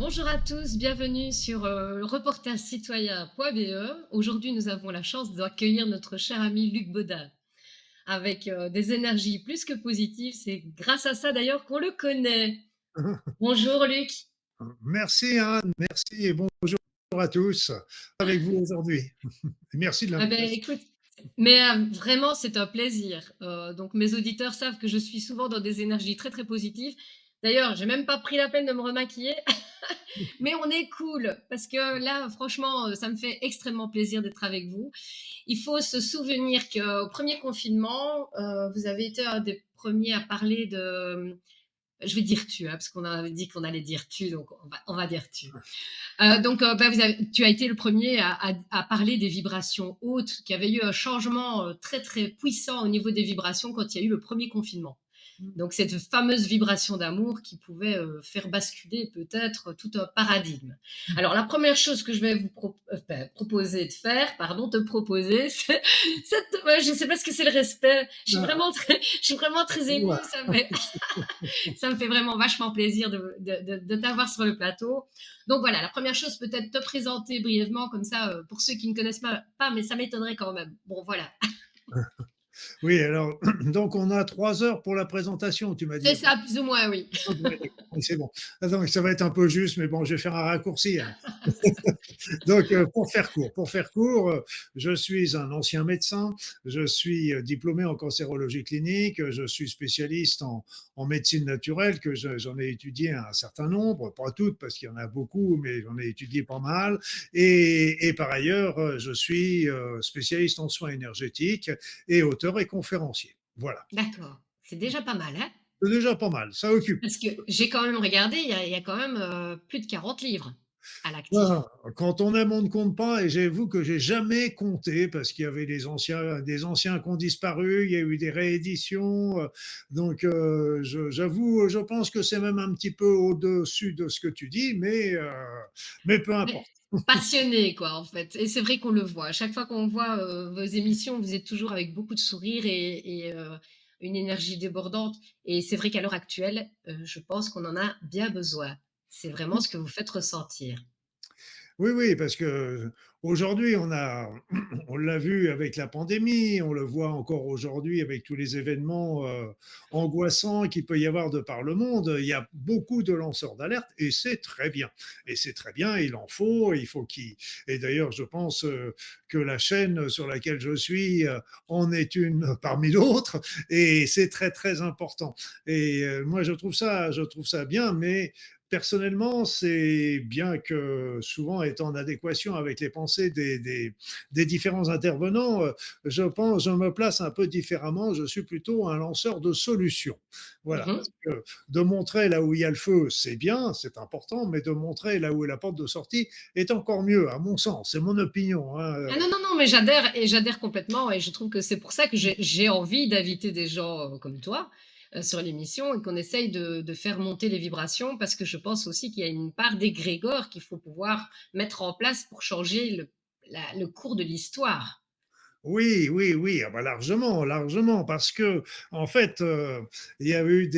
Bonjour à tous, bienvenue sur reportercitoyen.be. Aujourd'hui, nous avons la chance d'accueillir notre cher ami Luc Baudin avec des énergies plus que positives. C'est grâce à ça d'ailleurs qu'on le connaît. Bonjour Luc. Merci Anne, merci et bonjour à tous avec vous aujourd'hui. Merci de Ah ben, l'invitation. écoute, mais vraiment, c'est un plaisir. Donc, mes auditeurs savent que je suis souvent dans des énergies très très positives. D'ailleurs, j'ai même pas pris la peine de me remaquiller. Mais on est cool parce que là, franchement, ça me fait extrêmement plaisir d'être avec vous. Il faut se souvenir qu'au premier confinement, vous avez été un des premiers à parler de. Je vais dire tu, hein, parce qu'on avait dit qu'on allait dire tu, donc on va dire tu. Tu as été le premier à parler des vibrations hautes, qu'il y avait eu un changement très très puissant au niveau des vibrations quand il y a eu le premier confinement. Donc cette fameuse vibration d'amour qui pouvait faire basculer peut-être tout un paradigme. Alors la première chose que je vais vous proposer de faire, pardon, te proposer, je ne sais pas ce que c'est le respect. Ah, Je suis vraiment très émue. ouais. Ça me fait vraiment vachement plaisir de t'avoir sur le plateau. Donc voilà, la première chose peut-être te présenter brièvement comme ça pour ceux qui ne connaissent pas, mais ça m'étonnerait quand même. Bon voilà, Oui, alors, donc on a 3 heures pour la présentation, tu m'as dit c'est à peu ça plus ou moins oui. près. Ouais, d'accord. Oui, c'est bon. Ah, donc ça va être un peu juste, mais bon, je vais faire un raccourci, hein. Donc, pour faire court, je suis un ancien médecin, je suis diplômé en cancérologie clinique, je suis spécialiste en médecine naturelle, j'en ai étudié un certain nombre, pas toutes parce qu'il y en a beaucoup, mais j'en ai étudié pas mal. Et par ailleurs, je suis spécialiste en soins énergétiques et auteur et conférencier. Voilà. D'accord, c'est déjà pas mal, hein? C'est déjà pas mal, ça occupe. Parce que j'ai quand même regardé, il y a quand même plus de 40 livres à Ah, l'actif. quand on aime, on ne compte pas, et j'avoue que j'ai jamais compté parce qu'il y avait des anciens qui ont disparu, il y a eu des rééditions, donc j'avoue, je pense que c'est même un petit peu au-dessus de ce que tu dis, mais peu Mais importe. passionné, quoi, en fait. Et c'est vrai qu'on le voit. À chaque fois qu'on voit vos émissions, vous êtes toujours avec beaucoup de sourires et une énergie débordante. Et c'est vrai qu'à l'heure actuelle, je pense qu'on en a bien besoin. C'est vraiment ce que vous faites ressentir. Oui, oui, parce que aujourd'hui, on l'a vu avec la pandémie, on le voit encore aujourd'hui avec tous les événements angoissants qu'il peut y avoir de par le monde. Il y a beaucoup de lanceurs d'alerte et c'est très bien. Et c'est très bien, il faut qu'il. Et d'ailleurs, je pense que la chaîne sur laquelle je suis en est une parmi d'autres et c'est très très important. Et moi, je trouve ça bien, mais personnellement, c'est bien que souvent étant en adéquation avec les pensées des différents intervenants, je me place un peu différemment. Je suis plutôt un lanceur de solutions. Voilà, Mhm. parce que de montrer là où il y a le feu, c'est bien, c'est important, mais de montrer là où est la porte de sortie est encore mieux, à mon sens. C'est mon opinion, hein. Ah non, non, non, mais j'adhère et j'adhère complètement et je trouve que c'est pour ça que j'ai envie d'inviter des gens comme toi sur l'émission et qu'on essaye de faire monter les vibrations parce que je pense aussi qu'il y a une part d'égrégore qu'il faut pouvoir mettre en place pour changer le cours de l'histoire. Oui, oui, oui, ah bah largement, largement, parce que en fait, il y a eu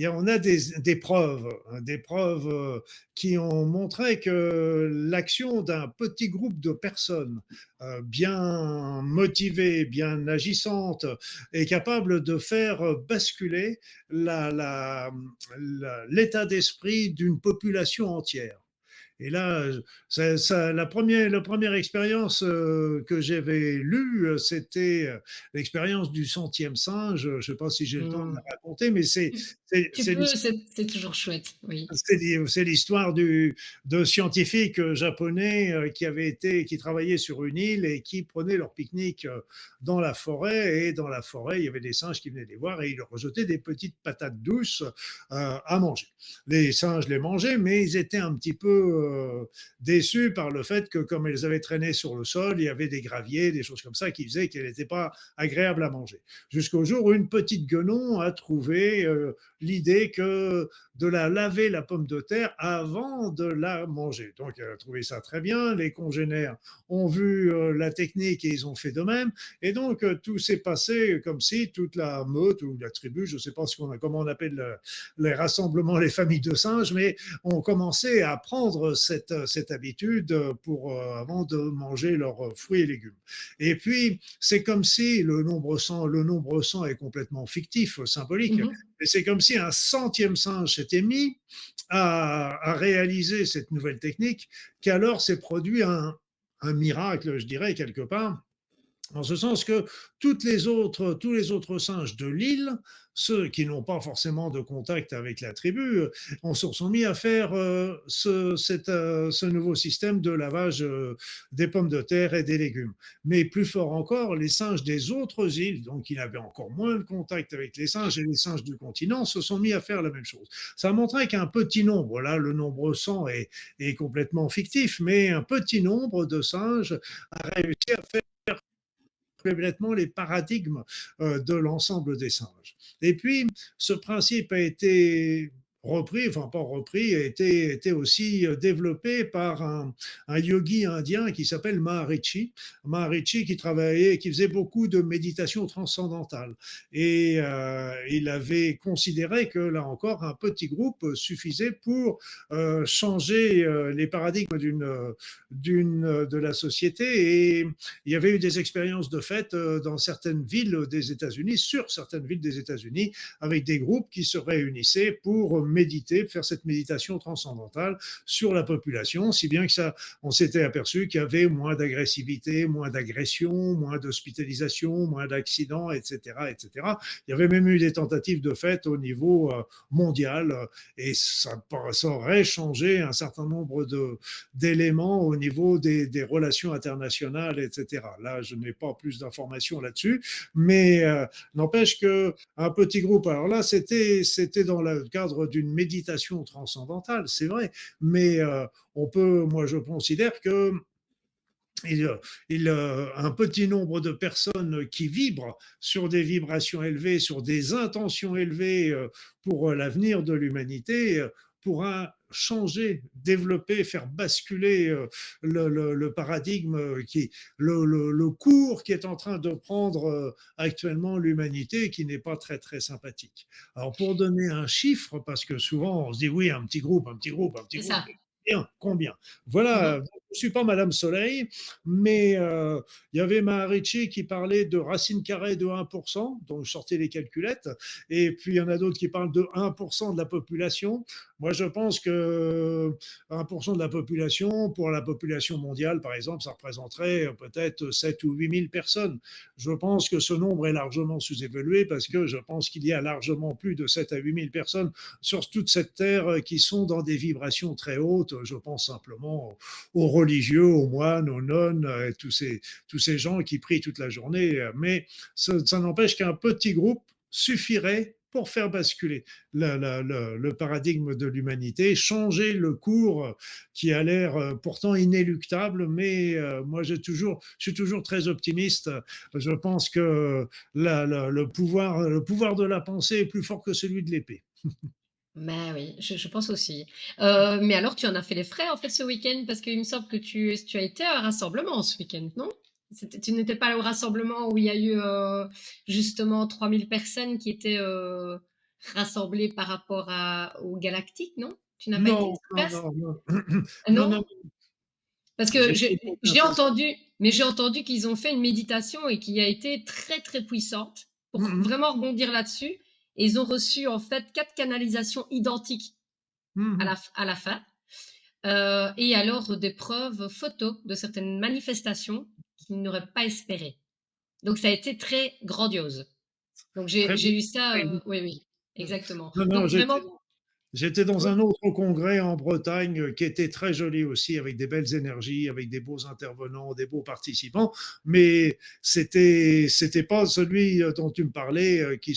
on a des preuves, hein, des preuves qui ont montré que l'action d'un petit groupe de personnes bien motivées, bien agissantes, est capable de faire basculer l'état d'esprit d'une population entière. Et là, la première expérience que j'avais lue, c'était l'expérience du centième singe. Je ne sais pas si j'ai le temps de Hmm. la raconter, mais Tu, tu c'est peux, c'est toujours chouette, oui. c'est l'histoire de scientifiques japonais qui travaillaient sur une île et qui prenaient leur pique-nique dans la forêt. Et dans la forêt, il y avait des singes qui venaient les voir et ils leur rejetaient des petites patates douces à manger. Les singes les mangeaient, mais ils étaient un petit peu déçue par le fait que, comme elles avaient traîné sur le sol, il y avait des graviers, des choses comme ça qui faisaient qu'elles n'étaient pas agréables à manger. Jusqu'au jour où une petite guenon a trouvé l'idée que de la laver la pomme de terre avant de la manger. Donc elle a trouvé ça très bien, les congénères ont vu la technique et ils ont fait de même. Et donc tout s'est passé comme si toute la meute ou la tribu, je ne sais pas comment on appelle les rassemblements, les familles de singes, mais ont commencé à prendre cette habitude avant de manger leurs fruits et légumes. Et puis, c'est comme si le nombre 100 est complètement fictif, symbolique, Mhm. mais c'est comme si un centième singe s'était mis à réaliser cette nouvelle technique, qu'alors s'est produit un miracle, je dirais, quelque part, en ce sens que tous les autres singes de l'île, ceux qui n'ont pas forcément de contact avec la tribu, on se sont mis à faire ce nouveau système de lavage des pommes de terre et des légumes. Mais plus fort encore, les singes des autres îles, donc qui n'avaient encore moins de contact avec les singes et les singes du continent, se sont mis à faire la même chose. Ça montrait qu'un petit nombre, là le nombre 100 est complètement fictif, mais un petit nombre de singes a réussi à faire complètement les paradigmes de l'ensemble des singes. Et puis, ce principe a été repris, enfin pas repris, a été aussi développé par un yogi indien qui s'appelle Maharishi. Maharishi qui travaillait, qui faisait beaucoup de méditation transcendantale. Et il avait considéré que, là encore, un petit groupe suffisait pour changer les paradigmes de la société. Et il y avait eu des expériences de fait dans certaines villes des États-Unis, sur certaines villes des États-Unis, avec des groupes qui se réunissaient pour méditer, faire cette méditation transcendantale sur la population, si bien que ça, on s'était aperçu qu'il y avait moins d'agressivité, moins d'agression, moins d'hospitalisation, moins d'accidents, etc., etc. Il y avait même eu des tentatives de fait au niveau mondial, et ça aurait changé un certain nombre d'éléments au niveau des relations internationales, etc. Là, je n'ai pas plus d'informations là-dessus, mais n'empêche qu'un petit groupe, alors là, c'était dans le cadre d'une méditation transcendantale, c'est vrai, mais moi je considère que il, un petit nombre de personnes qui vibrent sur des vibrations élevées, sur des intentions élevées pour l'avenir de l'humanité, pourra changer, développer, faire basculer le paradigme, le cours qui est en train de prendre actuellement l'humanité, qui n'est pas très très sympathique. Alors pour donner un chiffre, parce que souvent on se dit oui, un petit groupe, un petit groupe, un petit C'est groupe, ça. bien, combien? Voilà, Mhm. je ne suis pas Madame Soleil, mais il y avait Maharishi qui parlait de racine carrée de 1%, donc je sortais les calculettes, et puis il y en a d'autres qui parlent de 1% de la population. Moi, je pense que 1% de la population, pour la population mondiale, par exemple, ça représenterait peut-être 7 ou 8 000 personnes. Je pense que ce nombre est largement sous-évalué parce que je pense qu'il y a largement plus de 7 à 8 000 personnes sur toute cette terre qui sont dans des vibrations très hautes. Je pense simplement aux religieux, aux moines, aux nonnes, tous ces gens qui prient toute la journée. Mais ça n'empêche qu'un petit groupe suffirait pour faire basculer le paradigme de l'humanité, changer le cours qui a l'air pourtant inéluctable, mais moi je suis toujours très optimiste. Je pense que le pouvoir de la pensée est plus fort que celui de l'épée. Mais oui, je pense aussi. Mais alors tu en as fait les frais, en fait, ce week-end? Parce qu'il me semble que tu as été à un rassemblement ce week-end, non? Tu n'étais pas au rassemblement où il y a eu, justement 3 000 personnes qui étaient, rassemblées par rapport au Galactique, non? Tu n'as pas été Non, sur non, place? non, non, Ah non, non? non, Parce que j'ai pas été aucun place. j'ai entendu qu'ils ont fait une méditation et qui a été très, très puissante pour Mhm, vraiment rebondir là-dessus. Et ils ont reçu, en fait, 4 canalisations identiques mhm. à la fin. Et alors des preuves photos de certaines manifestations qu'ils n'auraient pas espérées. Donc ça a été très grandiose. Donc Très bien. j'ai eu ça, Oui. oui, oui, exactement. Non, non, Donc vraiment, J'étais dans Oui. un autre congrès en Bretagne qui était très joli aussi, avec des belles énergies, avec des beaux intervenants, des beaux participants, mais c'était pas celui dont tu me parlais qui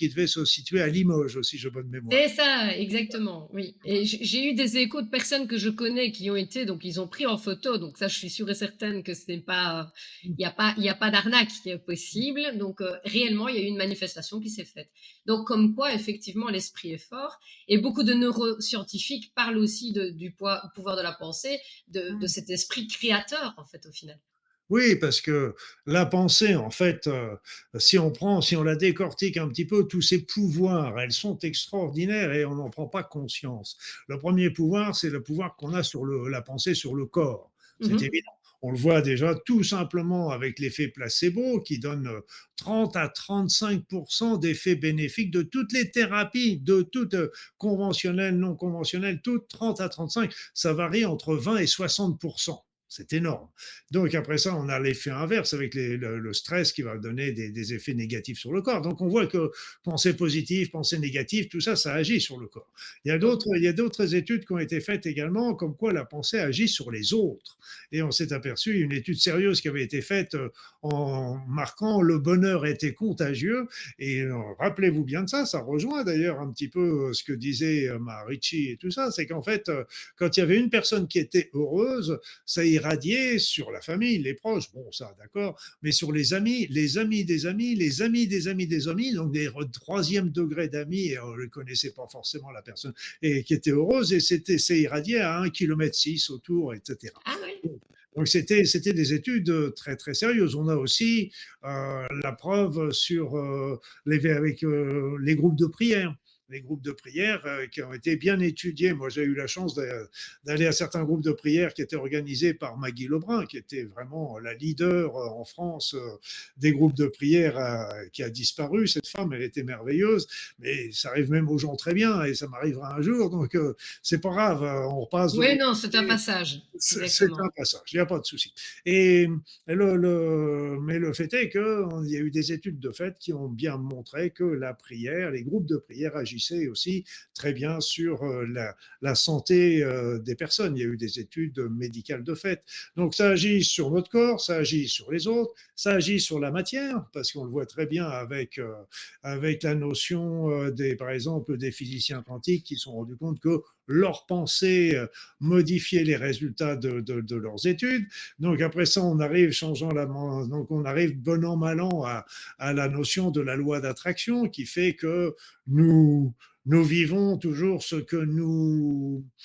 devait se situer à Limoges, si j'ai bonne mémoire. C'est ça, exactement, oui, et j'ai eu des échos de personnes que je connais qui y ont été, donc ils ont pris en photo, donc ça, je suis sûre et certaine que ce n'est pas, il y a pas d'arnaque qui est possible, donc réellement, il y a eu une manifestation qui s'est faite. Donc comme quoi, effectivement, l'esprit est fort et beaucoup de neuroscientifiques parlent aussi du pouvoir de la pensée, de cet esprit créateur, en fait, au final. Oui, parce que la pensée, en fait, si on la décortique un petit peu, tous ces pouvoirs, elles sont extraordinaires et on n'en prend pas conscience. Le premier pouvoir, c'est le pouvoir qu'on a sur la pensée sur le corps. C'est Mmh. évident. On le voit déjà tout simplement avec l'effet placebo qui donne 30 à 35 d'effets bénéfiques de toutes les thérapies, de toutes conventionnelles, non conventionnelles, toutes 30 à 35. Ça varie entre 20 et 60. C'est énorme. Donc après ça, on a l'effet inverse avec le stress qui va donner des effets négatifs sur le corps. Donc on voit que pensée positive, pensée négative, tout ça, ça agit sur le corps. Mmh. Il y a d'autres études qui ont été faites également, comme quoi la pensée agit sur les autres. Et on s'est aperçu, une étude sérieuse qui avait été faite en marquant le bonheur était contagieux. Et rappelez-vous bien de ça, ça rejoint d'ailleurs un petit peu ce que disait Maharishi et tout ça, c'est qu'en fait, quand il y avait une personne qui était heureuse, ça irradiait sur la famille, les proches, bon ça d'accord, mais sur les amis des amis, les amis des amis des amis, donc des troisième degré d'amis, et on ne connaissait pas forcément la personne, et qui était heureuse, et c'est irradié à 1,6 km autour, etc. Ah oui. Donc c'était des études très très sérieuses. On a aussi la preuve sur avec les groupes de prière. Les groupes de prière qui ont été bien étudiés. Moi, j'ai eu la chance d'aller à certains groupes de prière qui étaient organisés par Maggie Lebrun, qui était vraiment la leader en France des groupes de prière qui a disparu. Cette femme, elle était merveilleuse, mais ça arrive même aux gens très bien et ça m'arrivera un jour. Donc, c'est pas grave, on repasse de Oui, l'autre non, c'est un côté. passage, C'est un exactement. passage, il n'y a pas de souci. Mais le fait est qu'il y a eu des études de fait qui ont bien montré que la prière, les groupes de prière agissaient aussi très bien sur la santé des personnes. Il y a eu des études médicales de fait. Donc ça agit sur notre corps, ça agit sur les autres, ça agit sur la matière, parce qu'on le voit très bien avec la notion par exemple, des physiciens quantiques qui se sont rendus compte que leurs pensées modifier les résultats de leurs études. Donc après ça, on arrive changeant donc on arrive bon an mal an à la notion de la loi d'attraction qui fait que nous nous vivons toujours ce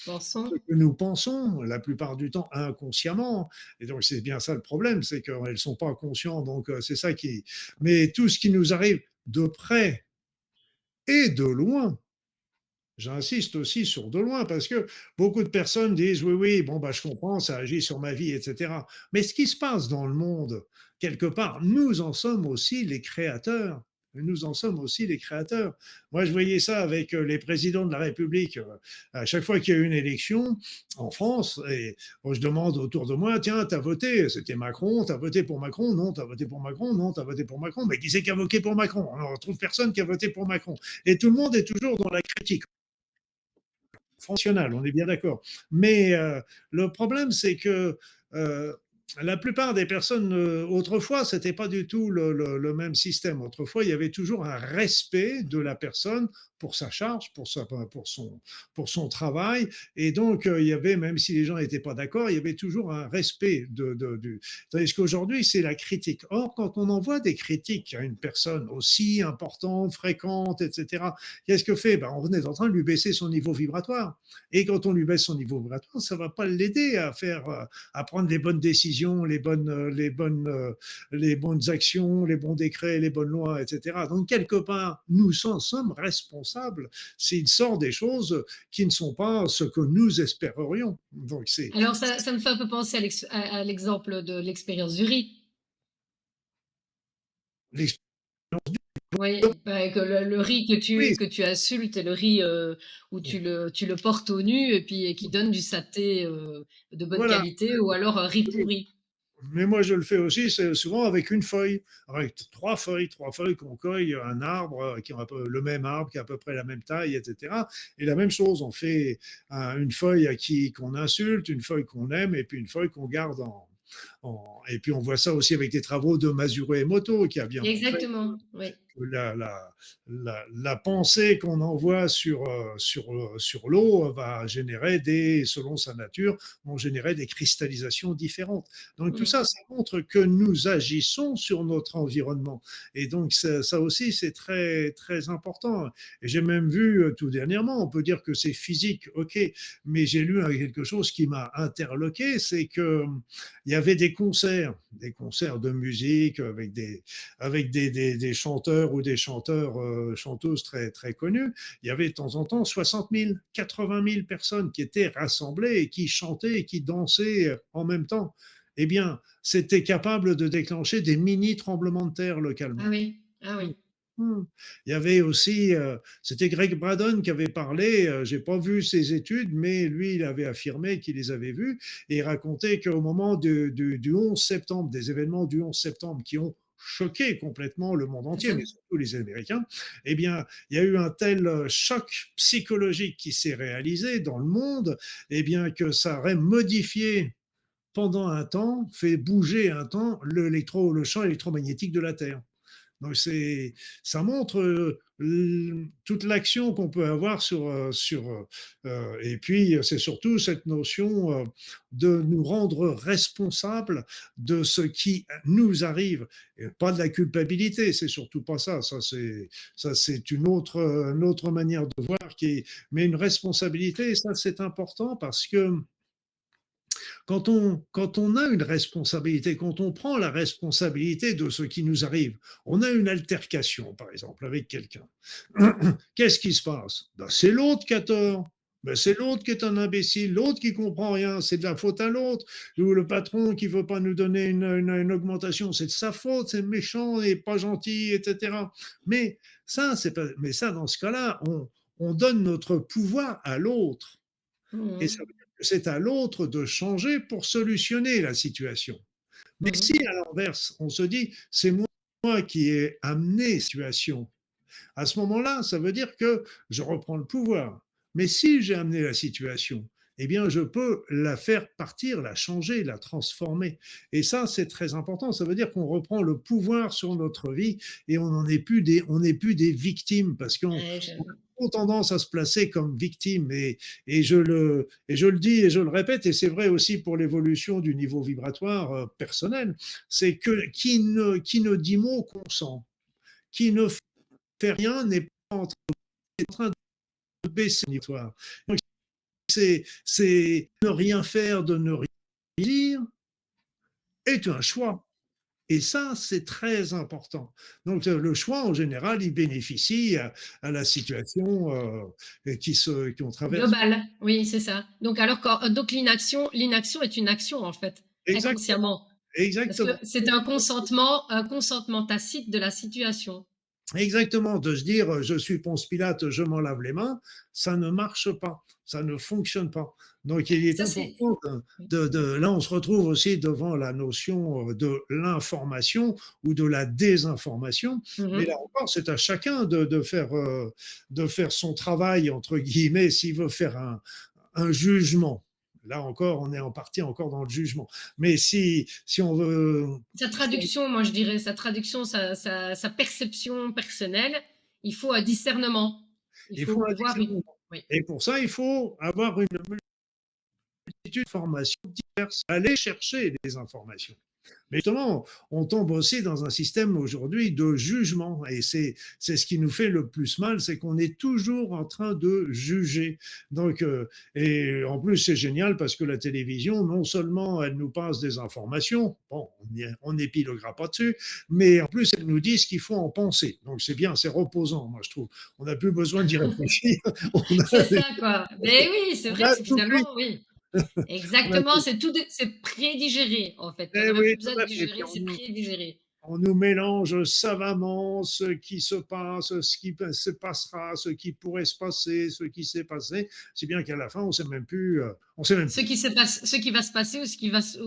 Pensons. que nous pensons, la plupart du temps inconsciemment. Et donc c'est bien ça le problème, c'est qu'elles ne sont pas conscientes. Donc c'est ça qui. Mais tout ce qui nous arrive de près et de loin, j'insiste aussi sur de loin parce que beaucoup de personnes disent oui, oui, bon, bah, je comprends, ça agit sur ma vie, etc. Mais ce qui se passe dans le monde, quelque part, nous en sommes aussi les créateurs. Nous en sommes aussi les créateurs. Moi, je voyais ça avec les présidents de la République. À chaque fois qu'il y a eu une élection en France, et bon, je demande autour de moi, tiens, t'as voté, c'était Macron, t'as voté pour Macron, non, t'as voté pour Macron, non, t'as voté pour Macron, mais qui c'est qui a voté pour Macron? On ne retrouve personne qui a voté pour Macron. Et tout le monde est toujours dans la critique fonctionnel, on est bien d'accord. Mais le problème, c'est que euh, la plupart des personnes, autrefois, c'était pas du tout le même système. Autrefois, il y avait toujours un respect de la personne pour sa charge, pour son travail. Et donc, il y avait, même si les gens n'étaient pas d'accord, il y avait toujours un respect du. Tandis qu'aujourd'hui, c'est la critique. Or, quand on envoie des critiques à une personne aussi importante, fréquente, etc., qu'est-ce que fait? Ben, on est en train de lui baisser son niveau vibratoire. Et quand on lui baisse son niveau vibratoire, ça ne va pas l'aider à prendre les bonnes décisions, les bonnes actions, les bons décrets, les bonnes lois, etc. Donc, quelque part, nous en sommes responsables s'il sort des choses qui ne sont pas ce que nous espérerions. Donc, Alors ça me fait un peu penser à l'exemple de l'expérience du riz. Oui, bah, que le riz oui, que tu insultes et le riz, où tu le portes au nu et puis et qui donne du saté, de bonne voilà. qualité ou alors un riz pourri. mais moi je le fais aussi, c'est souvent avec une feuille, avec trois feuilles qu'on cueille, un arbre qui a un peu, le même arbre, qui a à peu près la même taille, etc. Et la même chose, on fait une feuille à qui qu'on insulte, une feuille qu'on aime, et puis une feuille qu'on garde et puis on voit ça aussi avec les travaux de Masuro Emoto, qui a bien montré Exactement, oui. la pensée qu'on envoie sur l'eau va générer selon sa nature, vont générer des cristallisations différentes. Donc tout Mmh. ça, ça montre que nous agissons sur notre environnement. Et donc ça aussi, c'est très, très important. Et j'ai même vu tout dernièrement, on peut dire que c'est physique, ok, mais j'ai lu quelque chose qui m'a interloqué, c'est que il y avait des concerts de musique avec des chanteurs ou des chanteurs, chanteuses très, très connus. Il y avait de temps en temps 60 000, 80 000 personnes qui étaient rassemblées et qui chantaient et qui dansaient en même temps. Eh bien, c'était capable de déclencher des mini tremblements de terre Ah localement. oui, ah oui. Il y avait aussi, c'était Greg Braden qui avait parlé, j'ai pas vu ses études, mais lui, il avait affirmé qu'il les avait vues, et il racontait qu'au moment du 11 septembre, des événements du 11 septembre qui ont choqué complètement le monde C'est entier, ça. mais surtout les Américains, eh bien, il y a eu un tel choc psychologique qui s'est réalisé dans le monde, eh bien, que ça aurait modifié pendant un temps, fait bouger un temps le champ électromagnétique de la Terre. Donc ça montre toute l'action qu'on peut avoir et puis c'est surtout cette notion de nous rendre responsables de ce qui nous arrive, et pas de la culpabilité, c'est surtout pas ça. Ça c'est une autre manière de voir mais une responsabilité. Et ça c'est important parce que quand on a une responsabilité, quand on prend la responsabilité de ce qui nous arrive, on a une altercation, par exemple, avec quelqu'un. Qu'est-ce qui se passe? Ben, c'est l'autre qui a tort. Ben, c'est l'autre qui est un imbécile, l'autre qui comprend rien, c'est de la faute à l'autre. Ou le patron qui veut pas nous donner une augmentation, c'est de sa faute, c'est méchant et pas gentil, etc. Mais mais ça, dans ce cas-là, on donne notre pouvoir à l'autre. Et Mmh. ça veut dire que c'est à l'autre de changer pour solutionner la situation. Mais Mmh. si à l'inverse, on se dit, c'est moi qui ai amené la situation, à ce moment-là, ça veut dire que je reprends le pouvoir. Mais si j'ai amené la situation, eh bien, je peux la faire partir, la changer, la transformer. Et ça, c'est très important. Ça veut dire qu'on reprend le pouvoir sur notre vie et on n'est plus des victimes parce Ouais, on a trop tendance à se placer comme victime. Et je le dis et je le répète, et c'est vrai aussi pour l'évolution du niveau vibratoire personnel, c'est que qui ne dit mot consent, qui ne fait rien n'est pas en train de baisser son histoire. Donc c'est ne rien faire, de ne rien dire est un choix. Et ça, c'est très important. Donc le choix, en général, il bénéficie à la situation qu'on traverse. global, oui, c'est ça. Donc donc l'inaction est une action, en fait, Exactement, inconsciemment. Parce que exactement. c'est un consentement tacite de la situation. Exactement, de se dire je suis Ponce Pilate, je m'en lave les mains, ça ne marche pas, ça ne fonctionne pas. Donc il est Ça, c'est important là on se retrouve aussi devant la notion de l'information ou de la désinformation, mais là mmh. encore c'est à chacun de faire son travail entre guillemets s'il veut faire un jugement. Là encore, on est en partie encore dans le jugement. Mais si on veut, Sa si on- traduction, moi, je dirais, sa traduction, sa perception personnelle, il faut un discernement. Il il faut faut un pouvoir y discernement. oui. Et pour ça, il faut avoir une multitude de formations diverses, aller chercher des informations. Mais justement, on tombe aussi dans un système aujourd'hui de jugement. Et c'est ce qui nous fait le plus mal, c'est qu'on est toujours en train de juger. Donc, et en plus, c'est génial parce que la télévision, non seulement elle nous passe des informations, bon, on n'épiloguera pas dessus, mais en plus, elle nous dit ce qu'il faut en penser. Donc, c'est bien, c'est reposant, moi, je trouve. On n'a plus besoin d'y réfléchir. On C'est a, ça, quoi. Mais oui, c'est on vrai, a c'est tout finalement, pris. oui. On a Exactement, tout. c'est prédigéré, en fait. On Eh n'a même plus oui, tout besoin de à fait. digérer, c'est prédigéré. on nous mélange savamment ce qui se passe, ce qui se passera, ce qui pourrait se passer, ce qui s'est passé, si bien qu'à la fin, on sait même plus, on sait même Ce plus. qui se passe ce qui va se passer ou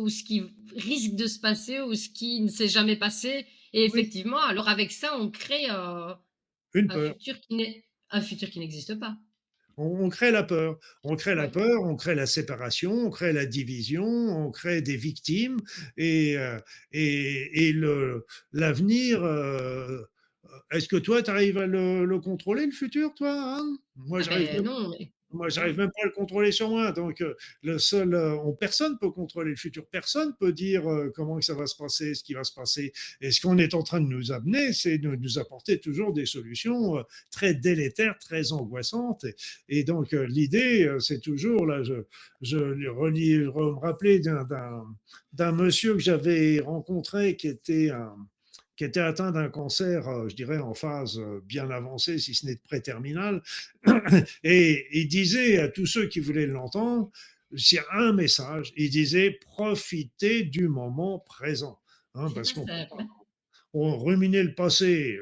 ce qui risque de se passer ou ce qui ne s'est jamais passé et Oui, effectivement, alors avec ça, on crée, une peur. un futur qui n'existe pas. On crée la peur. On crée la Ouais. peur, on crée la séparation, on crée la division, on crée des victimes et, l'avenir. Est-ce que toi, tu arrives à le contrôler, le futur, toi, hein? Moi, Ah j'arrive beh, non, mais Moi, j'arrive non. même pas à le contrôler sur moi. Donc, le seul, personne peut contrôler le futur. Personne peut dire comment que ça va se passer, ce qui va se passer. Et ce qu'on est en train de nous amener, c'est de nous apporter toujours des solutions très délétères, très angoissantes. Et donc, l'idée, c'est toujours là, je me rappelais d'un monsieur que j'avais rencontré qui était atteint d'un cancer, je dirais, en phase bien avancée, si ce n'est de pré-terminale. Et il disait à tous ceux qui voulaient l'entendre, c'est un message, il disait profitez du moment présent. Hein, C'est parce pas qu'on peut simple. ruminer le passé,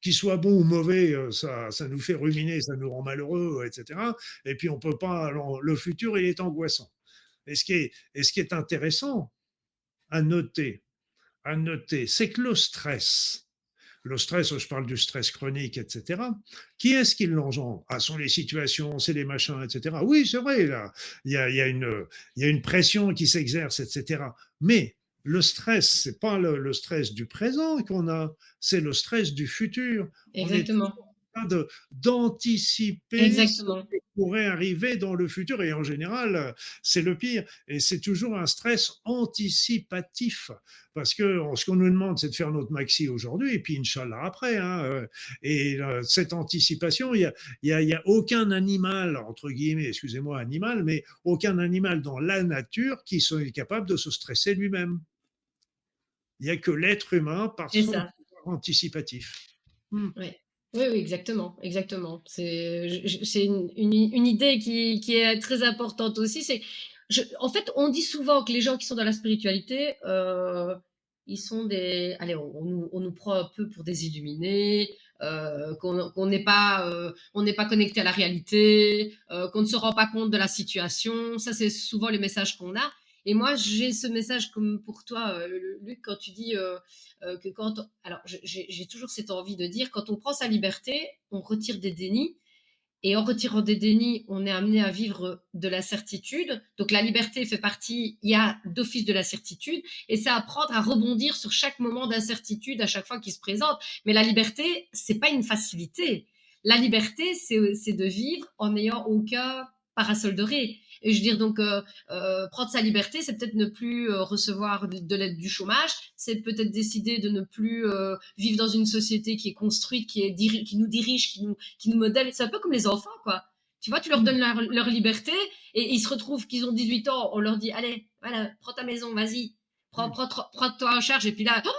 qu'il soit bon ou mauvais, ça nous fait ruminer, ça nous rend malheureux, etc. Et puis on peut pas, alors, le futur, il est angoissant. Et ce qui est intéressant à noter, c'est que le stress, je parle du stress chronique, etc. Qui est-ce qui l'engendre? Ah, sont les situations, c'est les machins, etc. Oui, c'est vrai, là, il y a une pression qui s'exerce, etc. Mais le stress, c'est pas le stress du présent qu'on a, c'est le stress du futur. On est Exactement, d'anticiper ce exactement. qui pourrait arriver dans le futur. Et en général, c'est le pire. Et c'est toujours un stress anticipatif. Parce que ce qu'on nous demande, c'est de faire notre maxi aujourd'hui, et puis Inch'Allah après. Hein, et cette anticipation, il y a aucun animal, entre guillemets, excusez-moi, animal, mais aucun animal dans la nature qui soit capable de se stresser lui-même. Il n'y a que l'être humain par C'est son ça. pouvoir anticipatif. Hmm. Ouais. Oui, oui, exactement, exactement. C'est une idée qui est très importante aussi. En fait, on dit souvent que les gens qui sont dans la spiritualité, ils sont des, allez, on nous prend un peu pour des illuminés, qu'on n'est pas, on n'est pas connecté à la réalité, qu'on ne se rend pas compte de la situation. Ça, c'est souvent les messages qu'on a. Et moi, j'ai ce message comme pour toi, Luc, quand tu dis que alors j'ai toujours cette envie de dire, quand on prend sa liberté, on retire des dénis, et en retirant des dénis, on est amené à vivre de la certitude. Donc la liberté fait partie, il y a d'office de la certitude, et c'est apprendre à rebondir sur chaque moment d'incertitude à chaque fois qu'il se présente. Mais la liberté, c'est pas une facilité. La liberté, c'est de vivre en n'ayant aucun parasol doré. Et je veux dire, donc, prendre sa liberté, c'est peut-être ne plus recevoir de l'aide du chômage, c'est peut-être décider de ne plus vivre dans une société qui est construite, qui nous dirige, qui nous modèle. C'est un peu comme les enfants, quoi. Tu vois, tu leur donnes leur liberté et ils se retrouvent qu'ils ont 18 ans, on leur dit, allez, voilà, prends ta maison, vas-y, prends-toi en charge, et puis là, oh,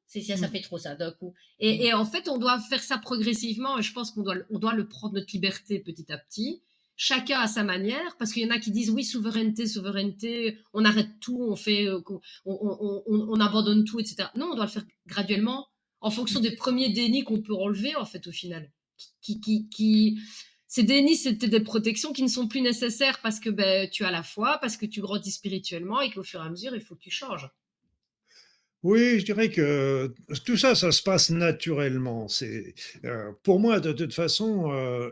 ça Hmm. fait trop ça d'un coup. Hmm. Et en fait, on doit faire ça progressivement, et je pense on doit le prendre notre liberté petit à petit, chacun à sa manière, parce qu'il y en a qui disent oui, souveraineté, souveraineté, on arrête tout, on fait, on abandonne tout, etc. Non, on doit le faire graduellement, en fonction des premiers dénis qu'on peut enlever, en fait, au final. Ces dénis, c'était des protections qui ne sont plus nécessaires parce que ben, tu as la foi, parce que tu grandis spirituellement et qu'au fur et à mesure, il faut que tu changes. Oui, je dirais que tout ça, ça se passe naturellement. Pour moi, de toute façon,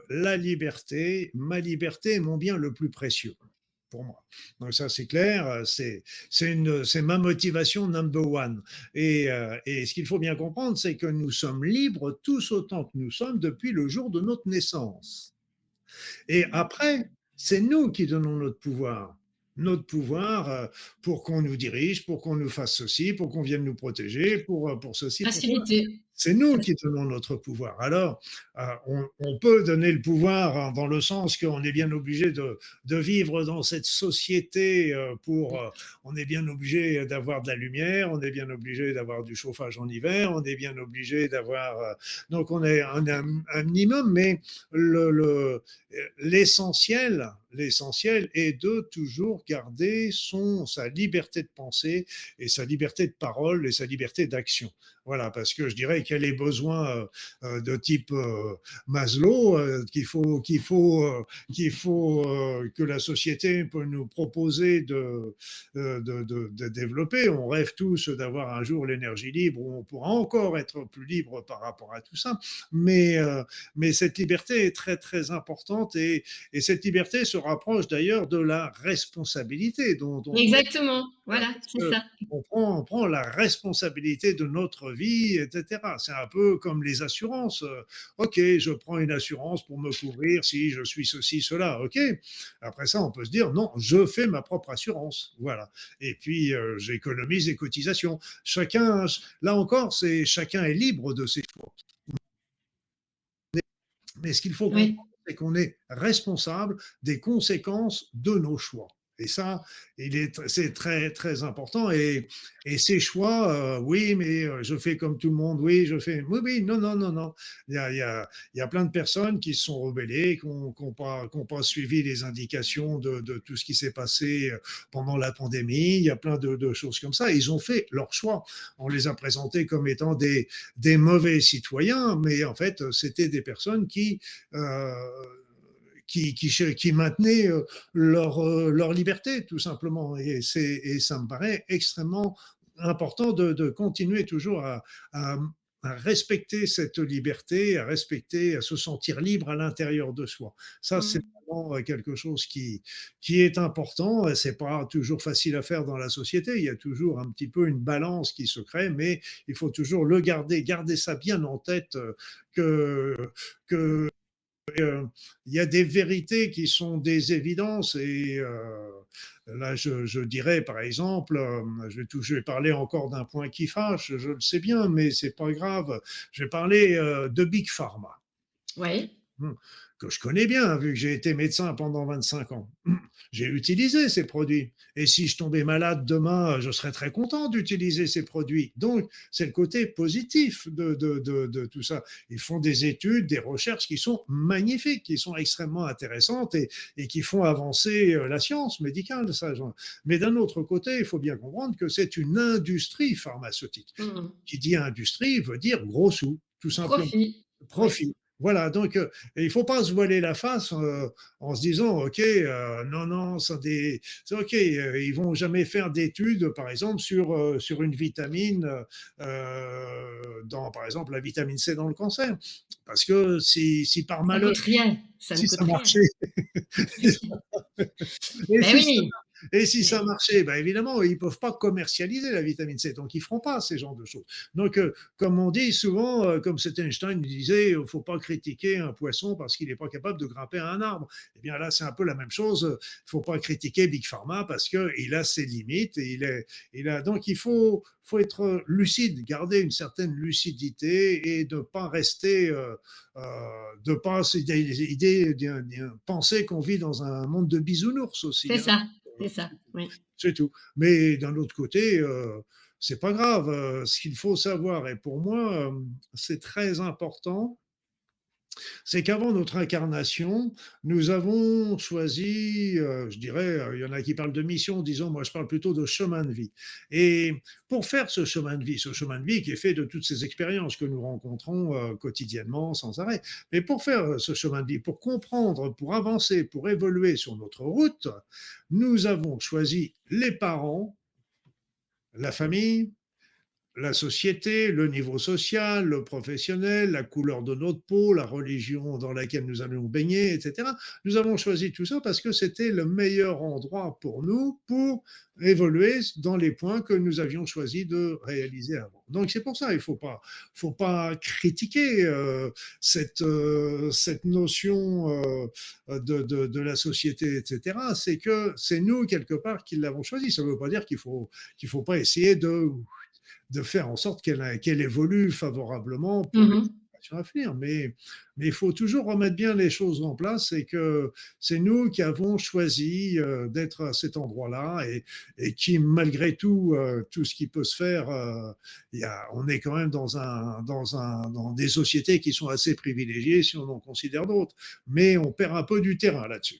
ma liberté est mon bien le plus précieux, pour moi. Donc ça, c'est clair, c'est ma motivation number one. Et ce qu'il faut bien comprendre, c'est que nous sommes libres tous autant que nous sommes depuis le jour de notre naissance. Et après, c'est nous qui donnons notre pouvoir. Notre pouvoir pour qu'on nous dirige, pour qu'on nous fasse ceci, pour qu'on vienne nous protéger, pour ceci, pour cela. Facilité. C'est nous qui donnons notre pouvoir. Alors, on peut donner le pouvoir hein, dans le sens qu'on est bien obligé de vivre dans cette société on est bien obligé d'avoir de la lumière, on est bien obligé d'avoir du chauffage en hiver, on est bien obligé d'avoir... donc, on est un minimum, mais l'essentiel est de toujours garder sa liberté de penser et sa liberté de parole et sa liberté d'action. Voilà, parce que je dirais qu'il y a les besoins de type Maslow que la société peut nous proposer de développer. On rêve tous d'avoir un jour l'énergie libre où on pourra encore être plus libre par rapport à tout ça. Mais, euh, mais cette liberté est très très importante et cette liberté se rapproche d'ailleurs de la responsabilité dont on Exactement, voilà, parce c'est que ça. on prend la responsabilité de notre vie, etc. C'est un peu comme les assurances. Ok, je prends une assurance pour me couvrir si je suis ceci, cela. Ok. Après ça, on peut se dire non, je fais ma propre assurance. Voilà. Et puis j'économise les cotisations. Chacun, là encore, c'est chacun est libre de ses choix. Mais ce qu'il faut Oui. comprendre, c'est qu'on est responsable des conséquences de nos choix. Et ça, c'est très, très important. Et ces choix, oui, mais je fais comme tout le monde, oui, je fais. Oui, oui, non, non, non, non. Il y a plein de personnes qui se sont rebellées, qui n'ont pas suivi les indications de tout ce qui s'est passé pendant la pandémie. Il y a plein de choses comme ça. Ils ont fait leur choix. On les a présentés comme étant des mauvais citoyens, mais en fait, c'était des personnes euh, qui maintenaient leur liberté, tout simplement. Et ça me paraît extrêmement important de continuer toujours à, à respecter cette liberté, à respecter, à se sentir libre à l'intérieur de soi. Ça, c'est Mmh. vraiment quelque chose qui est important. C'est pas toujours facile à faire dans la société. Il y a toujours un petit peu une balance qui se crée, mais il faut toujours le garder ça bien en tête que, que il y a des vérités qui sont des évidences et là je dirais par exemple, je vais parler encore d'un point qui fâche, je le sais bien, mais c'est pas grave. Je vais parler de Big Pharma. Oui. Mmh. Que je connais bien, vu que j'ai été médecin pendant 25 ans. J'ai utilisé ces produits. Et si je tombais malade demain, je serais très content d'utiliser ces produits. Donc, c'est le côté positif de tout ça. Ils font des études, des recherches qui sont magnifiques, qui sont extrêmement intéressantes et qui font avancer la science médicale. Ça. Mais d'un autre côté, il faut bien comprendre que c'est une industrie pharmaceutique. Mmh. Qui dit industrie veut dire gros sous, tout simplement. Profit. Oui. Profit. Voilà, donc il ne faut pas se voiler la face en se disant, OK, non, non, c'est OK, ils vont jamais faire d'études, par exemple, sur une vitamine, par exemple, la vitamine C dans le cancer. Parce que si par Ça malheur, coûte rien, ça ne si ça coûte rien. marchait, et Ben si ça oui, et si ça mais marchait, ben évidemment, ils ne peuvent pas commercialiser la vitamine C, donc ils ne feront pas ces genres de choses. Donc, comme on dit souvent, comme c'était Einstein disait, il ne faut pas critiquer un poisson parce qu'il n'est pas capable de grimper à un arbre. Eh bien là, c'est un peu la même chose. Il ne faut pas critiquer Big Pharma parce qu'il a ses limites. Donc, faut être lucide, garder une certaine lucidité et ne pas rester, de pas penser qu'on vit dans un monde de bisounours aussi. c'est Hein. ça, c'est ça, oui. C'est tout. Mais d'un autre côté, c'est pas grave. Ce qu'il faut savoir, et pour moi, c'est très important, c'est qu'avant notre incarnation, nous avons choisi, je dirais, il y en a qui parlent de mission, disons, moi je parle plutôt de chemin de vie. Et pour faire ce chemin de vie qui est fait de toutes ces expériences que nous rencontrons quotidiennement, sans arrêt, mais pour faire ce chemin de vie, pour comprendre, pour avancer, pour évoluer sur notre route, nous avons choisi les parents, la famille, la société, le niveau social, le professionnel, la couleur de notre peau, la religion dans laquelle nous allons baigner, etc. Nous avons choisi tout ça parce que c'était le meilleur endroit pour nous pour évoluer dans les points que nous avions choisi de réaliser avant. Donc c'est pour ça, il faut pas critiquer cette notion de la société, etc. C'est que c'est nous quelque part qui l'avons choisi. Ça ne veut pas dire qu'il faut pas essayer de faire en sorte qu'elle évolue favorablement pour les Mmh. générations à venir. Mais il faut toujours remettre bien les choses en place et que c'est nous qui avons choisi d'être à cet endroit-là et qui, malgré tout, tout ce qui peut se faire, on est quand même dans des sociétés qui sont assez privilégiées si on en considère d'autres. Mais on perd un peu du terrain là-dessus.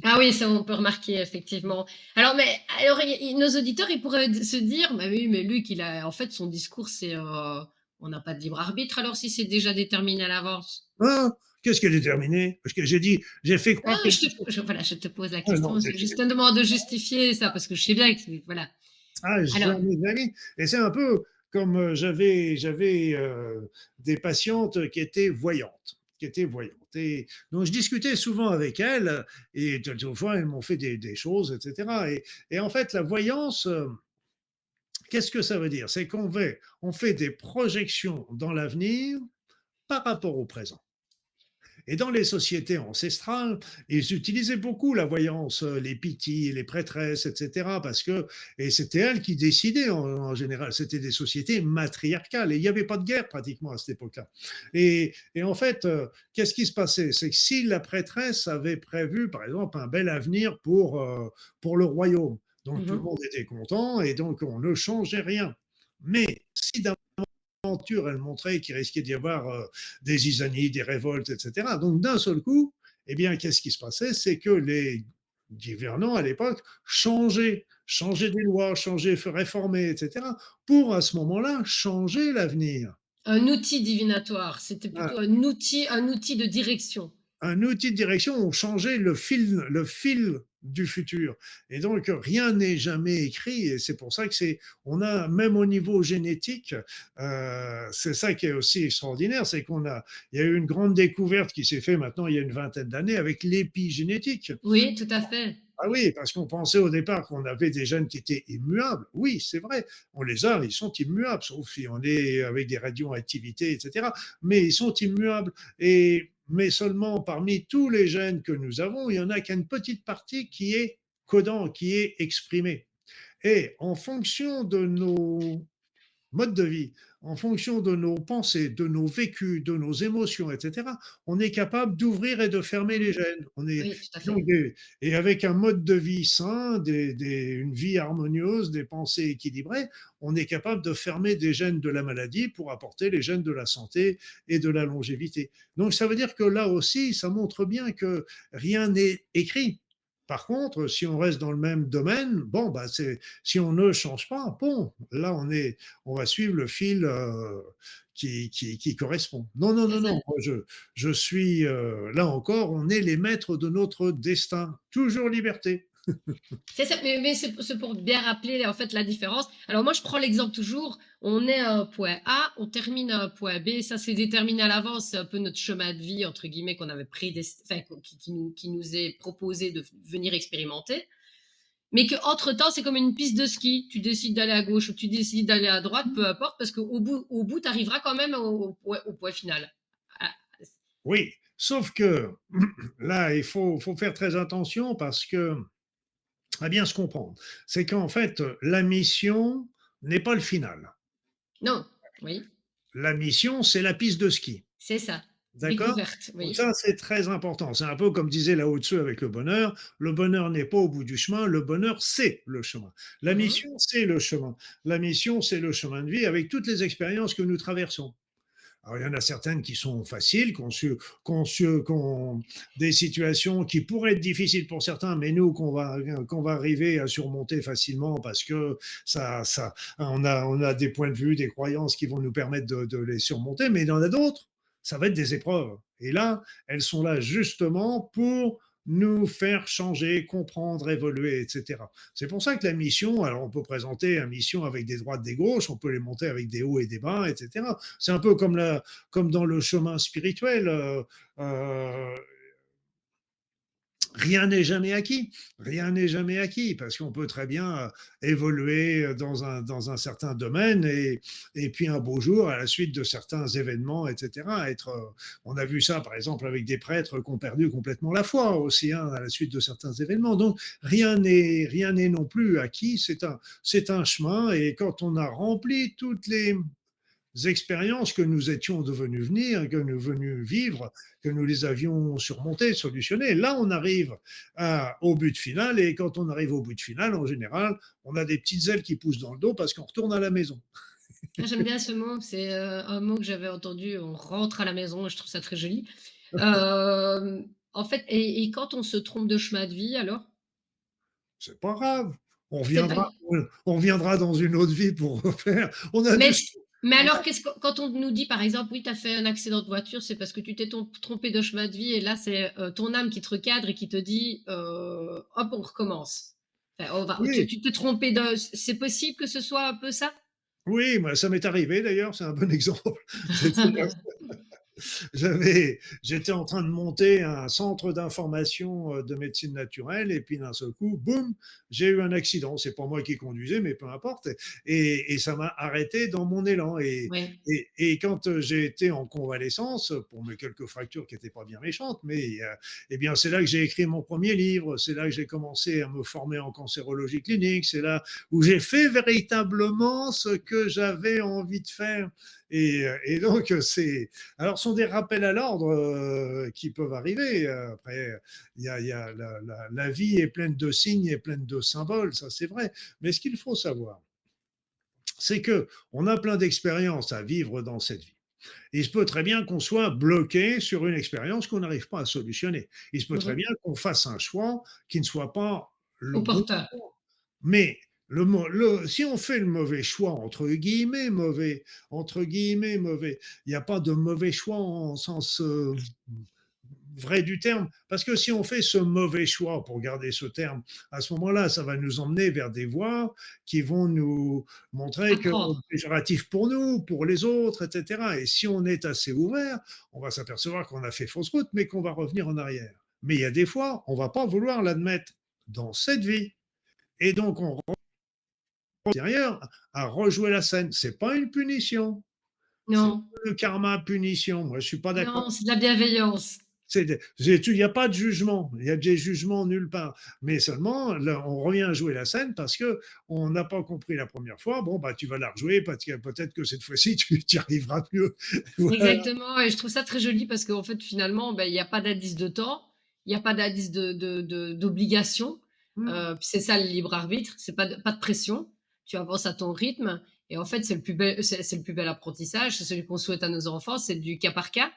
Ah oui, ça on peut remarquer effectivement. Alors nos auditeurs, ils pourraient se dire: «Bah oui, mais Luc, il a en fait son discours c'est, On n'a pas de libre arbitre alors si c'est déjà déterminé à l'avance. Hein? Qu'est-ce qui est déterminé? Parce que j'ai fait Ah, croire quelque chose. voilà, je te pose la Ah non, question, c'est justement de justifier ça parce que je sais bien que voilà. Alors, jamais de la vie. Et c'est un peu comme j'avais des patientes qui étaient voyantes. Qui étaient voyantes. Et donc, je discutais souvent avec elles, et quelquefois, elles m'ont fait des choses, etc. Et en fait, la voyance, qu'est-ce que ça veut dire? C'est on fait des projections dans l'avenir par rapport au présent. Et dans les sociétés ancestrales, ils utilisaient beaucoup la voyance, les pythis, les prêtresses, etc. Parce que, et c'était elles qui décidaient en général. C'était des sociétés matriarcales et il n'y avait pas de guerre pratiquement à cette époque-là. Et en fait, qu'est-ce qui se passait? C'est que si la prêtresse avait prévu, par exemple, un bel avenir pour le royaume, donc tout le mmh. monde était content et donc on ne changeait rien. Mais si aventure, elle montrait qu'il risquait d'y avoir des isanies, des révoltes, etc. Donc d'un seul coup, eh bien, qu'est-ce qui se passait? C'est que les gouvernants à l'époque changeaient des lois, réformaient, etc. pour à ce moment-là changer l'avenir. Un outil divinatoire, c'était Ah, plutôt un outil de direction. un outil de direction, on changeait le fil du futur. Et donc, rien n'est jamais écrit. Et c'est pour ça que on a, même au niveau génétique, c'est ça qui est aussi extraordinaire, c'est il y a eu une grande découverte qui s'est faite maintenant il y a une vingtaine d'années avec l'épigénétique. Oui, tout à fait. Ah oui, parce qu'on pensait au départ qu'on avait des gènes qui étaient immuables. Oui, c'est vrai, on les a, ils sont immuables, sauf si on est avec des radioactivités, etc. Mais ils sont immuables. Mais seulement parmi tous les gènes que nous avons, il y en a qu'une petite partie qui est codant, qui est exprimée. Et en fonction de nos mode de vie, en fonction de nos pensées, de nos vécus, de nos émotions, etc., on est capable d'ouvrir et de fermer les gènes. Oui, tout à fait. Donc et avec un mode de vie sain, une vie harmonieuse, des pensées équilibrées, on est capable de fermer des gènes de la maladie pour apporter les gènes de la santé et de la longévité. Donc ça veut dire que là aussi, ça montre bien que rien n'est écrit. Par contre, si on reste dans le même domaine, bon, bah si on ne change pas, bon, là on va suivre le fil qui correspond. Non, non, C'est non, ça. non. Moi, je suis là encore, on est les maîtres de notre destin. Toujours liberté. C'est ça, mais c'est pour bien rappeler en fait la différence. Alors moi je prends l'exemple toujours, on est à un point A, on termine à un point B, ça c'est déterminé à l'avance, c'est un peu notre chemin de vie entre guillemets qu'on avait enfin qui nous est proposé de venir expérimenter. Mais qu'entre temps c'est comme une piste de ski, tu décides d'aller à gauche ou tu décides d'aller à droite, peu importe, parce qu'au bout tu arriveras quand même au point final. Ah, Oui, sauf que là, faut faire très attention parce que, à bien se comprendre, c'est qu'en fait, la mission n'est pas le final. non, oui, La mission, c'est la piste de ski. c'est ça. D'accord? Découverte, Donc oui. ça, c'est très important. C'est un peu comme disait Lao Tzu avec le bonheur n'est pas au bout du chemin, le bonheur, c'est le chemin. La Mhm. mission, c'est le chemin. La mission, c'est le chemin de vie avec toutes les expériences que nous traversons. Alors, il y en a certaines qui sont faciles, qu'on des situations qui pourraient être difficiles pour certains, mais nous, qu'on va arriver à surmonter facilement parce que on a des points de vue, des croyances qui vont nous permettre de les surmonter, mais il y en a d'autres, ça va être des épreuves. Et là, elles sont là justement pour nous faire changer, comprendre, évoluer, etc. C'est pour ça que la mission, alors on peut présenter une mission avec des droites, des gauches, on peut les monter avec des hauts et des bas, etc. C'est un peu comme dans le chemin spirituel. Euh, Rien n'est jamais acquis. Rien n'est jamais acquis parce qu'on peut très bien évoluer dans un certain domaine et puis un beau jour, à la suite de certains événements, etc., on a vu ça par exemple avec des prêtres qui ont perdu complètement la foi aussi hein, à la suite de certains événements. Donc rien n'est non plus acquis. C'est un chemin et quand on a rempli toutes les expériences que nous étions devenus venir, que nous venus vivre, que nous les avions surmontées, solutionnées. Là, on arrive au but final, et quand on arrive au but final, en général, on a des petites ailes qui poussent dans le dos parce qu'on retourne à la maison. Ah, j'aime bien ce mot, c'est, un mot que j'avais entendu, on rentre à la maison et je trouve ça très joli. En fait et quand on se trompe de chemin de vie alors? C'est pas grave. C'est pas On reviendra dans une autre vie pour refaire. On a mais du, c Mais alors, quand on nous dit, par exemple, oui, tu as fait un accident de voiture, c'est parce que tu t'es trompé de chemin de vie, et là, c'est ton âme qui te recadre et qui te dit, hop, on recommence. Enfin, Oui, tu t'es trompé c'est possible que ce soit un peu ça? oui, moi, ça m'est arrivé d'ailleurs, c'est un bon exemple. J'étais en train de monter un centre d'information de médecine naturelle et puis d'un seul coup, boum, j'ai eu un accident. C'est pas moi qui conduisais, mais peu importe. Et ça m'a arrêté dans mon élan. Oui. Et quand j'ai été en convalescence pour mes quelques fractures qui n'étaient pas bien méchantes, mais eh bien c'est là que j'ai écrit mon premier livre. C'est là que j'ai commencé à me former en cancérologie clinique. C'est là où j'ai fait véritablement ce que j'avais envie de faire. Et donc, alors, ce sont des rappels à l'ordre qui peuvent arriver. Après, la vie est pleine de signes et pleine de symboles, ça c'est vrai. Mais ce qu'il faut savoir, c'est que on a plein d'expériences à vivre dans cette vie. Il se peut très bien qu'on soit bloqué sur une expérience qu'on n'arrive pas à solutionner. Il se peut très Mhm. bien qu'on fasse un choix qui ne soit pas le bon Opportun. choix. Mais si on fait le mauvais choix, entre guillemets mauvais, il n'y a pas de mauvais choix en sens vrai du terme, parce que si on fait ce mauvais choix, pour garder ce terme, à ce moment-là, ça va nous emmener vers des voies qui vont nous montrer que Apprendre. c'est péjoratif pour nous, pour les autres, etc. Et si on est assez ouvert, on va s'apercevoir qu'on a fait fausse route, mais qu'on va revenir en arrière. Mais il y a des fois, on ne va pas vouloir l'admettre dans cette vie. Et donc, on derrière à rejouer la scène. C'est pas une punition. C'est Non. le karma punition. Moi, je suis pas d'accord. Non, c'est de la bienveillance. Il n'y a pas de jugement. Il y a des jugements nulle part. Mais seulement, là, on revient à jouer la scène parce que on n'a pas compris la première fois. Bon, bah, tu vas la rejouer parce que peut-être que cette fois-ci, tu y arriveras mieux. Voilà. Exactement, et je trouve ça très joli parce qu'en fait, finalement, ben, il n'y a pas d'indice de temps, il n'y a pas d'indice d'obligation. Hmm. Puis c'est ça le libre arbitre, c'est pas de pression. Tu avances à ton rythme. Et en fait, c'est le plus bel apprentissage, c'est celui qu'on souhaite à nos enfants, c'est du cas par cas.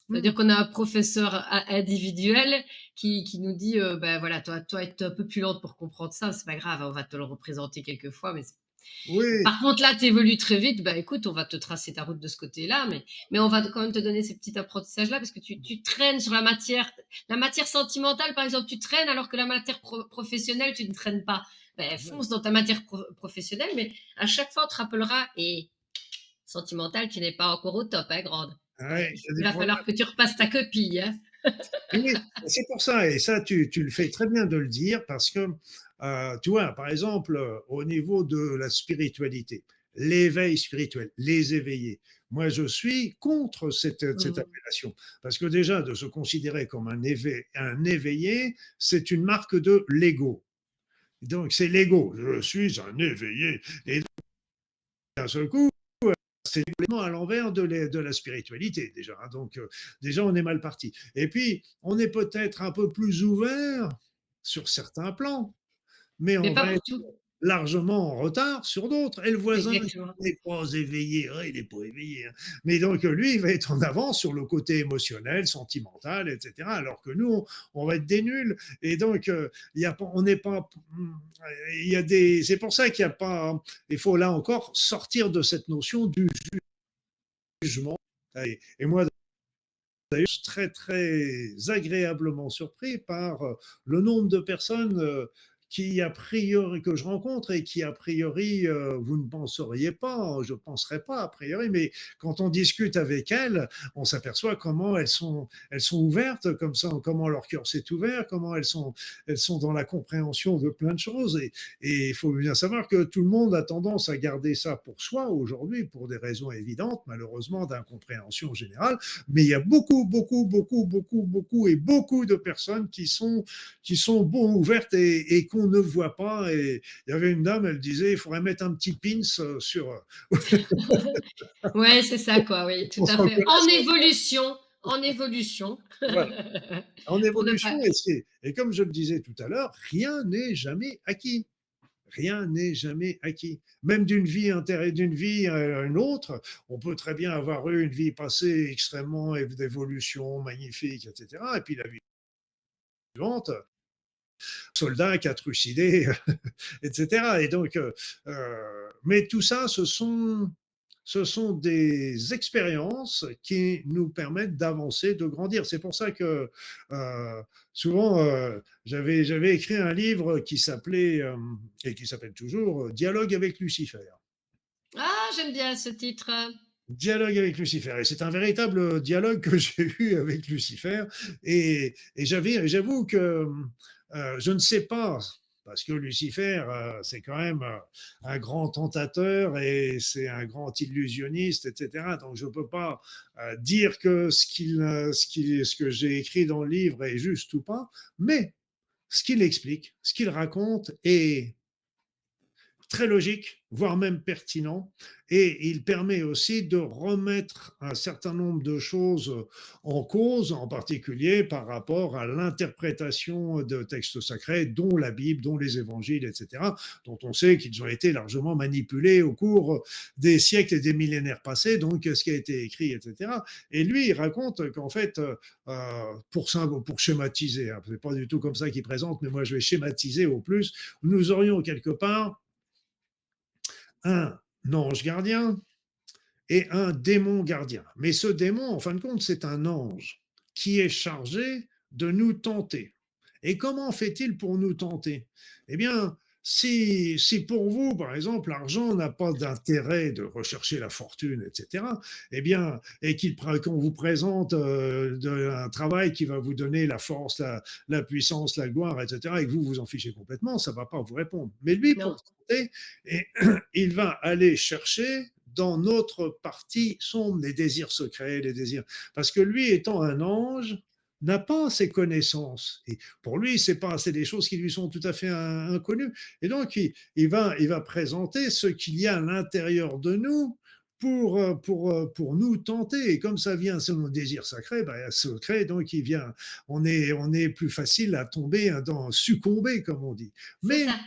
Hmm. C'est-à-dire qu'on a un professeur individuel qui nous dit, ben voilà, toi, être un peu plus lente pour comprendre ça, c'est pas grave, on va te le représenter quelques fois, mais Oui, par contre, là, tu évolues très vite. Bah, écoute, on va te tracer ta route de ce côté-là, mais on va quand même te donner ces petits apprentissages-là parce que tu traînes sur la matière sentimentale, par exemple, tu traînes alors que la matière professionnelle, tu ne traînes pas. Ben, fonce dans ta matière professionnelle, mais à chaque fois, on te rappellera, et sentimentale, tu n'es pas encore au top, hein, grande. Ouais, ouais, il y a il des va problèmes. falloir que tu repasses ta copie, hein. Oui, c'est pour ça. Et ça, tu le fais très bien de le dire parce que, tu vois, par exemple, au niveau de la spiritualité, l'éveil spirituel, les éveillés. Moi, je suis contre cette Mm. appellation parce que déjà, de se considérer comme un éveillé, c'est une marque de l'ego. Donc, c'est l'ego. Je suis un éveillé. Et d'un seul coup, c'est complètement à l'envers de la spiritualité déjà. Hein. Donc déjà, on est mal parti. Et puis, on est peut-être un peu plus ouvert sur certains plans, mais Mais on pas va pour être tout. largement en retard sur d'autres. Et le voisin, Exactement. il n'est pas éveillé, ouais, il n'est pas éveillé. Hein. Mais donc, lui, il va être en avance sur le côté émotionnel, sentimental, etc. Alors que nous, on va être des nuls. Et donc, on n'est pas. Il y a des. C'est pour ça qu'il n'y a pas. Il faut là encore sortir de cette notion du jugement. Et moi, d'ailleurs, je suis très, très agréablement surpris par le nombre de personnes qui, a priori, que je rencontre et qui, a priori, vous ne penseriez pas, je ne penserais pas, a priori, mais quand on discute avec elles, on s'aperçoit comment elles sont ouvertes, comme ça, comment leur cœur s'est ouvert, comment elles sont dans la compréhension de plein de choses. Et il faut bien savoir que tout le monde a tendance à garder ça pour soi aujourd'hui, pour des raisons évidentes, malheureusement, d'incompréhension générale. Mais il y a beaucoup de personnes qui sont bon, ouvertes et qu'on ne voit pas. Et il y avait une dame, elle disait, il faudrait mettre un petit pins sur Ouais, c'est ça, quoi, oui, tout on à s'en fait. En connaisse. évolution, en évolution. Voilà. En Pour ne évolution, pas. et comme je le disais tout à l'heure, rien n'est jamais acquis. Rien n'est jamais acquis. Même d'une vie à une autre, on peut très bien avoir eu une vie passée extrêmement d'évolution, magnifique, etc. Et puis la vie suivante, soldat qui a trucidé, etc. Et donc, mais tout ça, ce sont ce sont des expériences qui nous permettent d'avancer, de grandir. C'est pour ça que souvent, j'avais écrit un livre qui s'appelait, et qui s'appelle toujours, Dialogue avec Lucifer. Ah, j'aime bien ce titre. Dialogue avec Lucifer. Et c'est un véritable dialogue que j'ai eu avec Lucifer. Et j'avoue que je ne sais pas, parce que Lucifer, c'est quand même un grand tentateur et c'est un grand illusionniste, etc. Donc je ne peux pas dire que ce que j'ai écrit dans le livre est juste ou pas, mais ce qu'il explique, ce qu'il raconte est très logique, voire même pertinent, et il permet aussi de remettre un certain nombre de choses en cause, en particulier par rapport à l'interprétation de textes sacrés, dont la Bible, dont les évangiles, etc., dont on sait qu'ils ont été largement manipulés au cours des siècles et des millénaires passés, donc ce qui a été écrit, etc. Et lui, il raconte qu'en fait, pour schématiser, hein, c'est pas du tout comme ça qu'il présente, mais moi je vais schématiser au plus, nous aurions quelque part un ange gardien et un démon gardien. Mais ce démon, en fin de compte, c'est un ange qui est chargé de nous tenter. Et comment fait-il pour nous tenter? Eh bien, si pour vous, par exemple, l'argent n'a pas d'intérêt de rechercher la fortune, etc., eh bien, et qu'on vous présente un travail qui va vous donner la force, la puissance, la gloire, etc., et que vous vous en fichez complètement, ça ne va pas vous répondre. Mais lui, Non, pour tenter, et, il va aller chercher dans notre partie sombre les désirs secrets, les désirs. Parce que lui, étant un ange, n'a pas ces connaissances. Et pour lui, c'est des choses qui lui sont tout à fait inconnues. Et donc, il va présenter ce qu'il y a à l'intérieur de nous pour nous tenter. Et comme ça vient selon le désir sacré, ben, secret, donc on est plus facile à tomber, dans, succomber, comme on dit. c'est Mais ça.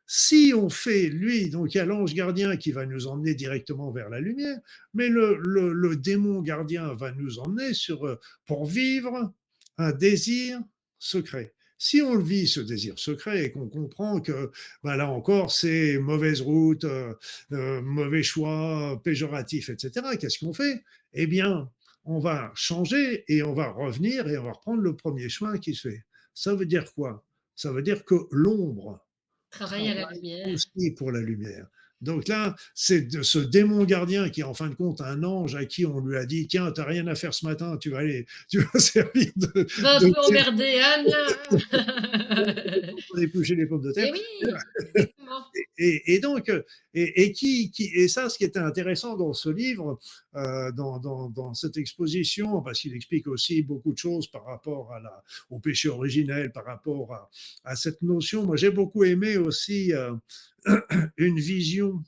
si on fait, lui, donc il y a l'ange gardien qui va nous emmener directement vers la lumière, mais le démon gardien va nous emmener pour vivre un désir secret. Si on le vit, ce désir secret, et qu'on comprend que, ben là encore, c'est mauvaise route, mauvais choix, péjoratif, etc., qu'est-ce qu'on fait? Eh bien, on va changer et on va revenir et on va reprendre le premier chemin qui se fait. Ça veut dire quoi? Ça veut dire que l'ombre Travailler à la travaille lumière. aussi pour la lumière. Donc là, c'est de ce démon gardien qui est en fin de compte un ange à qui on lui a dit tiens, t'as rien à faire ce matin, tu vas aller, tu vas servir Tu vas un de peu emmerder Anne. pour éplucher les pommes de terre. Et oui, exactement. Et donc, et ça, ce qui était intéressant dans ce livre, dans cette exposition, parce qu'il explique aussi beaucoup de choses par rapport au péché originel, par rapport à cette notion. Moi, j'ai beaucoup aimé aussi une vision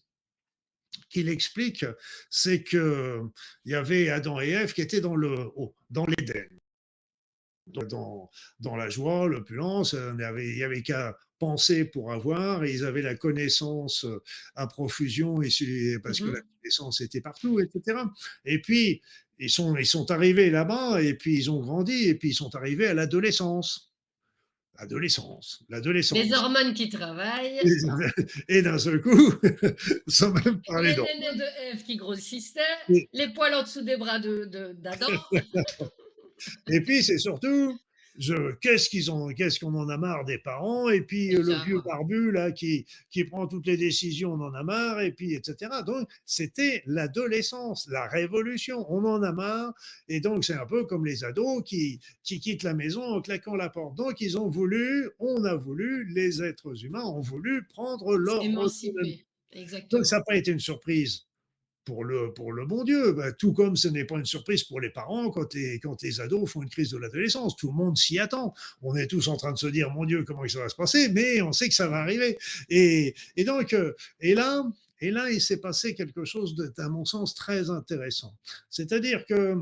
qu'il explique, c'est que il y avait Adam et Ève qui étaient dans l'Éden, dans la joie, l'opulence. Il y avait qu'à penser pour avoir, et ils avaient la connaissance à profusion, parce que la Mhm. connaissance était partout, etc. Et puis, ils sont arrivés là-bas, et puis ils ont grandi, et puis ils sont arrivés à l'adolescence. Les L'adolescence. hormones qui travaillent, Et d'un seul coup, sans même parler les d'or. nénés de Ève qui grossissaient, Et, les poils en dessous des bras d'Adam. et puis, c'est surtout, qu'est-ce qu'on en a marre des parents, et puis C'est le ça. vieux barbu là qui prend toutes les décisions, on en a marre, et puis etc. Donc c'était l'adolescence, la révolution, on en a marre, et donc c'est un peu comme les ados qui quittent la maison en claquant la porte. Donc on a voulu, les êtres humains ont voulu prendre leur autonomie. Émancipés. Donc ça Exactement. n'a pas été une surprise pour le bon Dieu, bah, tout comme ce n'est pas une surprise pour les parents quand les ados font une crise de l'adolescence. Tout le monde s'y attend. On est tous en train de se dire, mon Dieu, comment ça va se passer, mais on sait que ça va arriver. Et donc, et là, il s'est passé quelque chose à mon sens, très intéressant. C'est-à-dire que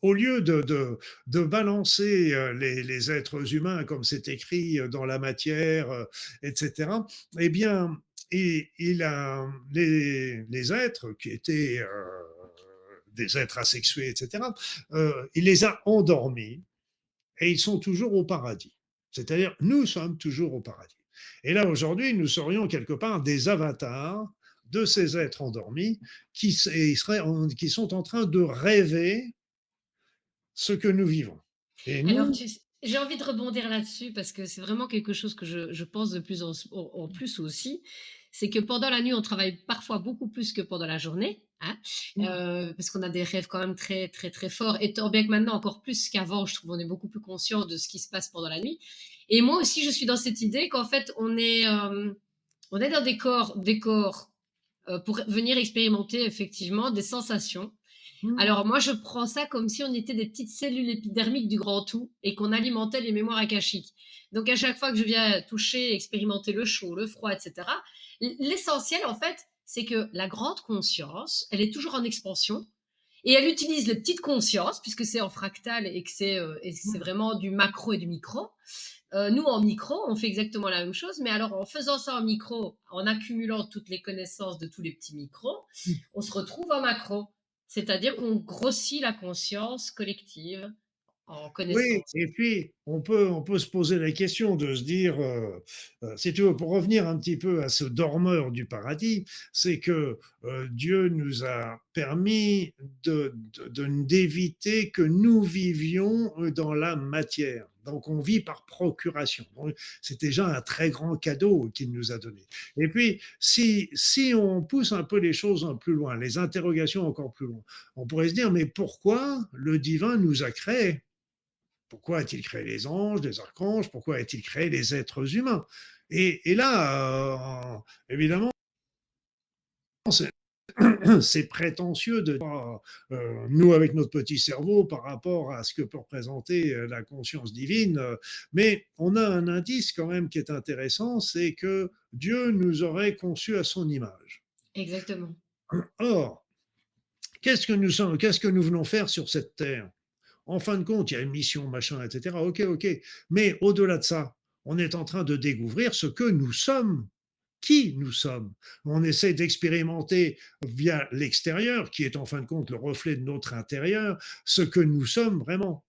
au lieu de balancer les êtres humains comme c'est écrit dans la matière, etc., eh bien, les êtres qui étaient des êtres asexués, etc., il les a endormis et ils sont toujours au paradis. C'est-à-dire, nous sommes toujours au paradis. Et là, aujourd'hui, nous serions quelque part des avatars de ces êtres endormis qui sont en train de rêver ce que nous vivons. Et Alors, nous, j'ai envie de rebondir là-dessus parce que c'est vraiment quelque chose que je pense de plus en plus aussi. C'est que pendant la nuit, on travaille parfois beaucoup plus que pendant la journée, hein, parce qu'on a des rêves quand même très, très, très forts. Et tant bien que maintenant, encore plus qu'avant, je trouve, on est beaucoup plus conscient de ce qui se passe pendant la nuit. Et moi aussi, je suis dans cette idée qu'en fait, on est dans des corps pour venir expérimenter effectivement des sensations. Alors moi, je prends ça comme si on était des petites cellules épidermiques du grand tout et qu'on alimentait les mémoires akashiques. Donc à chaque fois que je viens toucher, expérimenter le chaud, le froid, etc., l'essentiel en fait, c'est que la grande conscience, elle est toujours en expansion et elle utilise les petites consciences puisque c'est en fractal et que c'est vraiment du macro et du micro. Nous, en micro, on fait exactement la même chose, mais alors en faisant ça en micro, en accumulant toutes les connaissances de tous les petits micros, on se retrouve en macro. C'est-à-dire qu'on grossit la conscience collective en oui, connaissance. et puis on peut se poser la question de se dire, si tu veux, pour revenir un petit peu à ce dormeur du paradis, c'est que Dieu nous a permis d'éviter que nous vivions dans la matière. Donc on vit par procuration. Donc, c'est déjà un très grand cadeau qu'il nous a donné. Et puis, si on pousse un peu les choses un plus loin, les interrogations encore plus loin, on pourrait se dire, mais pourquoi le divin nous a créés? Pourquoi a-t-il créé les anges, les archanges? Pourquoi a-t-il créé les êtres humains? Et là, évidemment, c'est c'est prétentieux de dire, nous, avec notre petit cerveau, par rapport à ce que peut représenter la conscience divine, mais on a un indice quand même qui est intéressant, c'est que Dieu nous aurait conçus à son image. Exactement. Or, qu'est-ce que nous venons faire sur cette terre? En fin de compte, il y a une mission, machin, etc. Ok, ok. Mais au-delà de ça, on est en train de découvrir ce que nous sommes, qui nous sommes. On essaie d'expérimenter via l'extérieur, qui est en fin de compte le reflet de notre intérieur, ce que nous sommes vraiment.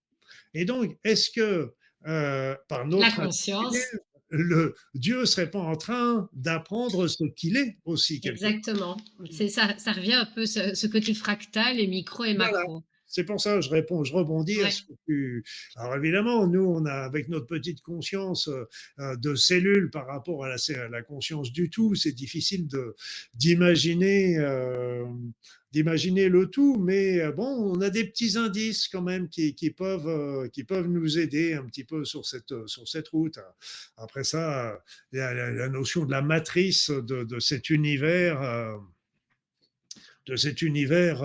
Et donc, est-ce que par La notre conscience, intermédiaire, le Dieu serait pas en train d'apprendre ce qu'il est aussi quelque part? exactement. C'est ça, ça revient un peu ce côté fractal et micro et Voilà. macro. C'est pour ça que je rebondis à Ouais. ce que tu. Alors évidemment, nous, on a avec notre petite conscience de cellules par rapport à à la conscience du tout, c'est difficile de d'imaginer d'imaginer le tout, mais bon, on a des petits indices quand même qui peuvent nous aider un petit peu sur cette route. Après ça, il y a la notion de la matrice de cet univers. De cet univers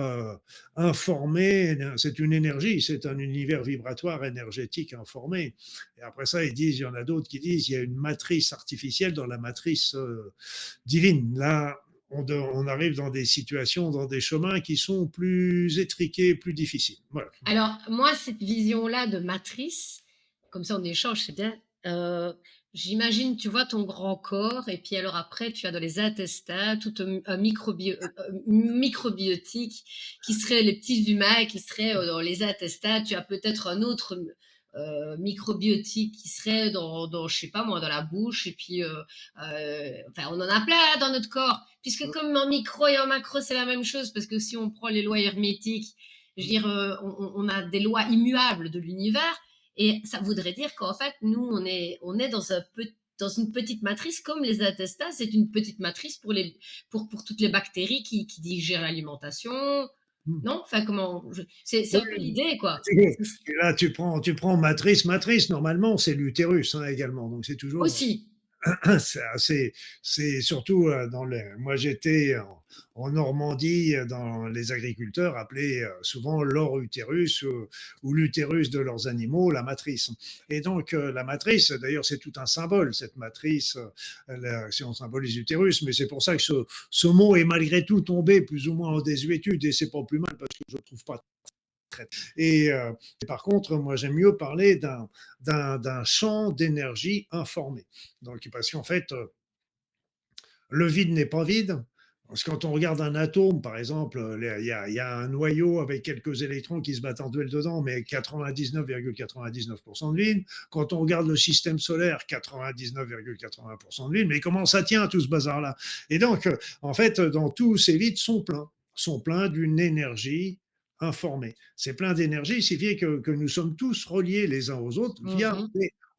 informé, c'est une énergie, c'est un univers vibratoire énergétique informé. Et après ça, ils disent, il y en a d'autres qui disent, il y a une matrice artificielle dans la matrice divine. Là, on arrive dans des situations, dans des chemins qui sont plus étriqués, plus difficiles. Voilà. Alors, moi, cette vision-là de matrice, comme ça on échange, c'est bien. J'imagine, tu vois ton grand corps, et puis alors après, tu as dans les intestins tout un microbiotique qui serait les petits humains, qui seraient dans les intestins. Tu as peut-être un autre microbiotique qui serait je sais pas moi, dans la bouche, et puis, enfin, on en a plein hein, dans notre corps, puisque comme en micro et en macro, c'est la même chose, parce que si on prend les lois hermétiques, je veux dire, on a des lois immuables de l'univers, et ça voudrait dire qu'en fait, nous, on est dans une petite matrice, comme les intestins, c'est une petite matrice pour toutes les bactéries qui digèrent l'alimentation. Non? Enfin, c'est Oui, un peu l'idée, quoi. et là, tu prends matrice, normalement, c'est l'utérus hein, également. Donc, c'est toujours Aussi. c'est assez, c'est surtout dans les. Moi, j'étais en Normandie, dans les agriculteurs appelaient souvent leur utérus ou l'utérus de leurs animaux, la matrice. Et donc, la matrice, d'ailleurs, c'est tout un symbole, cette matrice, si on symbolise l'utérus, mais c'est pour ça que ce mot est malgré tout tombé plus ou moins en désuétude, et c'est pas plus mal parce que je ne trouve pas très. Et par contre, moi, j'aime mieux parler d'un champ d'énergie informé. Donc, parce qu'en fait, le vide n'est pas vide, Parce que quand on regarde un atome, par exemple, il y a un noyau avec quelques électrons qui se battent en duel dedans, mais 99,99% de vide. Quand on regarde le système solaire, 99,80% de vide. Mais comment ça tient tout ce bazar-là? Et donc, en fait, dans tous ces vides sont pleins d'une énergie informée. C'est plein d'énergie, il suffit que nous sommes tous reliés les uns aux autres via Mhm.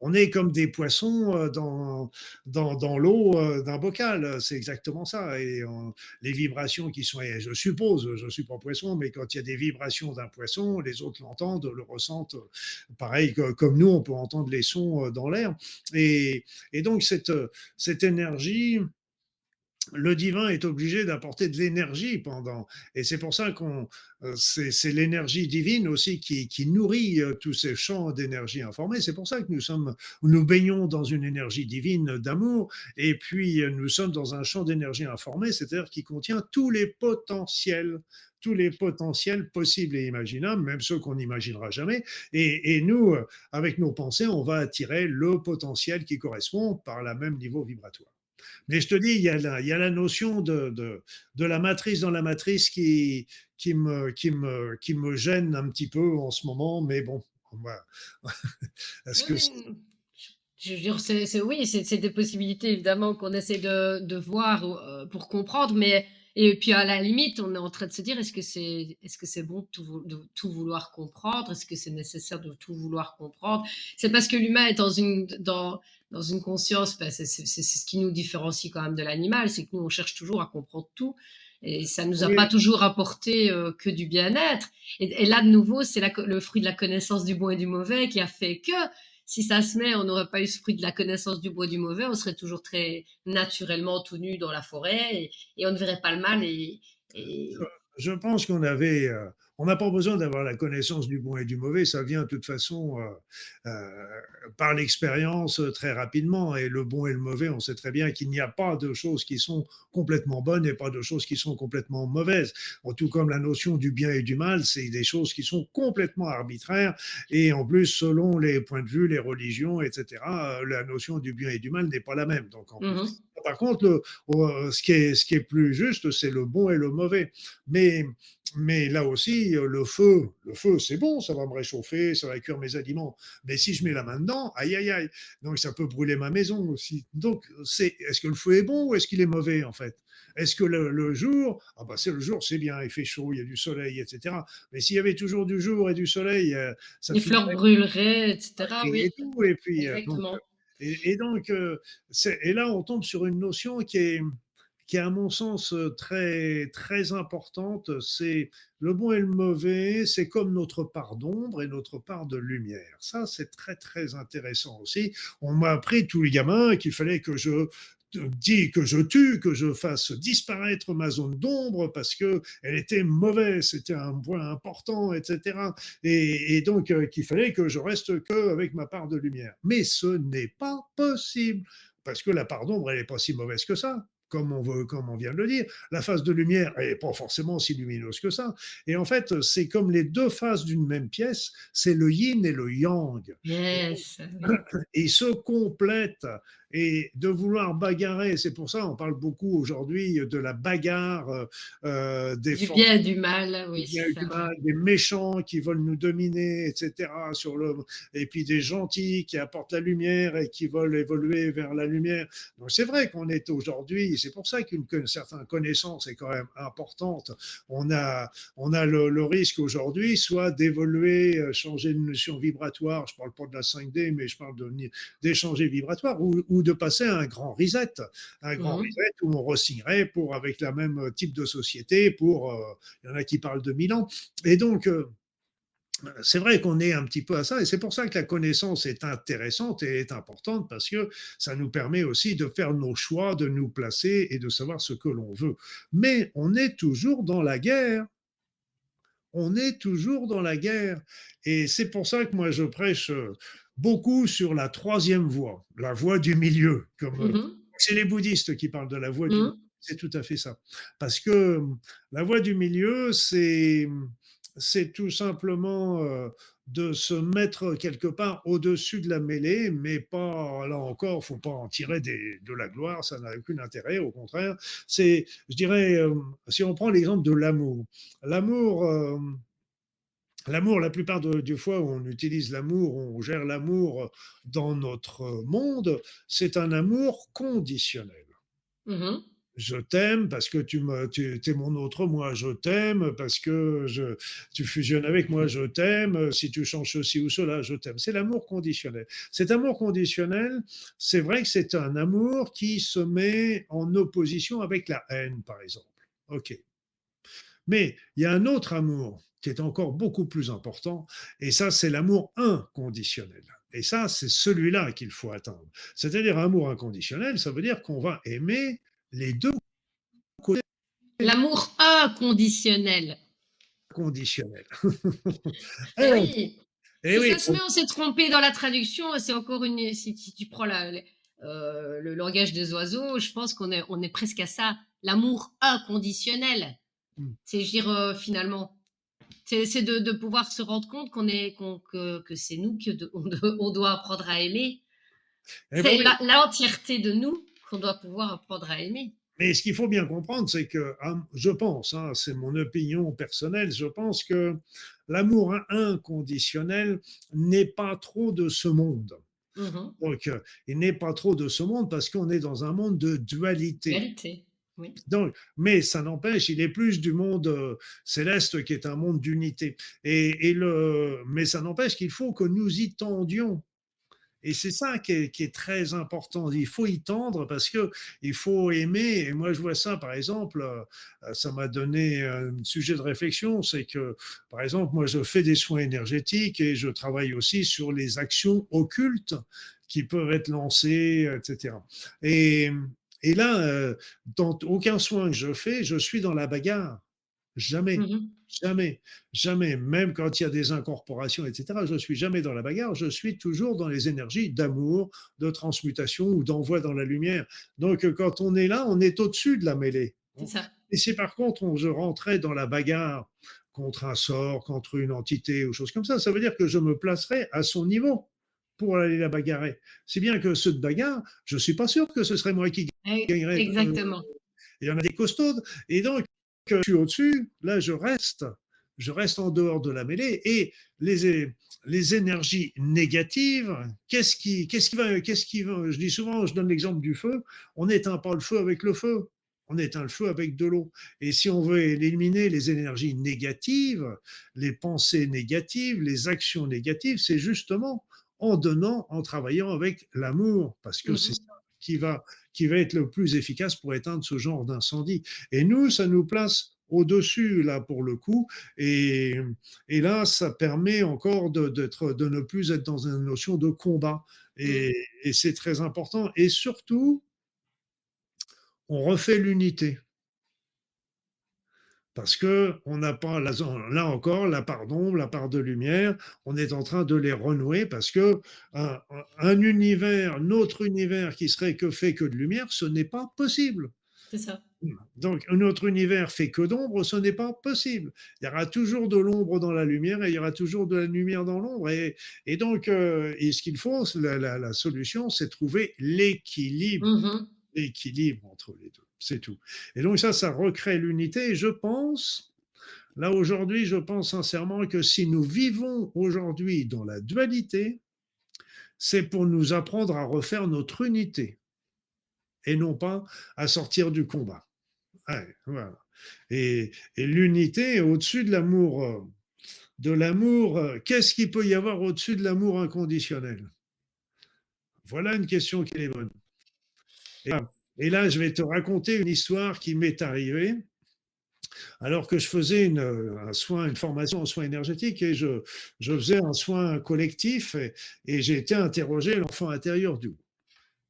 on est comme des poissons dans l'eau d'un bocal, c'est exactement ça. Et les vibrations qui sont, je suppose, je ne suis pas poisson, mais quand il y a des vibrations d'un poisson, les autres l'entendent, le ressentent, pareil comme nous, on peut entendre les sons dans l'air. Et, et donc cette énergie, le divin est obligé d'apporter de l'énergie pendant. Et c'est pour ça qu'on, c'est l'énergie divine aussi qui nourrit tous ces champs d'énergie informée. C'est pour ça que nous baignons dans une énergie divine d'amour. Et puis nous sommes dans un champ d'énergie informée, c'est-à-dire qui contient tous les potentiels possibles et imaginables, même ceux qu'on n'imaginera jamais. Et nous, avec nos pensées, on va attirer le potentiel qui correspond par la même niveau vibratoire. Mais je te dis, il y a la notion de la matrice dans la matrice qui me gêne un petit peu en ce moment, mais bon, voilà. Est-ce Oui, que oui, je veux dire, oui, c'est des possibilités évidemment qu'on essaie de voir pour comprendre, mais et puis à la limite, on est en train de se dire, est-ce que c'est bon de tout vouloir comprendre? Est-ce que c'est nécessaire de tout vouloir comprendre? C'est parce que l'humain est dans une conscience, ben, c'est ce qui nous différencie quand même de l'animal, c'est que nous, on cherche toujours à comprendre tout et ça nous a pas oui, toujours apporté que du bien-être. Et là, de nouveau, c'est le fruit de la connaissance du bon et du mauvais qui a fait que si ça se met, on n'aurait pas eu ce fruit de la connaissance du bon et du mauvais, on serait toujours très naturellement tout nu dans la forêt et on ne verrait pas le mal. je, Et... je pense on n'a pas besoin d'avoir la connaissance du bon et du mauvais, ça vient de toute façon par l'expérience très rapidement. Et le bon et le mauvais, on sait très bien qu'il n'y a pas de choses qui sont complètement bonnes et pas de choses qui sont complètement mauvaises. Tout comme la notion du bien et du mal, c'est des choses qui sont complètement arbitraires. Et en plus, selon les points de vue, les religions, etc., la notion du bien et du mal n'est pas la même. Donc en plus. Mhm. Par contre, ce qui est plus juste, c'est le bon et le mauvais. Mais, mais là aussi, le feu, c'est bon, ça va me réchauffer, ça va cuire mes aliments. Mais si je mets la main dedans, aïe, aïe, aïe. Donc ça peut brûler ma maison aussi. Donc, est-ce que le feu est bon ou est-ce qu'il est mauvais en fait? Est-ce que le jour, ah bah c'est le jour, c'est bien, il fait chaud, il y a du soleil, etc. Mais s'il y avait toujours du jour et du soleil, ça Les fleurs finirait brûleraient, etc. et Oui, tout. Et puis, exactement. et là, on tombe sur une notion qui est à mon sens très, très importante. C'est le bon et le mauvais, c'est comme notre part d'ombre et notre part de lumière. Ça, c'est très, très intéressant aussi. On m'a appris, tous les gamins, qu'il fallait que je que je tue, que je fasse disparaître ma zone d'ombre parce que elle était mauvaise, c'était un point important, etc. Et donc qu'il fallait que je reste que avec ma part de lumière. Mais ce n'est pas possible parce que la part d'ombre, elle n'est pas si mauvaise que ça. Comme on vient de le dire, la phase de lumière, elle n'est pas forcément si lumineuse que ça. Et en fait, c'est comme les deux faces d'une même pièce, c'est le yin et le yang. Yes, oui. Et ils se complètent. Et de vouloir bagarrer, c'est pour ça on parle beaucoup aujourd'hui de la bagarre des Du forces bien et du mal, du oui, bien c'est et du ça, oui. mal, des méchants qui veulent nous dominer, etc. Et puis des gentils qui apportent la lumière et qui veulent évoluer vers la lumière. Donc c'est vrai qu'on est aujourd'hui, c'est pour ça qu'une certaine connaissance est quand même importante. On a le risque aujourd'hui soit d'évoluer, changer de notion vibratoire, je ne parle pas de la 5D, mais je parle d'échanger vibratoire, ou de passer à un grand Mhm. reset où on re-signerait avec la même type de société il y en a qui parlent de 1000 ans. Et donc, c'est vrai qu'on est un petit peu à ça, et c'est pour ça que la connaissance est intéressante et est importante, parce que ça nous permet aussi de faire nos choix, de nous placer et de savoir ce que l'on veut. Mais on est toujours dans la guerre. On est toujours dans la guerre. Et c'est pour ça que moi, je prêche beaucoup sur la troisième voie, la voie du milieu. Mhm. C'est les bouddhistes qui parlent de la voie du milieu. Mhm. C'est tout à fait ça. Parce que la voie du milieu, c'est tout simplement de se mettre quelque part au-dessus de la mêlée, mais pas, là encore, faut pas en tirer de la gloire, ça n'a aucun intérêt, au contraire. C'est, je dirais, si on prend l'exemple de l'amour, l'amour, l'amour, la plupart du fois où on utilise l'amour, on gère l'amour dans notre monde, c'est un amour conditionnel. Mmh. Je t'aime parce que tu es mon autre moi, je t'aime parce que tu fusionnes avec moi, je t'aime, si tu changes ceci ou cela, je t'aime. C'est l'amour conditionnel. Cet amour conditionnel, c'est vrai que c'est un amour qui se met en opposition avec la haine, par exemple. OK. Mais il y a un autre amour qui est encore beaucoup plus important, et ça, c'est l'amour inconditionnel. Et ça, c'est celui-là qu'il faut atteindre. C'est-à-dire, amour inconditionnel, ça veut dire qu'on va aimer les deux côtés L'amour inconditionnel. conditionnels. Et Eh, oui, eh si oui, ça se met, on s'est trompé dans la traduction, c'est encore une si tu prends le langage des oiseaux, je pense qu'on est presque à ça. L'amour inconditionnel. C'est je dire, finalement, c'est de pouvoir se rendre compte que c'est nous on doit apprendre à aimer. eh ben C'est oui. l'entièreté de nous qu'on doit pouvoir apprendre à aimer. Mais ce qu'il faut bien comprendre, c'est que, je pense, hein, c'est mon opinion personnelle, je pense que l'amour inconditionnel n'est pas trop de ce monde. Mmh. Donc, il n'est pas trop de ce monde parce qu'on est dans un monde de dualité. Réalité, oui. Donc, mais ça n'empêche, il est plus du monde céleste qui est un monde d'unité. Mais ça n'empêche qu'il faut que nous y tendions. Et c'est ça qui est très important. Il faut y tendre parce que il faut aimer. Et moi, je vois ça, par exemple, ça m'a donné un sujet de réflexion. C'est que, par exemple, moi, je fais des soins énergétiques et je travaille aussi sur les actions occultes qui peuvent être lancées, etc. Et, et là, dans aucun soin que je fais, je suis dans la bagarre. Jamais, Mmh. jamais, jamais. Même quand il y a des incorporations, etc., je ne suis jamais dans la bagarre. Je suis toujours dans les énergies d'amour, de transmutation ou d'envoi dans la lumière. Donc, quand on est là, on est au-dessus de la mêlée. C'est ça. Et si par contre, je rentrais dans la bagarre contre un sort, contre une entité ou chose comme ça veut dire que je me placerais à son niveau pour aller la bagarrer. Si bien que ce de bagarre, je ne suis pas sûr que ce serait moi qui gagnerais. Exactement. Il y en a des costauds. Et donc, je suis au-dessus, là, je reste en dehors de la mêlée. Et les énergies négatives, qu'est-ce qui va, je dis souvent, je donne l'exemple du feu, on n'éteint pas le feu avec le feu. On éteint le feu avec de l'eau. Et si on veut éliminer les énergies négatives, les pensées négatives, les actions négatives, c'est justement en donnant, en travaillant avec l'amour, parce que c'est ça Mmh. qui va qui va être le plus efficace pour éteindre ce genre d'incendie. Et nous, ça nous place au-dessus, là, pour le coup. Et, et là, ça permet encore de ne plus être dans une notion de combat. Mmh. Et c'est très important. Et surtout, on refait l'unité. Parce que on n'a pas, là encore, la part d'ombre, la part de lumière, on est en train de les renouer parce que un univers, notre univers qui serait que fait que de lumière, ce n'est pas possible. C'est ça. Donc, un autre univers fait que d'ombre, ce n'est pas possible. Il y aura toujours de l'ombre dans la lumière et il y aura toujours de la lumière dans l'ombre. Et donc, ce qu'il faut, la solution, c'est trouver Mmh. l'équilibre entre les deux. C'est tout. Et donc, ça recrée l'unité. Et je pense, là aujourd'hui, je pense sincèrement que si nous vivons aujourd'hui dans la dualité, c'est pour nous apprendre à refaire notre unité et non pas à sortir du combat. Ouais, voilà. Et l'unité est au-dessus de l'amour. De l'amour, qu'est-ce qu'il peut y avoir au-dessus de l'amour inconditionnel? Voilà une question qui est bonne. Et là, et là, je vais te raconter une histoire qui m'est arrivée alors que je faisais un soin, une formation en soins énergétiques et je faisais un soin collectif et j'ai été interroger l'enfant intérieur du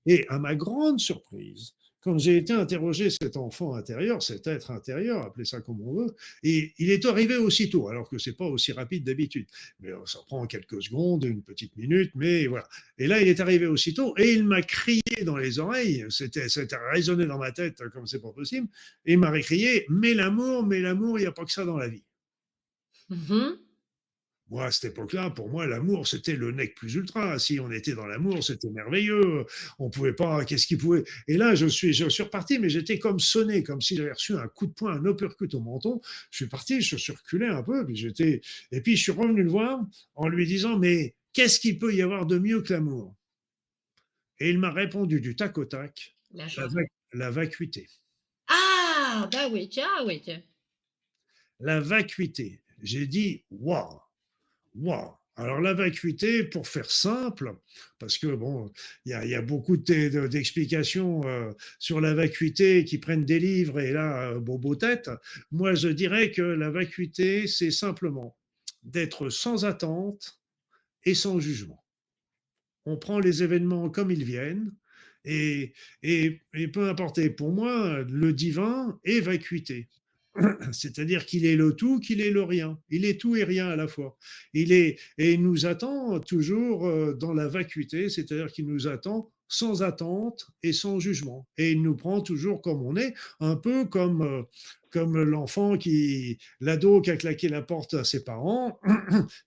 Et à ma grande surprise, quand j'ai été interroger cet enfant intérieur, cet être intérieur, appelez ça comme on veut, et il est arrivé aussitôt, alors que c'est pas aussi rapide d'habitude. Mais ça prend quelques secondes, une petite minute, mais voilà. Et là, il est arrivé aussitôt et il m'a crié dans les oreilles, c'était résonné dans ma tête comme c'est pas possible, et il m'a crié, mais l'amour, il n'y a pas que ça dans la vie. Mmh. Moi, à cette époque-là, pour moi, l'amour, c'était le nec plus ultra. Si on était dans l'amour, c'était merveilleux. On pouvait pas, qu'est-ce qu'il pouvait. Et là, je suis reparti, mais j'étais comme sonné, comme si j'avais reçu un coup de poing, un uppercut au menton. Je suis parti, je suis reculé un peu, et puis je suis revenu le voir en lui disant, mais qu'est-ce qu'il peut y avoir de mieux que l'amour? Et il m'a répondu du tac au tac, La la, joie. la vacuité. Ah, bah oui, tiens, ah oui, tiens. La vacuité. J'ai dit, waouh! Waouh! Alors la vacuité, pour faire simple, parce que bon, il y a beaucoup d'explications sur la vacuité qui prennent des livres et là, bobo tête. Moi, je dirais que la vacuité, c'est simplement d'être sans attente et sans jugement. On prend les événements comme ils viennent et, et peu importe. Et pour moi, le divin est vacuité. C'est-à-dire qu'il est le tout, qu'il est le rien. Il est tout et rien à la fois. Et il nous attend toujours dans la vacuité, c'est-à-dire qu'il nous attend sans attente et sans jugement. Et il nous prend toujours comme on est, un peu comme l'enfant l'ado qui a claqué la porte à ses parents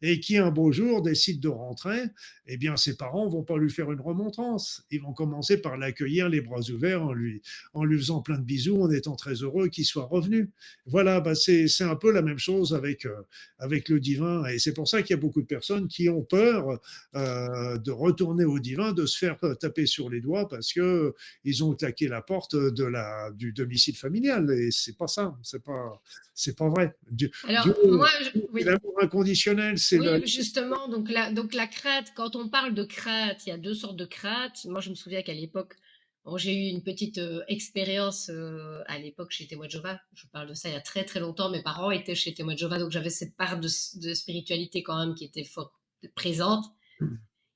et qui un beau jour décide de rentrer. Eh bien, ses parents vont pas lui faire une remontrance. Ils vont commencer par l'accueillir les bras ouverts en lui faisant plein de bisous, en étant très heureux qu'il soit revenu. Voilà, bah c'est un peu la même chose avec le divin. Et c'est pour ça qu'il y a beaucoup de personnes qui ont peur de retourner au divin, de se faire taper sur les doigts parce qu'ils ont claqué la porte du domicile familial. Et c'est pas ça, c'est pas vrai. Dieu, Alors, moi, c'est oui. l'amour inconditionnel, c'est Oui, justement, donc la crainte, quand on parle de crainte, il y a deux sortes de crainte. Moi, je me souviens qu'à l'époque, bon, j'ai eu une petite expérience à l'époque chez Témoin de Jéhovah. Je parle de ça il y a très très longtemps. Mes parents étaient chez Témoin de Jéhovah, donc j'avais cette part de spiritualité quand même qui était fort présente.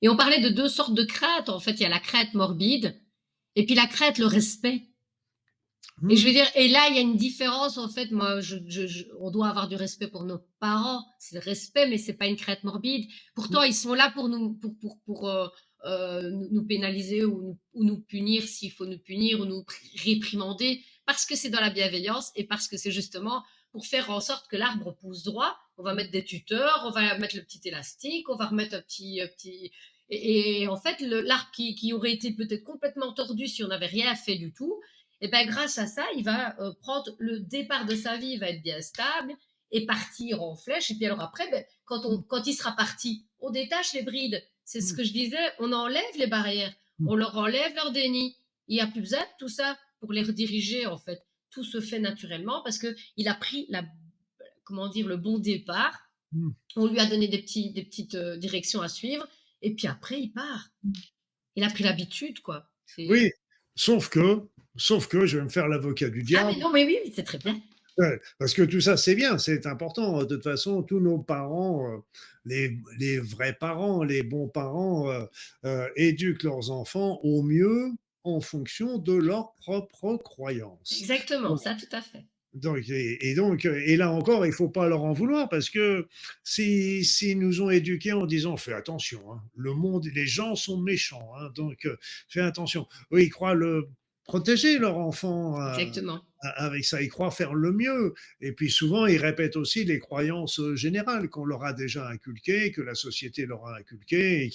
Et on parlait de deux sortes de crainte. En fait, il y a la crainte morbide et puis la crainte, le respect. Et je veux dire, et là, il y a une différence, en fait. Moi, on doit avoir du respect pour nos parents. C'est le respect, mais c'est pas une crainte morbide. Pourtant, ils sont là pour nous, nous pénaliser ou nous punir s'il faut nous punir ou nous réprimander parce que c'est dans la bienveillance et parce que c'est justement pour faire en sorte que l'arbre pousse droit. On va mettre des tuteurs, on va mettre le petit élastique, on va remettre un petit, et en fait, l'arbre qui aurait été peut-être complètement tordu si on n'avait rien fait du tout, et ben grâce à ça, il va prendre le départ de sa vie, il va être bien stable et partir en flèche. Et puis alors après, ben, quand il sera parti, on détache les brides. C'est ce que je disais, on enlève les barrières, on leur enlève leur déni. Il n'y a plus besoin de tout ça pour les rediriger en fait. Tout se fait naturellement parce que il a pris comment dire, le bon départ. On lui a donné des petites directions à suivre et puis après il part. Il a pris l'habitude quoi. Oui, sauf que, sauf que je vais me faire l'avocat du Ah mais diable. non mais oui, c'est très bien. Ouais, parce que tout ça, c'est bien, c'est important. De toute façon, tous nos parents, les vrais parents, les bons parents, éduquent leurs enfants au mieux en fonction de leurs propres croyances. Exactement, ça tout à fait. Et là encore, il ne faut pas leur en vouloir parce que s'ils nous ont éduqués en disant fais attention, hein, le monde, les gens sont méchants, hein, donc fais attention. Oui, ils croient protéger leur enfant Exactement. avec ça, ils croient faire le mieux. Et puis souvent, ils répètent aussi les croyances générales qu'on leur a déjà inculquées, que la société leur a inculquées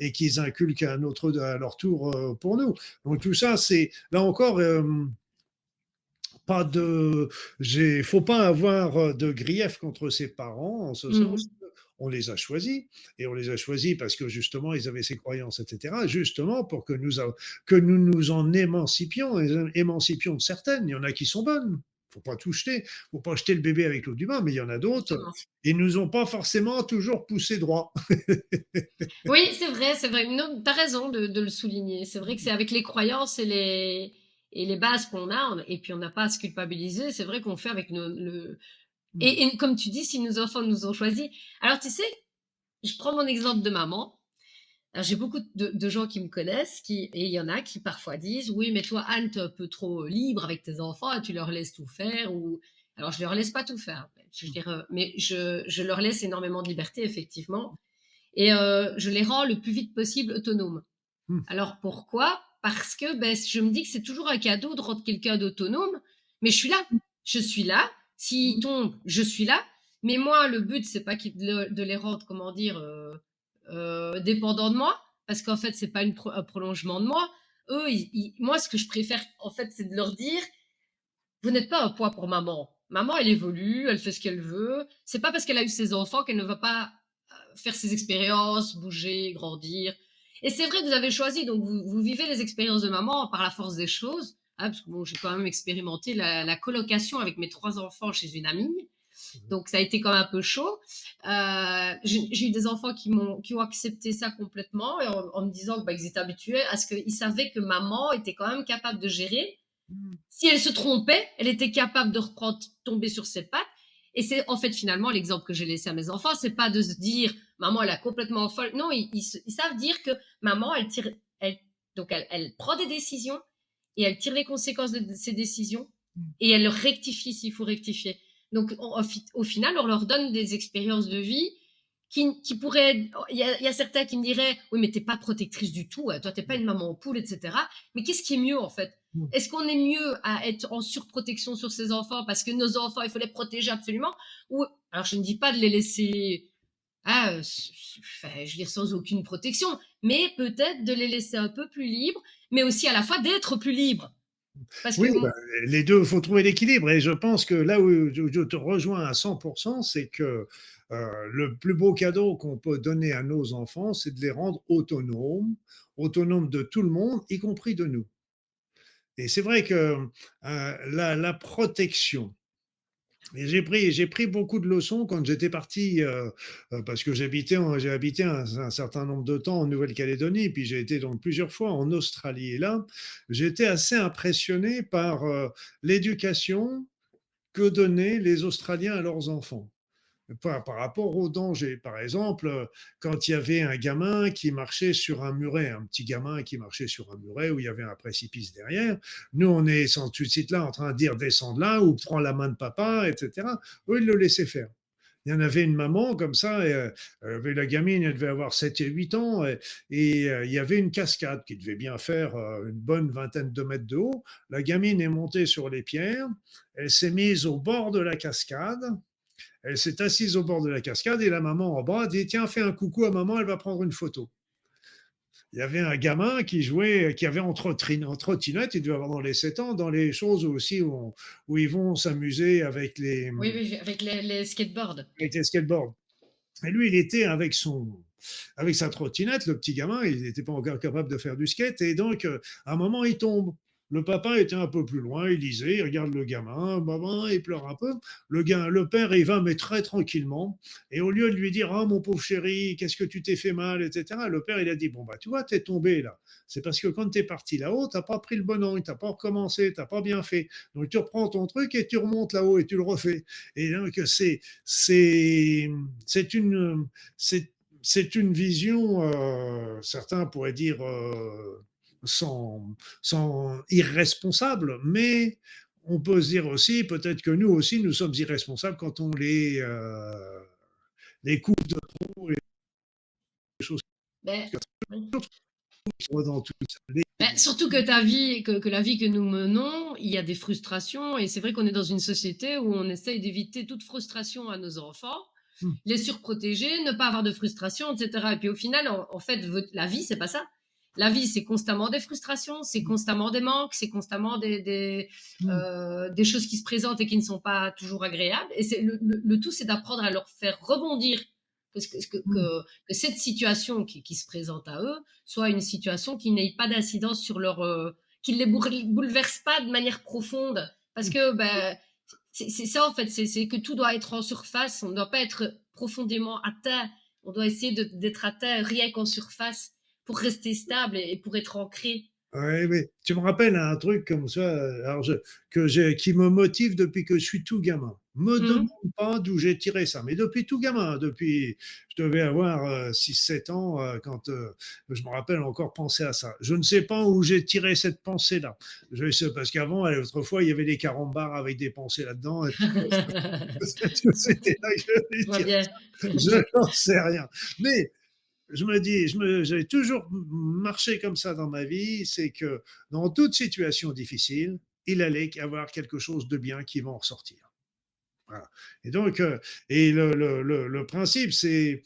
et qu'ils inculquent à leur tour pour nous. Donc tout ça, c'est là encore pas de, faut pas avoir de grief contre ses parents en ce sens. Mhm. On les a choisis et on les a choisis parce que justement ils avaient ces croyances, etc. Justement pour que nous nous en émancipions, émancipions de certaines. Il y en a qui sont bonnes. Faut pas tout jeter. Faut pas jeter le bébé avec l'eau du bain. Mais il y en a d'autres. Justement. Ils nous ont pas forcément toujours poussé droit. Oui, c'est vrai, c'est vrai. Non, t'as raison de le souligner. C'est vrai que c'est avec les croyances et les bases qu'on a, et puis on n'a pas à se culpabiliser. C'est vrai qu'on fait avec et comme tu dis, si nos enfants nous ont choisis. Alors, tu sais, je prends mon exemple de maman. Alors, j'ai beaucoup de gens qui me connaissent, et il y en a qui parfois disent, oui, mais toi, Anne, t'es un peu trop libre avec tes enfants, et tu leur laisses tout faire, alors je leur laisse pas tout faire. Je dirais, mais je leur laisse énormément de liberté, effectivement. Et je les rends le plus vite possible autonomes. Alors pourquoi? Parce que ben, je me dis que c'est toujours un cadeau de rendre quelqu'un d'autonome, mais je suis là. Je suis là. S'il tombe, je suis là. Mais moi, le but, c'est pas de les rendre, comment dire, dépendants de moi, parce qu'en fait, c'est pas un prolongement de moi. Eux, moi, ce que je préfère, en fait, c'est de leur dire, vous n'êtes pas un poids pour maman. Maman, elle évolue, elle fait ce qu'elle veut. C'est pas parce qu'elle a eu ses enfants qu'elle ne va pas faire ses expériences, bouger, grandir. Et c'est vrai que vous avez choisi, donc vous vivez les expériences de maman par la force des choses. Hein, parce que bon, j'ai quand même expérimenté la colocation avec mes 3 enfants chez une amie. Donc ça a été quand même un peu chaud. J'ai eu des enfants qui ont accepté ça complètement et en me disant bah, qu'ils étaient habitués à ce qu'ils savaient que maman était quand même capable de gérer. Si elle se trompait, elle était capable de reprendre, tomber sur ses pattes. Et c'est en fait finalement l'exemple que j'ai laissé à mes enfants, c'est pas de se dire maman elle a complètement folle. Non, ils savent dire que maman elle tire, elle prend des décisions et elle tire les conséquences de ses décisions et elle rectifie s'il faut rectifier. Donc au final on leur donne des expériences de vie qui pourraient. Il y a certains qui me diraient oui mais t'es pas protectrice du tout, toi t'es pas une maman poule, etc. Mais qu'est-ce qui est mieux en fait? Est-ce qu'on est mieux à être en surprotection sur ses enfants parce que nos enfants, il faut les protéger absolument? Ou alors je ne dis pas de les laisser, enfin, je veux dire sans aucune protection, mais peut-être de les laisser un peu plus libres, mais aussi à la fois d'être plus libres. Parce que Oui, bah, les 2, il faut trouver l'équilibre et je pense que là où je te rejoins à 100, c'est que, le plus beau cadeau qu'on peut donner à nos enfants, c'est de les rendre autonomes, autonomes de tout le monde, y compris de nous. Et c'est vrai que, la protection, et j'ai pris beaucoup de leçons quand j'étais parti, parce que j'ai habité un certain nombre de temps en Nouvelle-Calédonie, puis j'ai été donc plusieurs fois en Australie. Et là, j'étais assez impressionné par l'éducation que donnaient les Australiens à leurs enfants par rapport au danger. Par exemple, quand il y avait un gamin qui marchait sur un muret, un petit gamin qui marchait sur un muret où il y avait un précipice derrière, nous, on est tout de suite là en train de dire descends là ou prends la main de papa, etc. Eux, ils le laissaient faire. Il y en avait une maman comme ça, la gamine, elle devait avoir 7 et 8 ans, il y avait une cascade qui devait bien faire une bonne vingtaine de mètres de haut. La gamine est montée sur les pierres, elle s'est mise au bord de la cascade, elle s'est assise au bord de la cascade et la maman en bas dit tiens, fais un coucou à maman, elle va prendre une photo. Il y avait un gamin qui jouait, qui avait en trottinette, il devait avoir dans les 7 ans, dans les choses aussi où ils vont s'amuser oui, oui, avec les skateboards. avec les skateboards. Et lui, il était avec sa trottinette, le petit gamin, il n'était pas encore capable de faire du skate. Et donc, à un moment, il tombe. Le papa était un peu plus loin, il lisait, il regarde le gamin, maman, il pleure un peu. Le père, il va, mais très tranquillement. Et au lieu de lui dire, ah, mon pauvre chéri, qu'est-ce que tu t'es fait mal, etc., le père, il a dit, bon, bah, tu vois, t'es tombé là. C'est parce que quand t'es parti là-haut, t'as pas pris le bon angle, t'as pas recommencé, t'as pas bien fait. Donc, tu reprends ton truc et tu remontes là-haut et tu le refais. Et donc, c'est, c'est une, c'est une vision, certains pourraient dire sans irresponsable, mais on peut se dire aussi, peut-être que nous aussi, nous sommes irresponsables quand on les coupe de trop et des choses Ben, oui. comme ça dans tout ça. Ben, surtout que ta vie, que la vie que nous menons, il y a des frustrations et c'est vrai qu'on est dans une société où on essaye d'éviter toute frustration à nos enfants, les surprotéger, ne pas avoir de frustration, etc. Et puis au final, en fait, la vie, c'est pas ça. La vie, c'est constamment des frustrations, c'est constamment des manques, c'est constamment des choses qui se présentent et qui ne sont pas toujours agréables. Et le tout, c'est d'apprendre à leur faire rebondir. Que cette situation qui se présente à eux soit une situation qui n'ait pas d'incidence sur qui ne les bouleverse pas de manière profonde. Parce que ben, c'est ça en fait, c'est que tout doit être en surface, on ne doit pas être profondément atteint, on doit essayer d'être atteint rien qu'en surface pour rester stable et pour être ancré. Oui, oui. Tu me rappelles un truc comme ça, qui me motive depuis que je suis tout gamin. Me demande Mmh. pas d'où j'ai tiré ça, mais depuis tout gamin, depuis, je devais avoir 6-7 ans quand je me rappelle encore penser à ça. Je ne sais pas où j'ai tiré cette pensée-là. Je sais parce qu'avant, autrefois, il y avait des carambars avec des pensées là-dedans. Et c'était là que je Je les vois tirais. bien. Je n'en sais rien. Mais je me dis, j'ai toujours marché comme ça dans ma vie, c'est que dans toute situation difficile, il allait y avoir quelque chose de bien qui va en ressortir. Voilà. Et donc, et le principe, c'est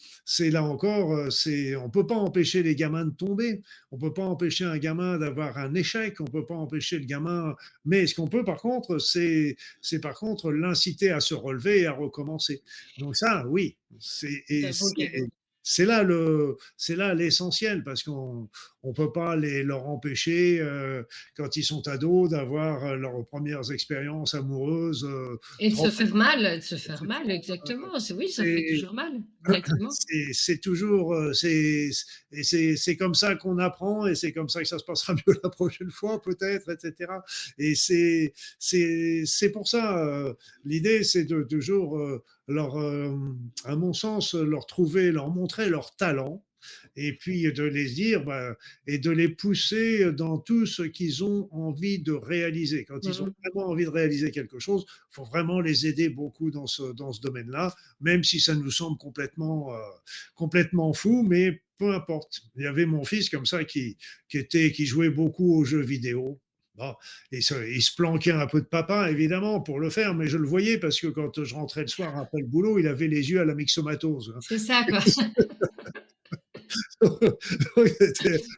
là encore, c'est, on peut pas empêcher les gamins de tomber, on peut pas empêcher un gamin d'avoir un échec, on peut pas empêcher le gamin, mais ce qu'on peut par contre, c'est par contre l'inciter à se relever et à recommencer. Donc ça, oui, C'est un beau cadeau. c'est là l'essentiel parce qu'on peut pas leur empêcher quand ils sont ados d'avoir leurs premières expériences amoureuses Et traumatiques, de se faire mal, etc. exactement. C'est oui, ça fait C'est toujours mal, exactement. c'est toujours c'est comme ça qu'on apprend et c'est comme ça que ça se passera mieux la prochaine fois peut-être, etc. Et c'est pour ça l'idée c'est de toujours leur à mon sens leur trouver leur montrer leur talent et puis de les dire bah, et de les pousser dans tout ce qu'ils ont envie de réaliser. Quand ils ont Mmh. vraiment envie de réaliser quelque chose, il faut vraiment les aider beaucoup dans ce domaine-là, même si ça nous semble complètement fou, mais peu importe. Il y avait mon fils comme ça qui jouait beaucoup aux jeux vidéo. Bon, il se planquait un peu de papa, évidemment, pour le faire, mais je le voyais parce que quand je rentrais le soir après le boulot, il avait les yeux à la myxomatose. C'est ça, quoi.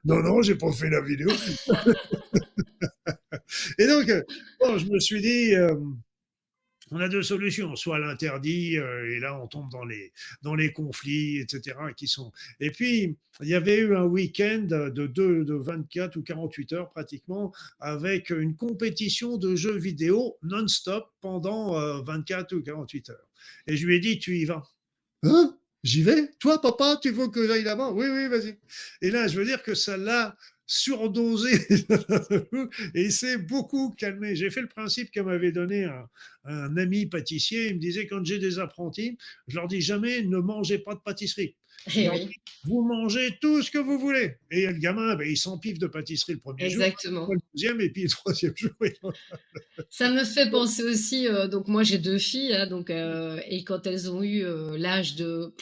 Non, non, j'ai pas fait la vidéo. Et donc, bon, je me suis dit, on a deux solutions, soit l'interdit, et là on tombe dans les conflits, etc. Qui sont. Et puis, il y avait eu un week-end de 24 ou 48 heures pratiquement, avec une compétition de jeux vidéo non-stop pendant 24 ou 48 heures. Et je lui ai dit, tu y vas. Hein? J'y vais? Toi, papa, tu veux que j'aille là-bas? Oui, oui, vas-y. Et là, je veux dire que ça l'a surdosé et il s'est beaucoup calmé. J'ai fait le principe qu'elle m'avait donné un ami pâtissier. Il me disait quand j'ai des apprentis, je leur dis jamais ne mangez pas de pâtisserie. Je Eh leur oui, dis vous mangez tout ce que vous voulez. Et le gamin, ben, il s'empiffe de pâtisserie le premier jour, exactement. le deuxième et puis le troisième jour. Ça me fait penser aussi, donc moi j'ai 2 filles, hein, donc et quand elles ont eu, l'âge de,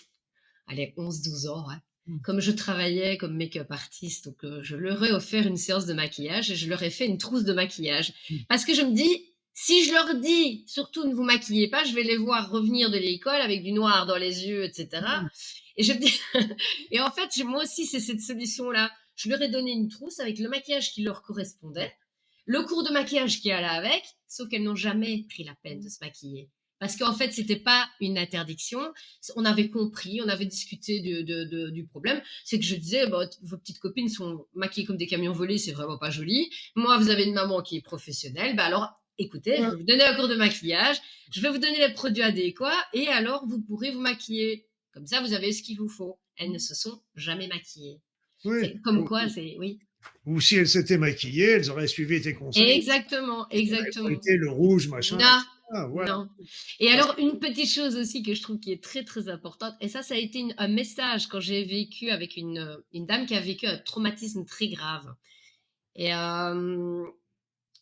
allez 11, 12 ans, ouais, comme je travaillais comme make-up artiste, donc je leur ai offert une séance de maquillage et je leur ai fait une trousse de maquillage. Parce que je me dis: «Si je leur dis: "Surtout ne vous maquillez pas", je vais les voir revenir de l'école avec du noir dans les yeux et cetera» et je me dis et en fait, moi aussi, c'est cette solution-là. Je leur ai donné une trousse avec le maquillage qui leur correspondait, le cours de maquillage qui allait avec, sauf qu'elles n'ont jamais pris la peine de se maquiller. Parce qu'en fait, c'était pas une interdiction. On avait compris, on avait discuté du problème. C'est que je disais, bah, vos petites copines sont maquillées comme des camions volés, c'est vraiment pas joli. Moi, vous avez une maman qui est professionnelle. Bah alors, écoutez, je vais vous donner un cours de maquillage. Je vais vous donner les produits adéquats et alors vous pourrez vous maquiller. Comme ça, vous avez ce qu'il vous faut. Elles ne se sont jamais maquillées. Oui. C'est comme quoi, c'est, oui. Ou si elles s'étaient maquillées, elles auraient suivi tes conseils. Exactement, exactement. Été le rouge, machin, Non, etc. Voilà. non. Et Parce alors, une petite chose aussi que je trouve qui est très, très importante, et ça a été un message quand j'ai vécu avec une dame qui a vécu un traumatisme très grave. Et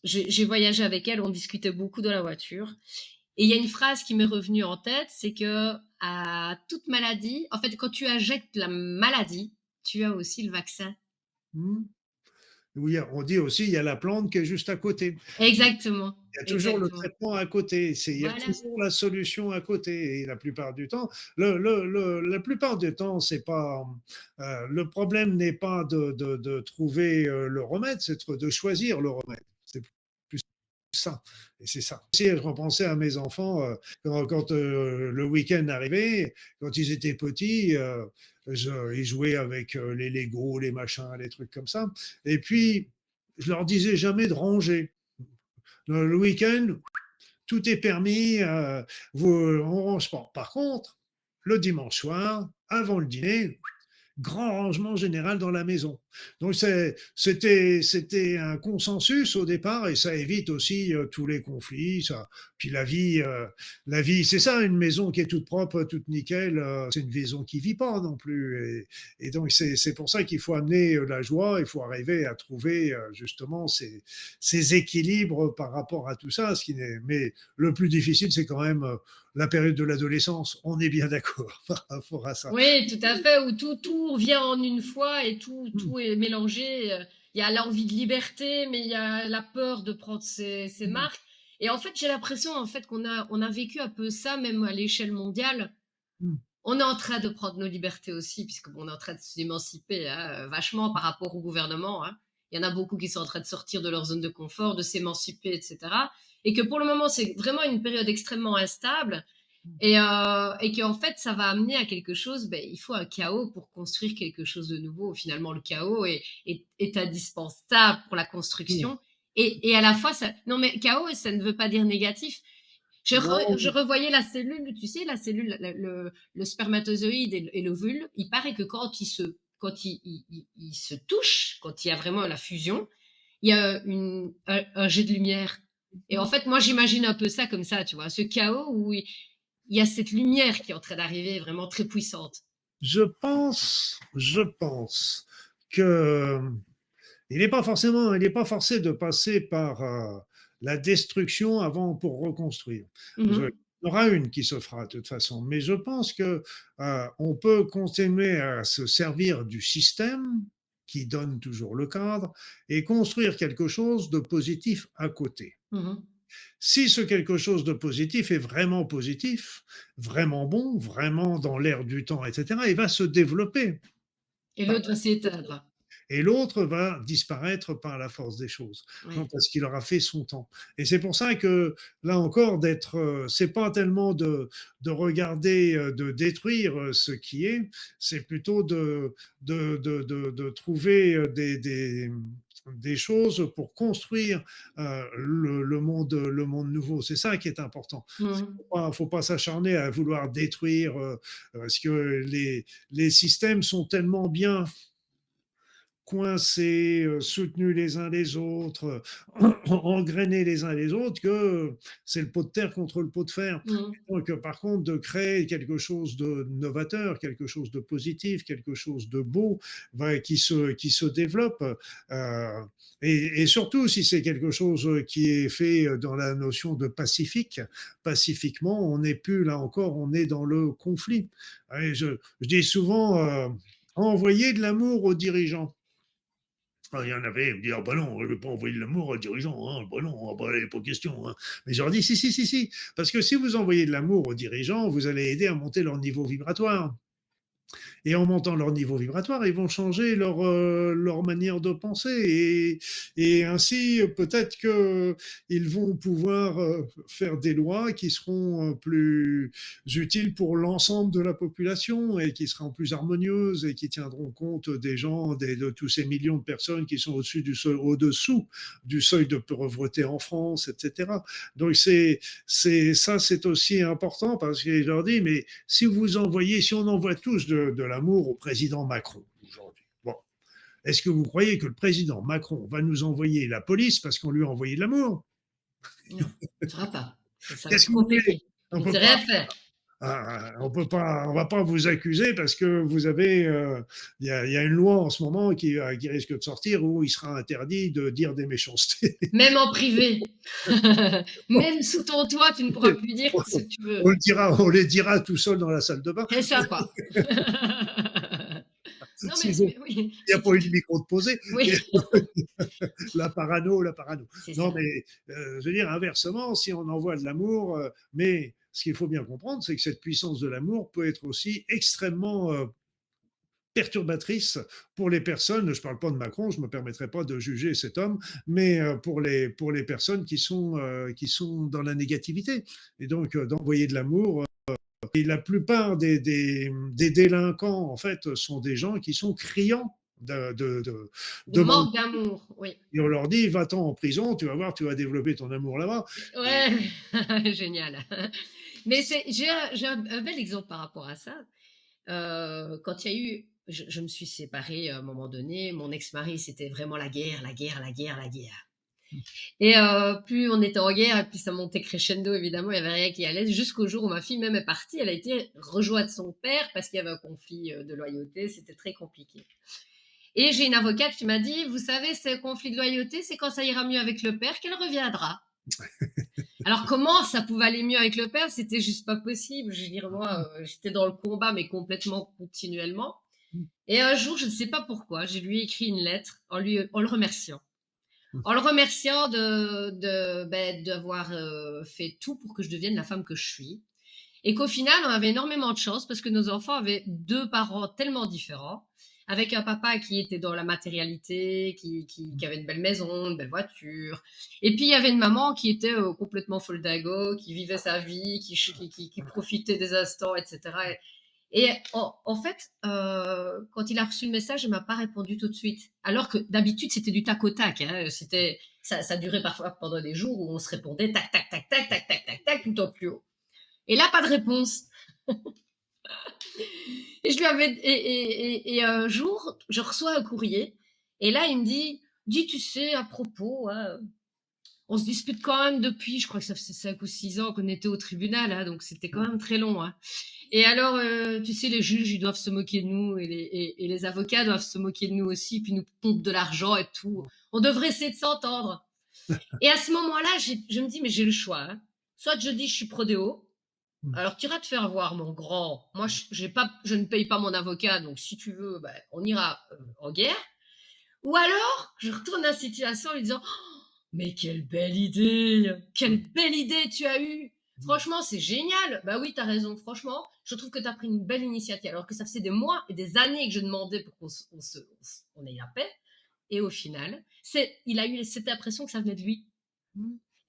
j'ai voyagé avec elle, on discutait beaucoup dans la voiture. Et il y a une phrase qui m'est revenue en tête, c'est que à toute maladie, en fait, quand tu injectes la maladie, tu as aussi le vaccin. mmh, oui, on dit aussi, il y a la plante qui est juste à côté. Exactement, Il y a toujours le exactement. traitement à côté. Il y a Voilà. toujours la solution à côté. Et la plupart du temps, la plupart du temps, c'est pas le problème n'est pas de trouver le remède, c'est de choisir le remède. C'est plus ça. Et c'est ça. Si je repensais à mes enfants quand le week-end arrivait, quand ils étaient petits, ils jouaient avec les Lego, les machins, les trucs comme ça. Et puis, je leur disais jamais de ranger. Le week-end, tout est permis, on range pas. Par contre, le dimanche soir, avant le dîner, grand rangement général dans la maison. Donc c'était un consensus au départ et ça évite aussi tous les conflits. Ça. Puis la vie, c'est ça, une maison qui est toute propre, toute nickel, c'est une maison qui vit pas non plus. Et donc c'est pour ça qu'il faut amener la joie, il faut arriver à trouver justement ces équilibres par rapport à tout ça. Mais le plus difficile, c'est quand même la période de l'adolescence. On est bien d'accord par rapport à ça. Oui, tout à fait, où tout vient en une fois et tout est mélangé. Il y a l'envie de liberté, mais il y a la peur de prendre ses marques. Et en fait, j'ai l'impression en fait qu'on a vécu un peu ça même à l'échelle mondiale. Mmh. On est en train de prendre nos libertés aussi, puisque bon, on est en train de s'émanciper hein, vachement par rapport au gouvernement. Hein. Il y en a beaucoup qui sont en train de sortir de leur zone de confort, de s'émanciper, etc. Et que pour le moment, c'est vraiment une période extrêmement instable. Et qu'en fait, ça va amener à quelque chose, ben, il faut un chaos pour construire quelque chose de nouveau. Finalement, le chaos est indispensable pour la Mmh. construction. Et à la fois, ça, non mais chaos, ça ne veut pas dire négatif. Je Non, revoyais la cellule, tu sais, la cellule, le spermatozoïde et l'ovule, il paraît que quand il se touchent, quand il y a vraiment la fusion, il y a un jet de lumière. Et en fait, moi, j'imagine un peu ça comme ça, tu vois, ce chaos où il y a cette lumière qui est en train d'arriver, vraiment très puissante. je pense que il n'est pas forcé de passer par la destruction avant pour reconstruire. Il Mhm, y en aura une qui se fera de toute façon, mais je pense que on peut continuer à se servir du système qui donne toujours le cadre et construire quelque chose de positif à côté. mhm. Si ce quelque chose de positif, vraiment bon, vraiment dans l'air du temps, etc., il va se développer. Et l'autre va s'éteindre. Et l'autre va disparaître par la force des choses, Ouais. donc parce qu'il aura fait son temps. Et c'est pour ça que là encore, c'est pas tellement de regarder, de détruire ce qui est, c'est plutôt de trouver des choses pour construire le monde nouveau. C'est ça qui est important. Mhm. Faut pas s'acharner à vouloir détruire parce que les systèmes sont tellement bien coincés, soutenus les uns les autres, engrainés les uns les autres, que c'est le pot de terre contre le pot de fer. Mhm. Donc, par contre, de créer quelque chose de novateur, quelque chose de positif, quelque chose de beau, qui se développe, et surtout si c'est quelque chose qui est fait dans la notion de pacifiquement, on n'est plus là encore, on est dans le conflit. Et je dis souvent, envoyer de l'amour aux dirigeants. Ah, il y en avait, ils me disent, ah bah non, je ne vais pas envoyer de l'amour aux dirigeants, hein. Bah non, ah bah, il n'est pas question. Hein. Mais je leur dis, si, si, si, si, parce que si vous envoyez de l'amour aux dirigeants, vous allez aider à monter leur niveau vibratoire. Et en montant leur niveau vibratoire, ils vont changer leur manière de penser. Et ainsi, peut-être qu'ils vont pouvoir faire des lois qui seront plus utiles pour l'ensemble de la population et qui seront plus harmonieuses et qui tiendront compte des gens, de tous ces millions de personnes qui sont au-dessous du seuil de pauvreté en France, etc. Donc ça, c'est aussi important parce que je leur dis, mais si on envoie tous de l'amour au président Macron aujourd'hui, bon, est-ce que vous croyez que le président Macron va nous envoyer la police parce qu'on lui a envoyé de l'amour? Non, ça ne sera pas. Ça sera Qu'est-ce trop que vous voulez? compliqué. On Il ne peut sait pas, rien faire. on va pas vous accuser parce que vous avez, il y a une loi en ce moment qui risque de sortir où il sera interdit de dire des méchancetés. Même en privé. Même sous ton toit, tu ne pourras plus dire ce que tu veux. On les dira tout seul dans la salle de bain. C'est ça, quoi. Non, S'ils ont, mais oui, il n'y a si pas eu tu... de micro de posé. Oui, La parano, la parano. c'est Non, ça. mais je veux dire, inversement, si on envoie de l'amour, mais ce qu'il faut bien comprendre, c'est que cette puissance de l'amour peut être aussi extrêmement perturbatrice pour les personnes. Je ne parle pas de Macron, je ne me permettrai pas de juger cet homme, mais pour les personnes qui sont dans la négativité. Et donc, d'envoyer de l'amour. Et la plupart des délinquants, en fait, sont des gens qui sont criants De de manque. manque d'amour, oui. Et on leur dit, va-t'en en prison, tu vas voir, tu vas développer ton amour là-bas. Et Ouais, génial. Mais j'ai un bel exemple par rapport à ça. Quand il y a eu, je me suis séparée à un moment donné, mon ex-mari, c'était vraiment la guerre, la guerre, la guerre, la guerre. Et plus on était en guerre, plus ça montait crescendo, évidemment, il n'y avait rien qui allait, jusqu'au jour où ma fille même est partie, elle a été rejointe son père parce qu'il y avait un conflit de loyauté, c'était très compliqué. Et j'ai une avocate qui m'a dit, vous savez, ce conflit de loyauté, c'est quand ça ira mieux avec le père qu'elle reviendra. Alors comment ça pouvait aller mieux avec le père? C'était juste pas possible. Je veux dire, moi, j'étais dans le combat, mais complètement continuellement. Et un jour, je ne sais pas pourquoi, je lui ai écrit une lettre en le remerciant. en le remerciant d'avoir fait tout pour que je devienne la femme que je suis. Et qu'au final, on avait énormément de chance parce que nos enfants avaient deux parents tellement différents, avec un papa qui était dans la matérialité, qui avait une belle maison, une belle voiture. Et puis il y avait une maman qui était complètement folle dingo, qui vivait sa vie, qui profitait des instants, etc. Et en fait, quand il a reçu le message, il m'a pas répondu tout de suite. Alors que d'habitude, c'était du tac au tac. Hein. Ça durait parfois pendant des jours où on se répondait tac, tac, tac, tac, tac, tac, tac, tac, tout en plus haut. Et là, pas de réponse. Et je lui avais et un jour, je reçois un courrier et là, il me dit: «Dis, tu sais, à propos, hein, on se dispute quand même depuis», je crois que ça faisait 5 ou 6 ans qu'on était au tribunal, hein, donc c'était quand même très long, hein. Et alors, tu sais, les juges, ils doivent se moquer de nous et les avocats doivent se moquer de nous aussi, puis nous pompent de l'argent et tout. On devrait essayer de s'entendre. Et à ce moment-là, je me dis: «Mais j'ai le choix, hein. Soit je dis je suis prodéo, alors tu iras te faire voir, mon grand. Moi, je ne paye pas mon avocat, donc si tu veux, ben, on ira en guerre. Ou alors, je retourne à la situation en lui disant, oh, mais quelle belle idée tu as eue. Franchement, c'est génial. Bah oui, t'as raison. Franchement, je trouve que tu as pris une belle initiative, alors que ça faisait des mois et des années que je demandais pour qu'on ait la paix. Et au final, il a eu cette impression que ça venait de lui.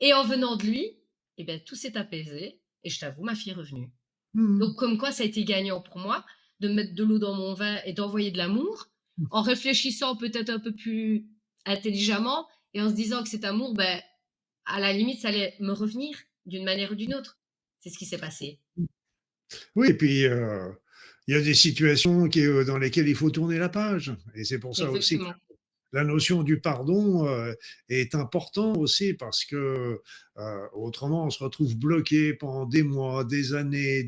Et en venant de lui, eh ben, tout s'est apaisé. Et je t'avoue, ma fille est revenue. Donc, comme quoi, ça a été gagnant pour moi de mettre de l'eau dans mon vin et d'envoyer de l'amour, en réfléchissant peut-être un peu plus intelligemment et en se disant que cet amour, ben, à la limite, ça allait me revenir d'une manière ou d'une autre. C'est ce qui s'est passé. Oui, et puis il y a des situations dans lesquelles il faut tourner la page. Et c'est pour ça aussi que Exactement. la notion du pardon est important aussi parce que autrement on se retrouve bloqué pendant des années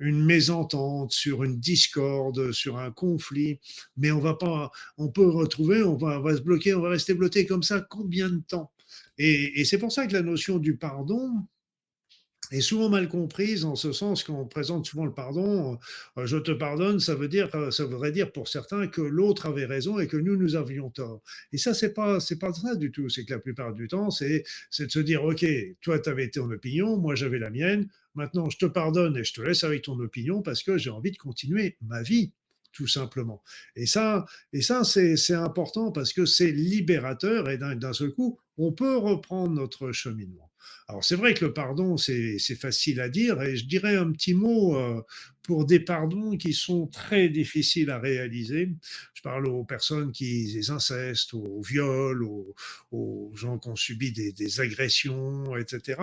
une mésentente, sur une discorde, sur un conflit, mais on va pas, on peut retrouver, on va se bloquer, on va rester bloqué comme ça combien de temps? Et c'est pour ça que la notion du pardon, est souvent mal comprise en ce sens qu'on présente souvent le pardon. Je te pardonne, ça voudrait dire pour certains que l'autre avait raison et que nous avions tort. Et ça, c'est pas ça du tout. C'est que la plupart du temps, c'est de se dire, OK, toi, tu avais ton opinion, moi, j'avais la mienne. Maintenant, je te pardonne et je te laisse avec ton opinion parce que j'ai envie de continuer ma vie, tout simplement. Et ça, c'est important parce que c'est libérateur et d'un seul coup, on peut reprendre notre cheminement. Alors c'est vrai que le pardon, c'est facile à dire, et je dirais un petit mot pour des pardons qui sont très difficiles à réaliser. Je parle aux personnes qui les incestent, aux viols, aux gens qui ont subi des agressions, etc.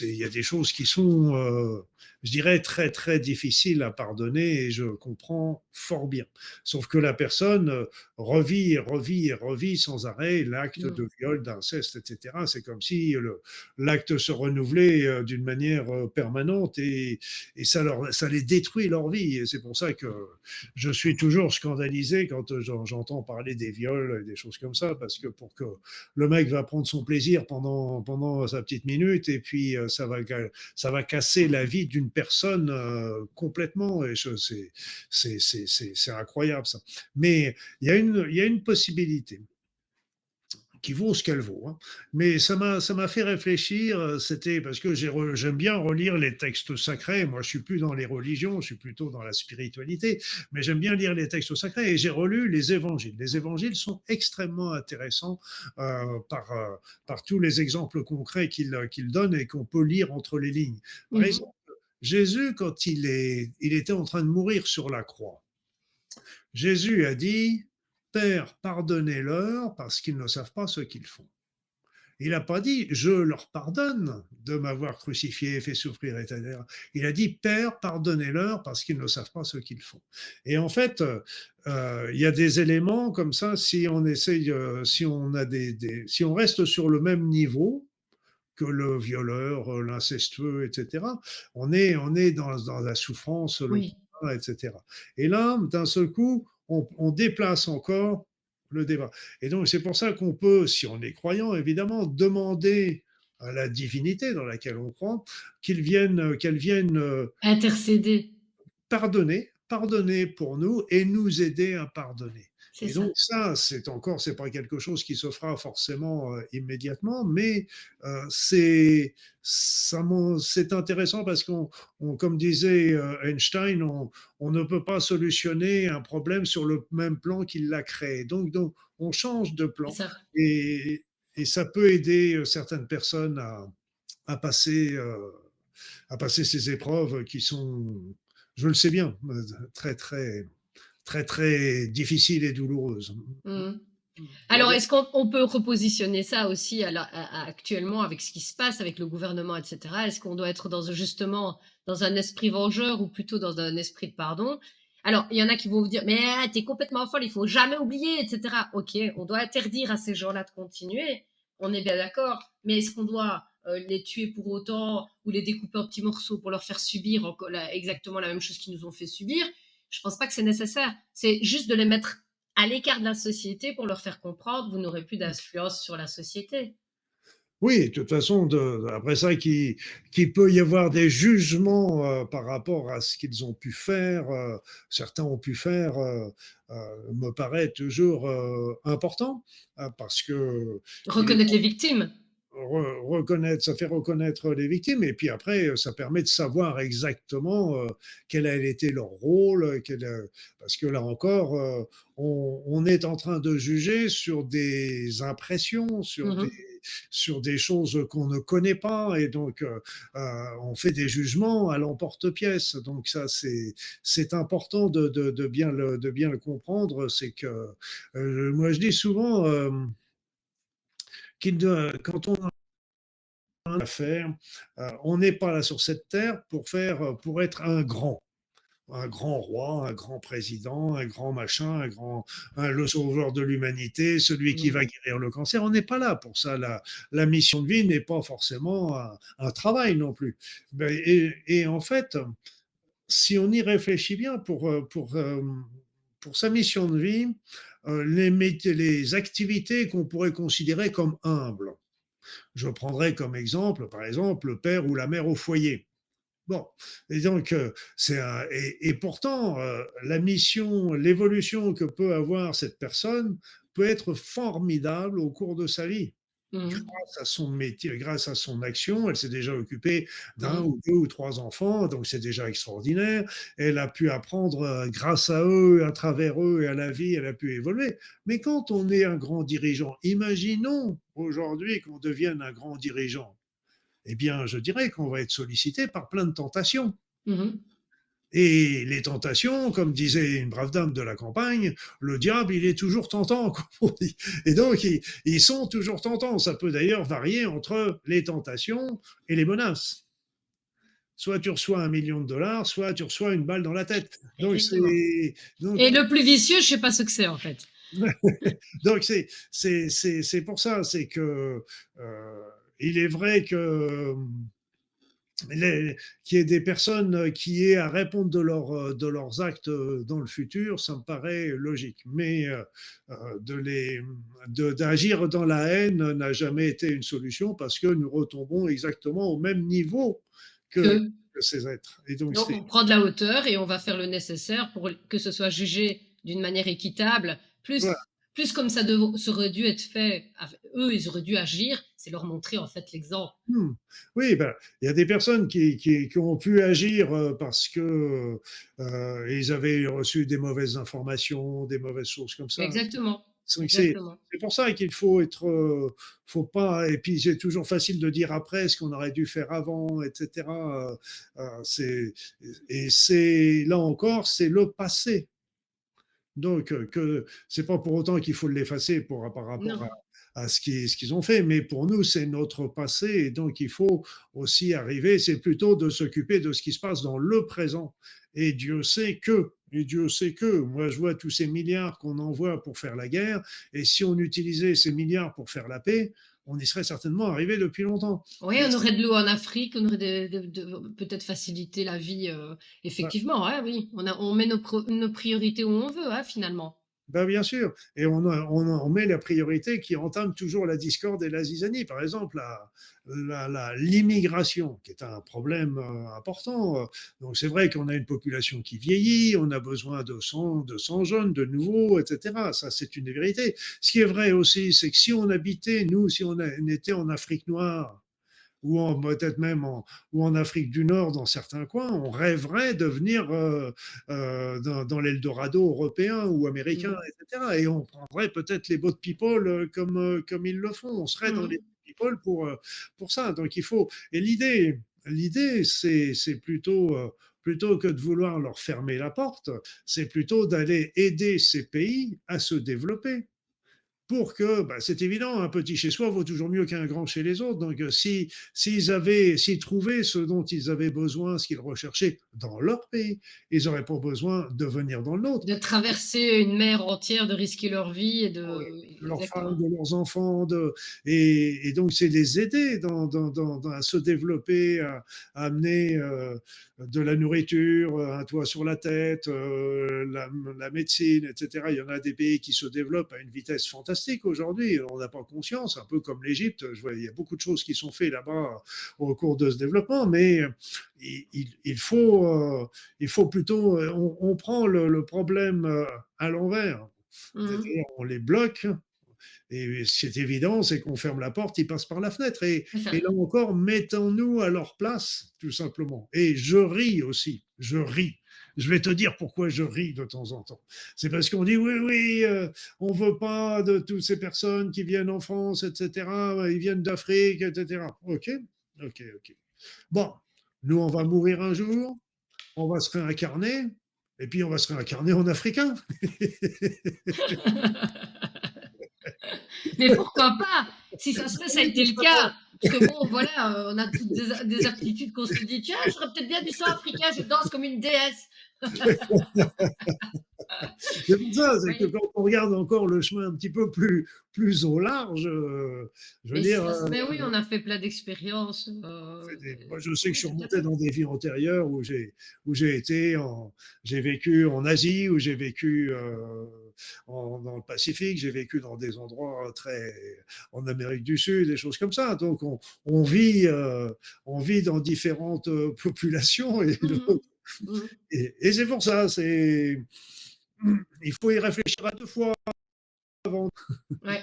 Il y a des choses qui sont, je dirais, très très difficiles à pardonner, et je comprends fort bien. Sauf que la personne revit et revit sans arrêt l'acte Mm. de viol, d'inceste, etc. C'est comme si l'acte se renouvelait d'une manière permanente, et ça les détruit leur vie. Et c'est pour ça que je suis toujours scandalisé quand j'entends parler des viols et des choses comme ça, parce que pour que le mec va prendre son plaisir pendant sa petite minute, et puis ça va casser la vie d'une personne complètement. Et c'est incroyable ça. Mais il y a une possibilité qui vaut ce qu'elle vaut, hein. Mais ça m'a fait réfléchir. C'était parce que j'aime bien relire les textes sacrés. Moi, je suis plus dans les religions, je suis plutôt dans la spiritualité, mais j'aime bien lire les textes sacrés, et j'ai relu les évangiles. Les évangiles sont extrêmement intéressants euh, par, euh, par tous les exemples concrets qu'ils donnent et qu'on peut lire entre les lignes. Par Mhm. exemple, Jésus, quand il était en train de mourir sur la croix, Jésus a dit, Père, pardonnez-leur parce qu'ils ne savent pas ce qu'ils font. Il n'a pas dit je leur pardonne de m'avoir crucifié et fait souffrir, etc. Il a dit Père, pardonnez-leur parce qu'ils ne savent pas ce qu'ils font. Et en fait, il y a des éléments comme ça, si on essaye, si on a si on reste sur le même niveau que le violeur, l'incestueux, etc., on est dans la souffrance, le Oui. trauma, etc. Et là, d'un seul coup, on déplace encore le débat. Et donc, c'est pour ça qu'on peut, si on est croyant, évidemment, demander à la divinité dans laquelle on croit qu'elle vienne Intercéder. pardonner, pardonner pour nous et nous aider à pardonner. c'est Et ça. donc ça, c'est pas quelque chose qui se fera forcément immédiatement, mais c'est intéressant parce comme disait Einstein, on ne peut pas solutionner un problème sur le même plan qu'il l'a créé. Donc, on change de C'est plan ça. et, et ça peut aider certaines personnes à passer, à passer ces épreuves qui sont, je le sais bien, très, très, très, très difficiles et douloureuses. Mmh. Il y a Alors, des- est-ce qu'on peut repositionner ça aussi actuellement avec ce qui se passe avec le gouvernement, et cetera? Est-ce qu'on doit être justement dans un esprit vengeur ou plutôt dans un esprit de pardon? Alors, il y en a qui vont vous dire: «Mais tu es complètement folle, il faut jamais oublier, et cetera». OK, on doit interdire à ces gens-là de continuer, on est bien d'accord, mais est-ce qu'on doit, les tuer pour autant ou les découper en petits morceaux pour leur faire subir enco la exactement la même chose qu'ils nous ont fait subir? Je pense pas que c'est nécessaire. C'est juste de les mettre à l'écart de la société pour leur faire comprendre, vous n'aurez plus d'influence sur la société. Oui, de toute façon, après ça, qu'il peut y avoir des jugements par rapport à ce qu'ils ont pu faire, certains ont pu faire, me paraît toujours important, parce que il est Reconnaître les victimes. reconnaître, ça fait reconnaître les victimes, et puis après, ça permet de savoir exactement quel a été leur rôle, parce que là encore, on est en train de juger sur des impressions, Mmh. sur des choses qu'on ne connaît pas, et donc on fait des jugements à l'emporte-pièce. Donc ça, c'est important de bien le comprendre. C'est que moi je dis souvent quand on à faire. On n'est pas là sur cette terre pour être un grand roi, un grand président, un grand machin, le sauveur de l'humanité, celui qui Mmh. va guérir le cancer. On n'est pas là pour ça. La mission de vie n'est pas forcément un travail non plus. Et en fait, si on y réfléchit bien, pour sa mission de vie, les activités qu'on pourrait considérer comme humbles, je prendrai comme exemple, par exemple, le père ou la mère au foyer. Bon, et donc, et pourtant, la mission, l'évolution que peut avoir cette personne peut être formidable au cours de sa vie. Mmh. Grâce à son métier, grâce à son action, elle s'est déjà occupée d'un Mmh. ou deux ou trois enfants, donc c'est déjà extraordinaire. Elle a pu apprendre grâce à eux, à travers eux et à la vie, elle a pu évoluer. Mais quand on est un grand dirigeant, imaginons aujourd'hui qu'on devienne un grand dirigeant. Eh bien, je dirais qu'on va être sollicité par plein de tentations. Mmh. Et les tentations, comme disait une brave dame de la campagne, le diable, il est toujours tentant, comme on dit. Et donc, ils sont toujours tentants. Ça peut d'ailleurs varier entre les tentations et les menaces. Soit tu reçois 1 million de dollars, soit tu reçois une balle dans la tête. Donc, Exactement. Et le plus vicieux, je sais pas ce que c'est, en fait. donc c'est pour ça, c'est que il est vrai que qu'il y ait des personnes qui aient à répondre de leurs actes dans le futur, ça me paraît logique. Mais d'agir dans la haine n'a jamais été une solution parce que nous retombons exactement au même niveau que, Que que ces êtres. Et donc, donc on prend de la hauteur et on va faire le nécessaire pour que ce soit jugé d'une manière équitable, voilà. plus comme ça aurait dû être fait. Eux, ils auraient dû agir, c'est leur montrer en fait l'exemple. Oui, ben, il y a des personnes qui ont pu agir parce que ils avaient reçu des mauvaises informations, des mauvaises choses comme ça. Exactement, C'est exactement. c'est pour ça qu'il faut être, faut pas. Et puis c'est toujours facile de dire après ce qu'on aurait dû faire avant, etc. Et c'est là encore, c'est le passé. Donc, que c'est pas pour autant qu'il faut l'effacer par rapport Non. à ce qu'ils ont fait, mais pour nous, c'est notre passé, et donc il faut aussi arriver, c'est plutôt de s'occuper de ce qui se passe dans le présent. Et Dieu sait que, moi je vois tous ces milliards qu'on envoie pour faire la guerre, et si on utilisait ces milliards pour faire la paix, on y serait certainement arrivé depuis longtemps. Oui, Mais on aurait de l'eau en Afrique, on aurait peut-être facilité la vie, effectivement, ouais, oui. On met nos priorités où on veut, hein, finalement. Ben, bien sûr, et on met la priorité qui entame toujours la discorde et la zizanie. Par exemple, l'immigration, qui est un problème important. Donc c'est vrai qu'on a une population qui vieillit, on a besoin de 100 jeunes, de nouveaux, etc. Ça, c'est une vérité. Ce qui est vrai aussi, c'est que si on habitait, nous, si on était en Afrique noire, peut-être même ou en Afrique du Nord, dans certains coins, on rêverait de venir dans l'Eldorado européen ou américain, Mmh. etc. Et on prendrait peut-être les boat people comme ils le font. On serait dans les Mmh. boat people pour ça. Donc il faut. Et l'idée c'est plutôt que de vouloir leur fermer la porte, c'est plutôt d'aller aider ces pays à se développer pour que, bah, c'est évident, un petit chez soi vaut toujours mieux qu'un grand chez les autres. Donc, s'ils trouvaient ce dont ils avaient besoin, ce qu'ils recherchaient dans leur pays, ils n'auraient pas besoin de venir dans le nôtre. De traverser une mer entière, de risquer leur vie et Ah ouais, de de leurs femmes, exactement. de leurs enfants, et donc c'est les aider à se développer, à amener de la nourriture, un toit sur la tête, la médecine, etc. Il y en a des pays qui se développent à une vitesse fantastique aujourd'hui. On n'a pas conscience, un peu comme l'Égypte. Je vois, il y a beaucoup de choses qui sont faites là-bas au cours de ce développement, mais il faut plutôt, on prend le problème à l'envers. Mmh. C'est-à-dire, on les bloque, et ce qui est évident, c'est qu'on ferme la porte, ils passent par la fenêtre. C'est ça. Et là encore, mettons-nous à leur place, tout simplement. Et je ris aussi, je ris. Je vais te dire pourquoi je ris de temps en temps. C'est parce qu'on dit oui, oui, on veut pas de toutes ces personnes qui viennent en France, etc. Ils viennent d'Afrique, etc. Ok, ok, ok. Bon, nous, on va mourir un jour, on va se réincarner, et puis on va se réincarner en africain. Mais pourquoi pas? Si ça se fait, ça a été le cas. Parce que bon, voilà, on a toutes des aptitudes qu'on se dit: «Tiens, j'aurais peut-être bien du sang africain, je danse comme une déesse». C'est pour ça, c'est que Oui, quand on regarde encore le chemin un petit peu plus au large, je veux mais si dire, ça se fait, oui, on a fait plein d'expériences, moi je sais que je oui, suis tout à remonté fait. dans des vies antérieures où j'ai vécu en Asie, où j'ai vécu dans le Pacifique, j'ai vécu dans des endroits en Amérique du Sud, des choses comme ça. Donc on vit dans différentes populations Mmh mh. Mmh. et c'est pour ça, il faut y réfléchir à deux fois avant. Ouais.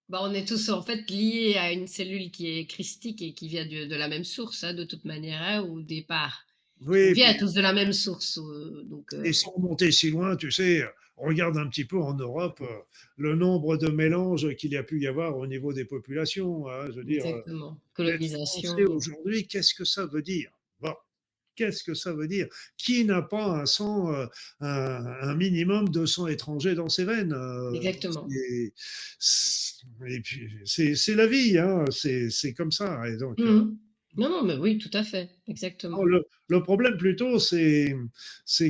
Bah, on est tous en fait liés à une cellule qui est christique et qui vient de la même source, hein, de toute manière, hein, au départ. On Oui, vient puis tous de la même source, donc et sans monter si loin, tu sais, regarde un petit peu en Europe le nombre de mélanges qu'il y a pu y avoir au niveau des populations, hein. Je veux dire, exactement. d'être français Colonisation. aujourd'hui, qu'est-ce que ça veut dire? Bon, qu'est-ce que ça veut dire? Qui n'a pas un minimum de sang étranger dans ses veines? Exactement. Et puis, c'est la vie, hein, c'est comme ça. Et donc, Mmh. Non, non, mais oui, tout à fait, non, exactement. le problème plutôt, c'est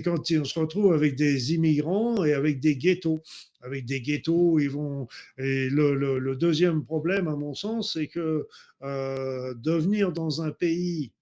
quand on se retrouve avec des immigrants et avec des ghettos. Avec des ghettos, et le deuxième problème, à mon sens, c'est que de venir dans un pays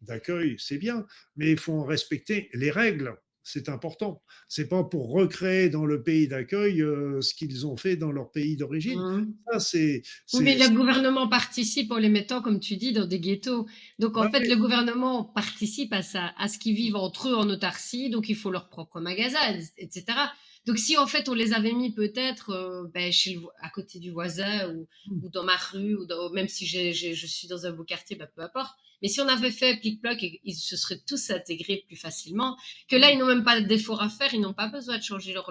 d'accueil, c'est bien, mais il faut en respecter les règles. C'est important. C'est pas pour recréer dans le pays d'accueil ce qu'ils ont fait dans leur pays d'origine. Mmh. Ça, Oui, mais c'est, le gouvernement participe en les mettant, comme tu dis, dans des ghettos. Donc en bah fait, oui, le gouvernement participe à ça, à ce qu'ils vivent entre eux en autarcie, donc il faut leur propre magasin, et cetera. Donc si en fait on les avait mis peut-être, beh, à côté du voisin ou dans ma rue ou même si je suis dans un beau quartier, bah, peu importe. Mais si on avait fait plic-ploc, ils se seraient tous intégrés plus facilement, que là ils n'ont même pas d'efforts à faire, ils n'ont pas besoin de changer bah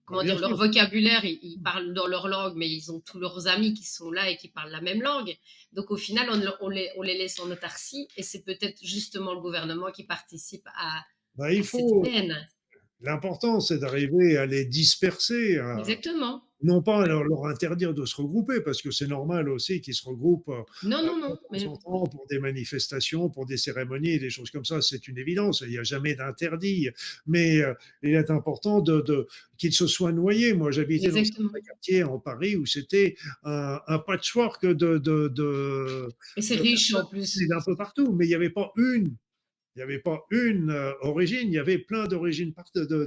comment bien dire, sûr. leur vocabulaire, ils parlent dans leur langue, mais ils ont tous leurs amis qui sont là et qui parlent la même langue. Donc au final, on les laisse en autarcie et c'est peut-être justement le gouvernement qui participe Bah, il à cette faut, peine. L'important, c'est d'arriver à les disperser, Exactement. non pas Ouais. leur interdire de se regrouper, parce que c'est normal aussi qu'ils se regroupent Non, non, de non. Mais temps en temps pour des manifestations, pour des cérémonies et des choses comme ça. C'est une évidence. Il n'y a jamais d'interdit. Mais il est important qu'ils se soient noyés. Moi, j'habitais dans un exactement. quartier en Paris où c'était un patchwork Et c'est de riche en personnes plus. venues d'un peu partout, mais il n'y avait pas une Il n'y avait pas une origine, il y avait plein d'origines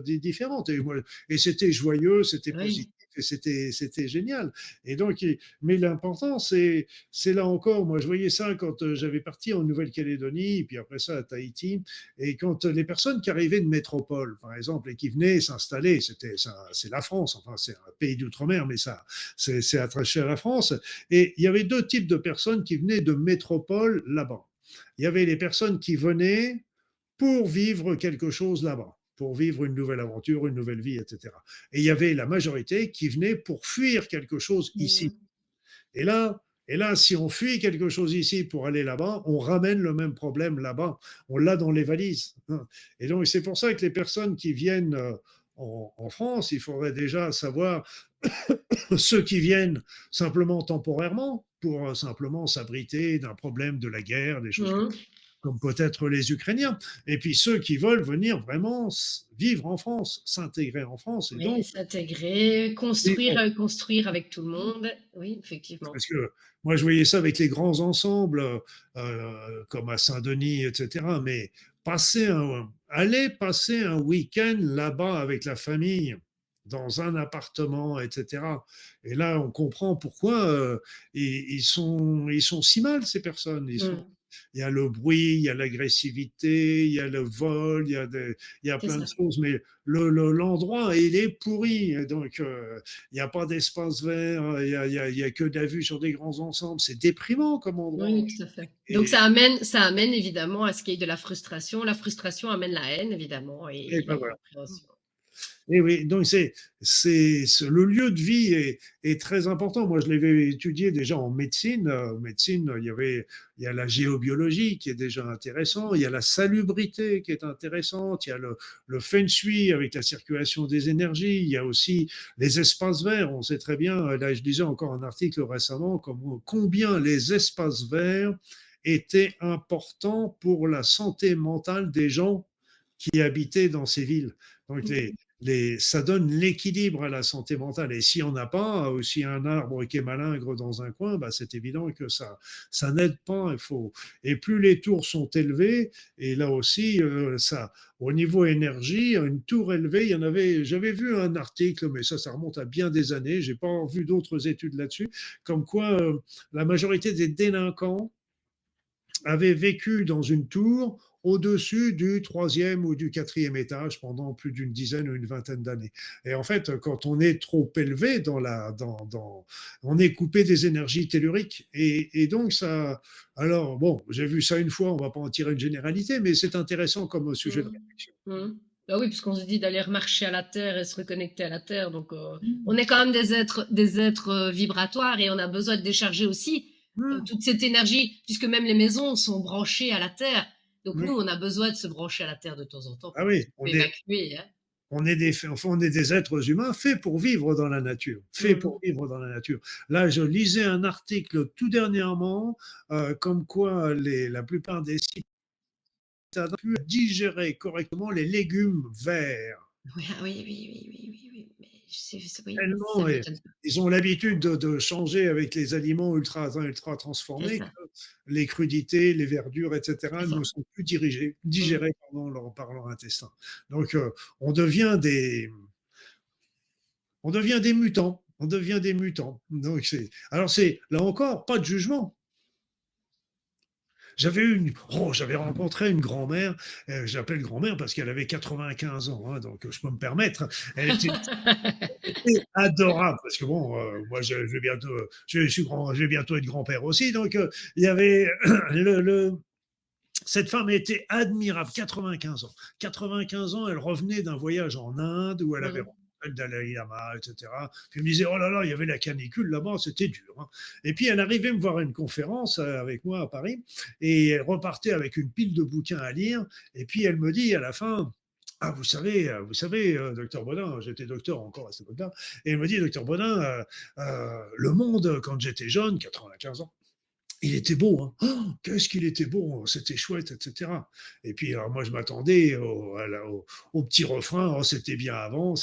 différentes. Et c'était joyeux, c'était positif, Oui. et c'était génial. Et donc, mais l'important, c'est là encore, moi je voyais ça quand j'avais parti en Nouvelle-Calédonie, et puis après ça à Tahiti, et quand les personnes qui arrivaient de métropole, par exemple, et qui venaient s'installer, c'est la France, enfin c'est un pays d'outre-mer, mais ça, c'est attaché à la France. Et il y avait deux types de personnes qui venaient de métropole là-bas. Il y avait les personnes qui venaient pour vivre quelque chose là-bas, pour vivre une nouvelle aventure, une nouvelle vie, etc. Et il y avait la majorité qui venait pour fuir quelque chose ici. Mmh. Et là, et là, si on fuit quelque chose ici pour aller là-bas, on ramène le même problème là-bas. On l'a dans les valises. Et donc, c'est pour ça que les personnes qui viennent en France, il faudrait déjà savoir ceux qui viennent simplement temporairement pour simplement s'abriter d'un problème de la guerre, des choses Mmh. comme peut-être les Ukrainiens. Et puis ceux qui veulent venir vraiment vivre en France, s'intégrer en France. Et Oui, donc, s'intégrer, construire, bon, construire avec tout le monde. Oui, effectivement. parce que moi, je voyais ça avec les grands ensembles, comme à Saint-Denis, etc. Mais aller passer un week-end là-bas avec la famille, dans un appartement, etc. Et là, on comprend pourquoi ils sont si mal, ces personnes. Mmh. Il y a le bruit, il y a l'agressivité, il y a le vol, il y a C'est plein de ça. choses, mais l'endroit, il est pourri. Et donc, il n'y a pas d'espace vert, il y a que de la vue sur des grands ensembles. C'est déprimant comme endroit. Oui, tout à fait. Donc Et, ça amène évidemment à ce qu'il y ait de la frustration. La frustration amène la haine évidemment et et ben voilà. l'incompréhension. Et oui, donc le lieu de vie est très important. Moi, je l'avais étudié déjà en médecine. Médecine, il y a la géobiologie qui est déjà intéressant, il y a la salubrité qui est intéressante, il y a le feng shui avec la circulation des énergies, il y a aussi les espaces verts. On sait très bien, là, je lisais encore un article récemment, combien les espaces verts étaient importants pour la santé mentale des gens qui habitaient dans ces villes. Donc Mmh. ça donne l'équilibre à la santé mentale. Et si on n'a pas, ou s'il y a un arbre qui est malingre dans un coin, bah, c'est évident que ça n'aide pas. Et plus les tours sont élevées, et là aussi, au niveau énergie, une tour élevée, j'avais vu un article, mais ça remonte à bien des années. J'ai pas vu d'autres études là-dessus, comme quoi la majorité des délinquants avait vécu dans une tour au-dessus du troisième ou du quatrième étage pendant plus d'une dizaine ou une vingtaine d'années. Et en fait, quand on est trop élevé on est coupé des énergies telluriques. Et donc ça, alors bon, j'ai vu ça une fois, on va pas en tirer une généralité, mais c'est intéressant comme sujet de Mmh. réflexion. Mmh. Bah oui, puisqu'on se dit d'aller remarcher à la terre et se reconnecter à la terre, donc on est quand même des êtres, vibratoires et on a besoin de décharger aussi, Mmh, toute cette énergie puisque même les maisons sont branchées à la terre. Donc nous, oui. on a besoin de se brancher à la terre de temps en temps Ah pour un oui, petit peu évacuer, hein. enfin, on est des êtres humains faits pour vivre dans la nature, faits Mmh. pour vivre dans la nature. Là, je lisais un article tout dernièrement, comme quoi la plupart des citadins pu digérer correctement les légumes verts. Oui, ah oui, oui, oui, oui, oui, oui, mais c'est oui, ça Tellement, m'étonne pas. ils ont l'habitude de changer avec les aliments ultra C'est transformés que ça, les crudités, les verdures, etc., c'est ne ça. sont plus Mmh. digérées par leur intestin. Donc, on devient on devient des mutants. On devient des mutants. Donc, alors, là encore, pas de jugement. J'avais rencontré une grand-mère, j'appelle grand-mère parce qu'elle avait 95 ans, hein, donc je peux me permettre. Elle était adorable parce que bon, moi je vais bientôt, je vais bientôt être grand-père aussi, donc il y avait cette femme était admirable, 95 ans. 95 ans, elle revenait d'un voyage en Inde où elle avait Mmh. rencontré le Dalai Lama, etc. Puis elle me disait, oh là là, il y avait la canicule là-bas, c'était dur, hein. Et puis elle arrivait me voir à une conférence avec moi à Paris et elle repartait avec une pile de bouquins à lire. Et puis elle me dit à la fin, ah, vous savez, docteur Bodin, j'étais docteur encore à cette époque-là, et elle me dit, docteur Bodin, le monde, quand j'étais jeune, 95 ans, il était beau, hein. Oh, qu'est-ce qu'il était beau, c'était chouette, etc. Et puis, alors moi, je m'attendais au petit refrain, oh, c'était bien avant,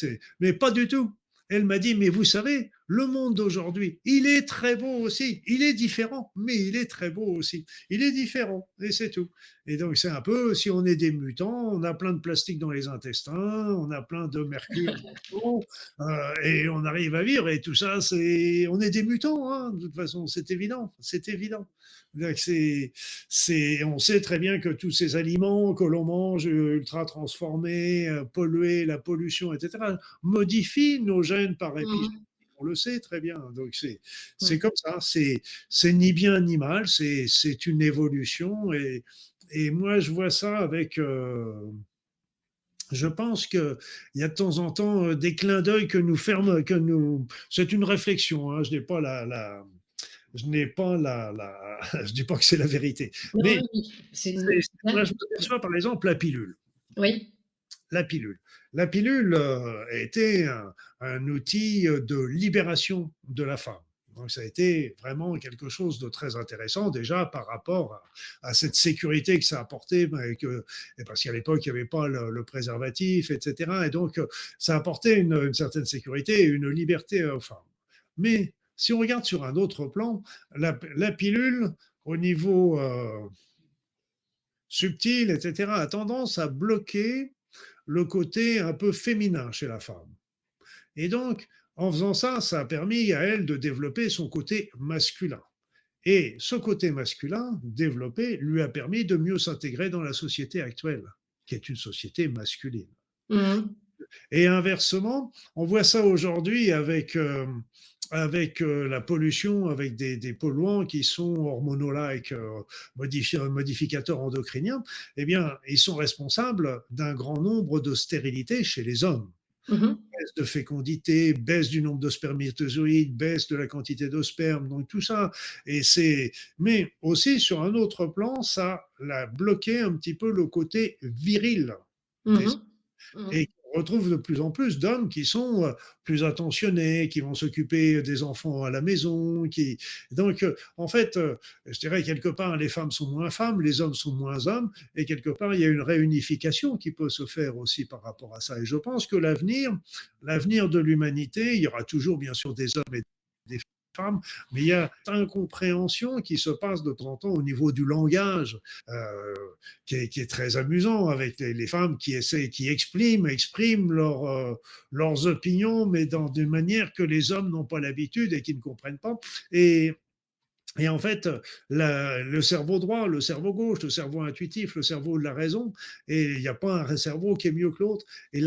mais pas du tout. Elle m'a dit, mais vous savez, le monde d'aujourd'hui, il est très beau aussi. Il est différent, mais il est très beau aussi. Il est différent, et c'est tout. Et donc, c'est un peu, si on est des mutants, on a plein de plastique dans les intestins, on a plein de mercure dans le sang, et on arrive à vivre. Et tout ça, on est des mutants, hein, de toute façon, c'est évident. C'est évident. On sait très bien que tous ces aliments que l'on mange, ultra transformés, pollués, la pollution, etc., modifient nos gènes par épigénétique. Mhm. On le sait très bien. Donc c'est Ouais. comme ça. C'est ni bien ni mal. C'est une évolution. Et moi, je vois ça avec. Je pense qu'il y a de temps en temps des clins d'œil que nous ferme, que nous. C'est une réflexion. Hein, je n'ai pas je n'ai pas je dis pas que c'est la vérité, Non, mais oui, oui. moi, je m'aperçois par exemple la pilule. Oui. La pilule. La pilule a été un outil de libération de la femme. Donc ça a été vraiment quelque chose de très intéressant déjà par rapport à cette sécurité que ça apportait, et parce qu'à l'époque il n'y avait pas le préservatif, etc. Et donc ça apportait une certaine sécurité et une liberté aux femmes. Mais si on regarde sur un autre plan, la pilule au niveau subtil, etc., a tendance à bloquer le côté un peu féminin chez la femme. Et donc, en faisant ça, ça a permis à elle de développer son côté masculin. Et ce côté masculin développé lui a permis de mieux s'intégrer dans la société actuelle, qui est une société masculine. Mhm. Et inversement, on voit ça aujourd'hui avec la pollution, avec des polluants qui sont hormonaux-like, modificateurs endocriniens, eh bien, ils sont responsables d'un grand nombre de stérilités chez les hommes. Mhm. Baisse de fécondité, baisse du nombre de spermatozoïdes, baisse de la quantité de sperme, donc tout ça. Mais aussi sur un autre plan, ça a bloqué un petit peu le côté viril des Mhm. et Mhm. on retrouve de plus en plus d'hommes qui sont plus attentionnés, qui vont s'occuper des enfants à la maison. Donc, en fait, je dirais quelque part, les femmes sont moins femmes, les hommes sont moins hommes, et quelque part, il y a une réunification qui peut se faire aussi par rapport à ça. Et je pense que l'avenir de l'humanité, il y aura toujours, bien sûr, des hommes et des femmes, mais il y a une incompréhension qui se passe de temps en temps au niveau du langage. Euh, qui est très amusant avec les femmes qui essaient, qui expriment leurs opinions, mais dans une manière que les hommes n'ont pas l'habitude et qui ne comprennent pas. Et, et en fait, le cerveau droit, le cerveau gauche, le cerveau intuitif, le cerveau de la raison, et il n'y a pas un cerveau qui est mieux que l'autre. Et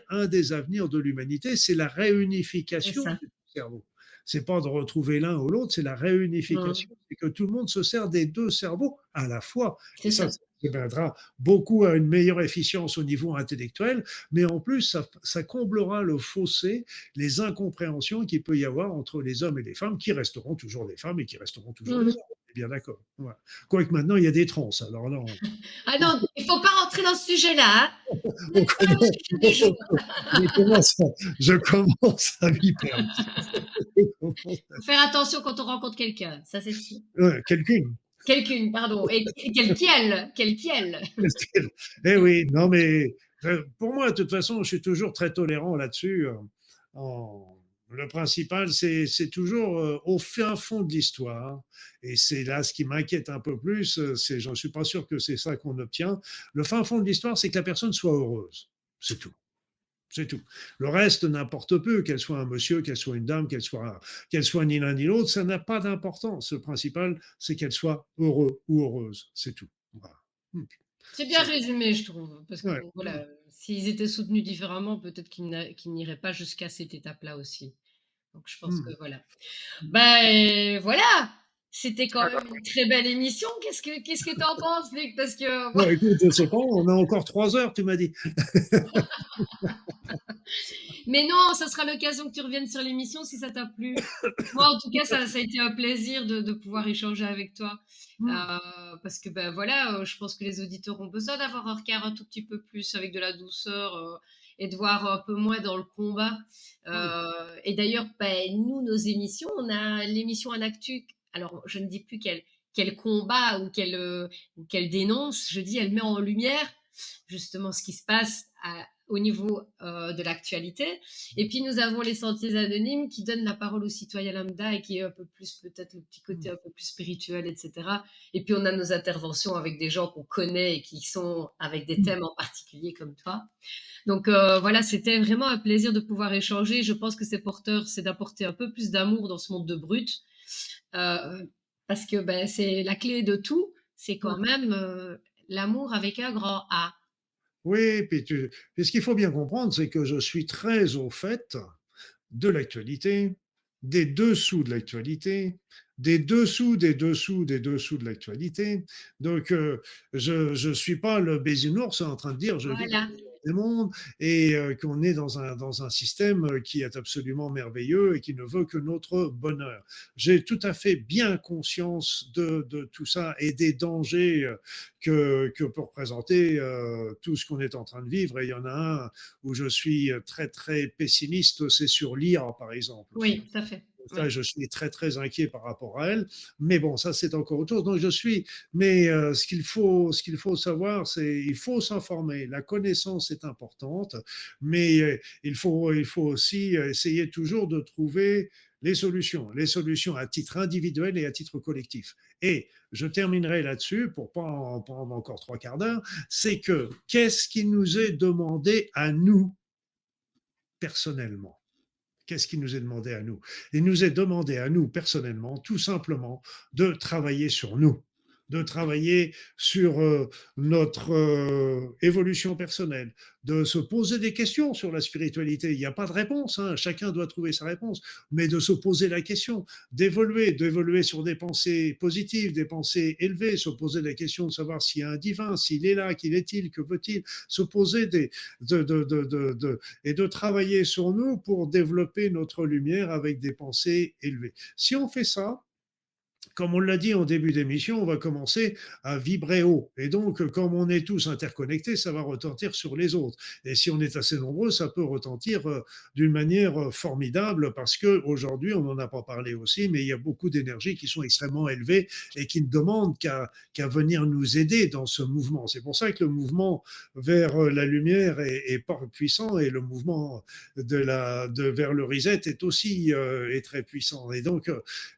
un des avenirs de l'humanité, c'est la C'est réunification ça. du cerveau. C'est pas de retrouver l'un ou l'autre, c'est la Mhm. réunification, c'est que tout le monde se sert des deux cerveaux à la fois. Et C'est ça ça. viendra beaucoup à une meilleure efficience au niveau intellectuel, mais en plus, ça comblera le fossé, les incompréhensions qu'il peut y avoir entre les hommes et les femmes, qui resteront toujours des femmes et qui resteront toujours des Mhm. hommes. On est bien d'accord. Voilà. Quoique maintenant, il y a des trans. Alors là, Ah non, il faut pas rentrer dans ce sujet-là, hein. Ce on n'est pas le commence, sujet du jour. je commence à m'y perdre. Faut faire attention quand on rencontre quelqu'un, ça c'est sûr. Ouais, quelqu'une. Quelqu'une, pardon. Et quel kiel, quel kiel. Eh oui, non, mais pour moi, de toute façon, je suis toujours très tolérant là-dessus. Le principal, c'est toujours au fin fond de l'histoire. Et c'est là ce qui m'inquiète un peu plus. Je ne suis pas sûr que c'est ça qu'on obtient. Le fin fond de l'histoire, c'est que la personne soit heureuse. C'est tout. C'est tout. Le reste n'importe peu, qu'elle soit un monsieur, qu'elle soit une dame, qu'elle soit ni l'un ni l'autre, ça n'a pas d'importance. Le principal, c'est qu'elle soit heureux ou heureuse. C'est tout. Voilà. C'est bien C'est, résumé, je trouve, parce que ouais. bon, voilà, s'ils étaient soutenus différemment, peut-être qu'ils n'iraient pas jusqu'à cette étape-là aussi. Donc je pense que Hmm. voilà. Ben voilà, c'était quand même une très belle émission. Qu'est-ce que t'en penses, Luc? Parce que Bon, écoute, je sais pas, on a encore 3 heures, tu m'as dit. mais non, ça sera l'occasion que tu reviennes sur l'émission si ça t'a plu. Moi, en tout cas, ça a été un plaisir de pouvoir échanger avec toi. Hmm. Parce que, ben voilà, je pense que les auditeurs ont besoin d'avoir un regard un tout petit peu plus avec de la douceur et de voir un peu moins dans le combat. Oui. Et d'ailleurs, ben, nous, nos émissions, on a l'émission Anactu. Alors, je ne dis plus quel combat ou quelle dénonce, je dis, elle met en lumière justement ce qui se passe au niveau de l'actualité. Et puis nous avons les sentiers anonymes qui donnent la parole aux citoyens lambda et qui est un peu plus peut-être le petit côté un peu plus spirituel, etc. Et puis on a nos interventions avec des gens qu'on connaît et qui sont avec des thèmes en particulier comme toi. Donc voilà, c'était vraiment un plaisir de pouvoir échanger. Je pense que c'est porteur, c'est d'apporter un peu plus d'amour dans ce monde de brut, euh, parce que ben, c'est la clé de tout, c'est quand même l'amour avec un grand A. Oui, puis ce qu'il faut bien comprendre, c'est que je suis très au fait de l'actualité, des dessous de l'actualité, des dessous, des dessous, des dessous de l'actualité. Donc, je ne suis pas le Bézinours en train de dire je vis dans Voilà, le meilleur des mondes et qu'on est dans un système qui est absolument merveilleux et qui ne veut que notre bonheur. J'ai tout à fait bien conscience de tout ça et des dangers que peut représenter tout ce qu'on est en train de vivre. Et il y en a un où je suis très, très pessimiste, c'est sur l'IA, par exemple. oui, tout à fait. Ça, Oui, je suis très, très inquiet par rapport à elle. Mais bon, ça, c'est encore autre chose. Donc, mais ce qu'il faut savoir, c'est il faut s'informer. La connaissance est importante, mais il faut aussi essayer toujours de trouver les solutions à titre individuel et à titre collectif. Et je terminerai là-dessus pour pas en prendre encore trois quarts d'heure, c'est que qu'est-ce qui nous est demandé à nous personnellement? Qu'est-ce qui nous est demandé à nous? Il nous est demandé à nous, personnellement, tout simplement, de travailler sur nous, de travailler sur notre évolution personnelle, de se poser des questions sur la spiritualité. Il n'y a pas de réponse, hein, chacun doit trouver sa réponse, mais de se poser la question, d'évoluer sur des pensées positives, des pensées élevées, se poser la question de savoir s'il y a un divin, s'il est là, qu'il est-il, que veut-il, se poser et de travailler sur nous pour développer notre lumière avec des pensées élevées. Si on fait ça, comme on l'a dit en début d'émission, on va commencer à vibrer haut. Et donc, comme on est tous interconnectés, ça va retentir sur les autres. Et si on est assez nombreux, ça peut retentir d'une manière formidable parce qu'aujourd'hui, on n'en a pas parlé aussi, mais il y a beaucoup d'énergies qui sont extrêmement élevées et qui ne demandent qu'à venir nous aider dans ce mouvement. C'est pour ça que le mouvement vers la lumière est puissant et le mouvement vers le reset est aussi est très puissant. Et donc,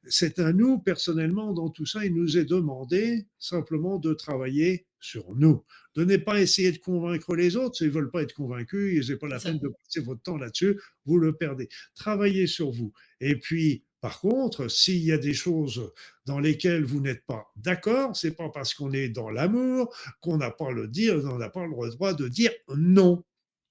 c'est à nous, personnellement, dans tout ça, il nous est demandé simplement de travailler sur nous, de ne pas essayer de convaincre les autres. S'ils ne veulent pas être convaincus, ce n'est pas c'est la ça. peine de passer votre temps là-dessus, vous le perdez. Travaillez sur vous. Et puis, par contre, s'il y a des choses dans lesquelles vous n'êtes pas d'accord, c'est pas parce qu'on est dans l'amour qu'on n'a pas on n'a pas le droit de dire non.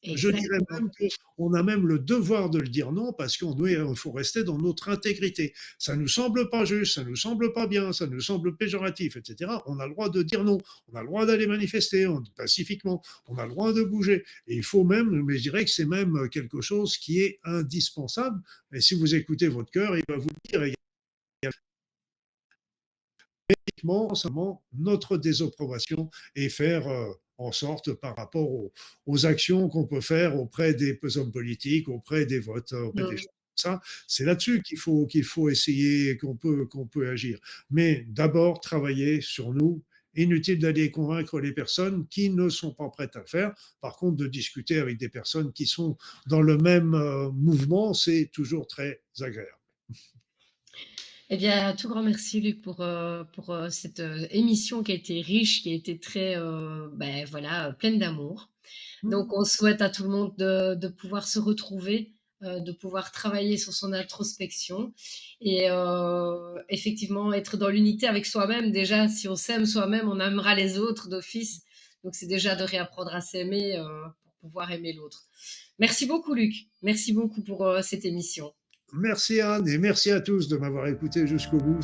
Je dirais Exactement. même qu'on a même le devoir de le dire non parce qu'il faut rester dans notre intégrité. Ça nous semble pas juste, ça nous semble pas bien, ça nous semble péjoratif, etc. On a le droit de dire non. On a le droit d'aller manifester pacifiquement. On a le droit de bouger. Et il faut même, mais je dirais que c'est même quelque chose qui est indispensable. Et si vous écoutez votre cœur, il va vous dire seulement notre désapprobation et faire en sorte par rapport aux actions qu'on peut faire auprès des hommes politiques, auprès des votes, auprès des Mm. choses comme ça. C'est là-dessus qu'il faut essayer, qu'on peut agir. Mais d'abord, travailler sur nous. Inutile d'aller convaincre les personnes qui ne sont pas prêtes à le faire. Par contre, de discuter avec des personnes qui sont dans le même mouvement, c'est toujours très agréable. Eh bien, un tout grand merci, Luc, pour cette émission qui a été riche, qui a été très, ben, voilà, pleine d'amour. Donc, on souhaite à tout le monde de pouvoir se retrouver, de pouvoir travailler sur son introspection et effectivement être dans l'unité avec soi-même. Déjà, si on s'aime soi-même, on aimera les autres d'office. Donc, c'est déjà de réapprendre à s'aimer pour pouvoir aimer l'autre. Merci beaucoup, Luc. Merci beaucoup pour cette émission. Merci Anne et merci à tous de m'avoir écouté jusqu'au bout.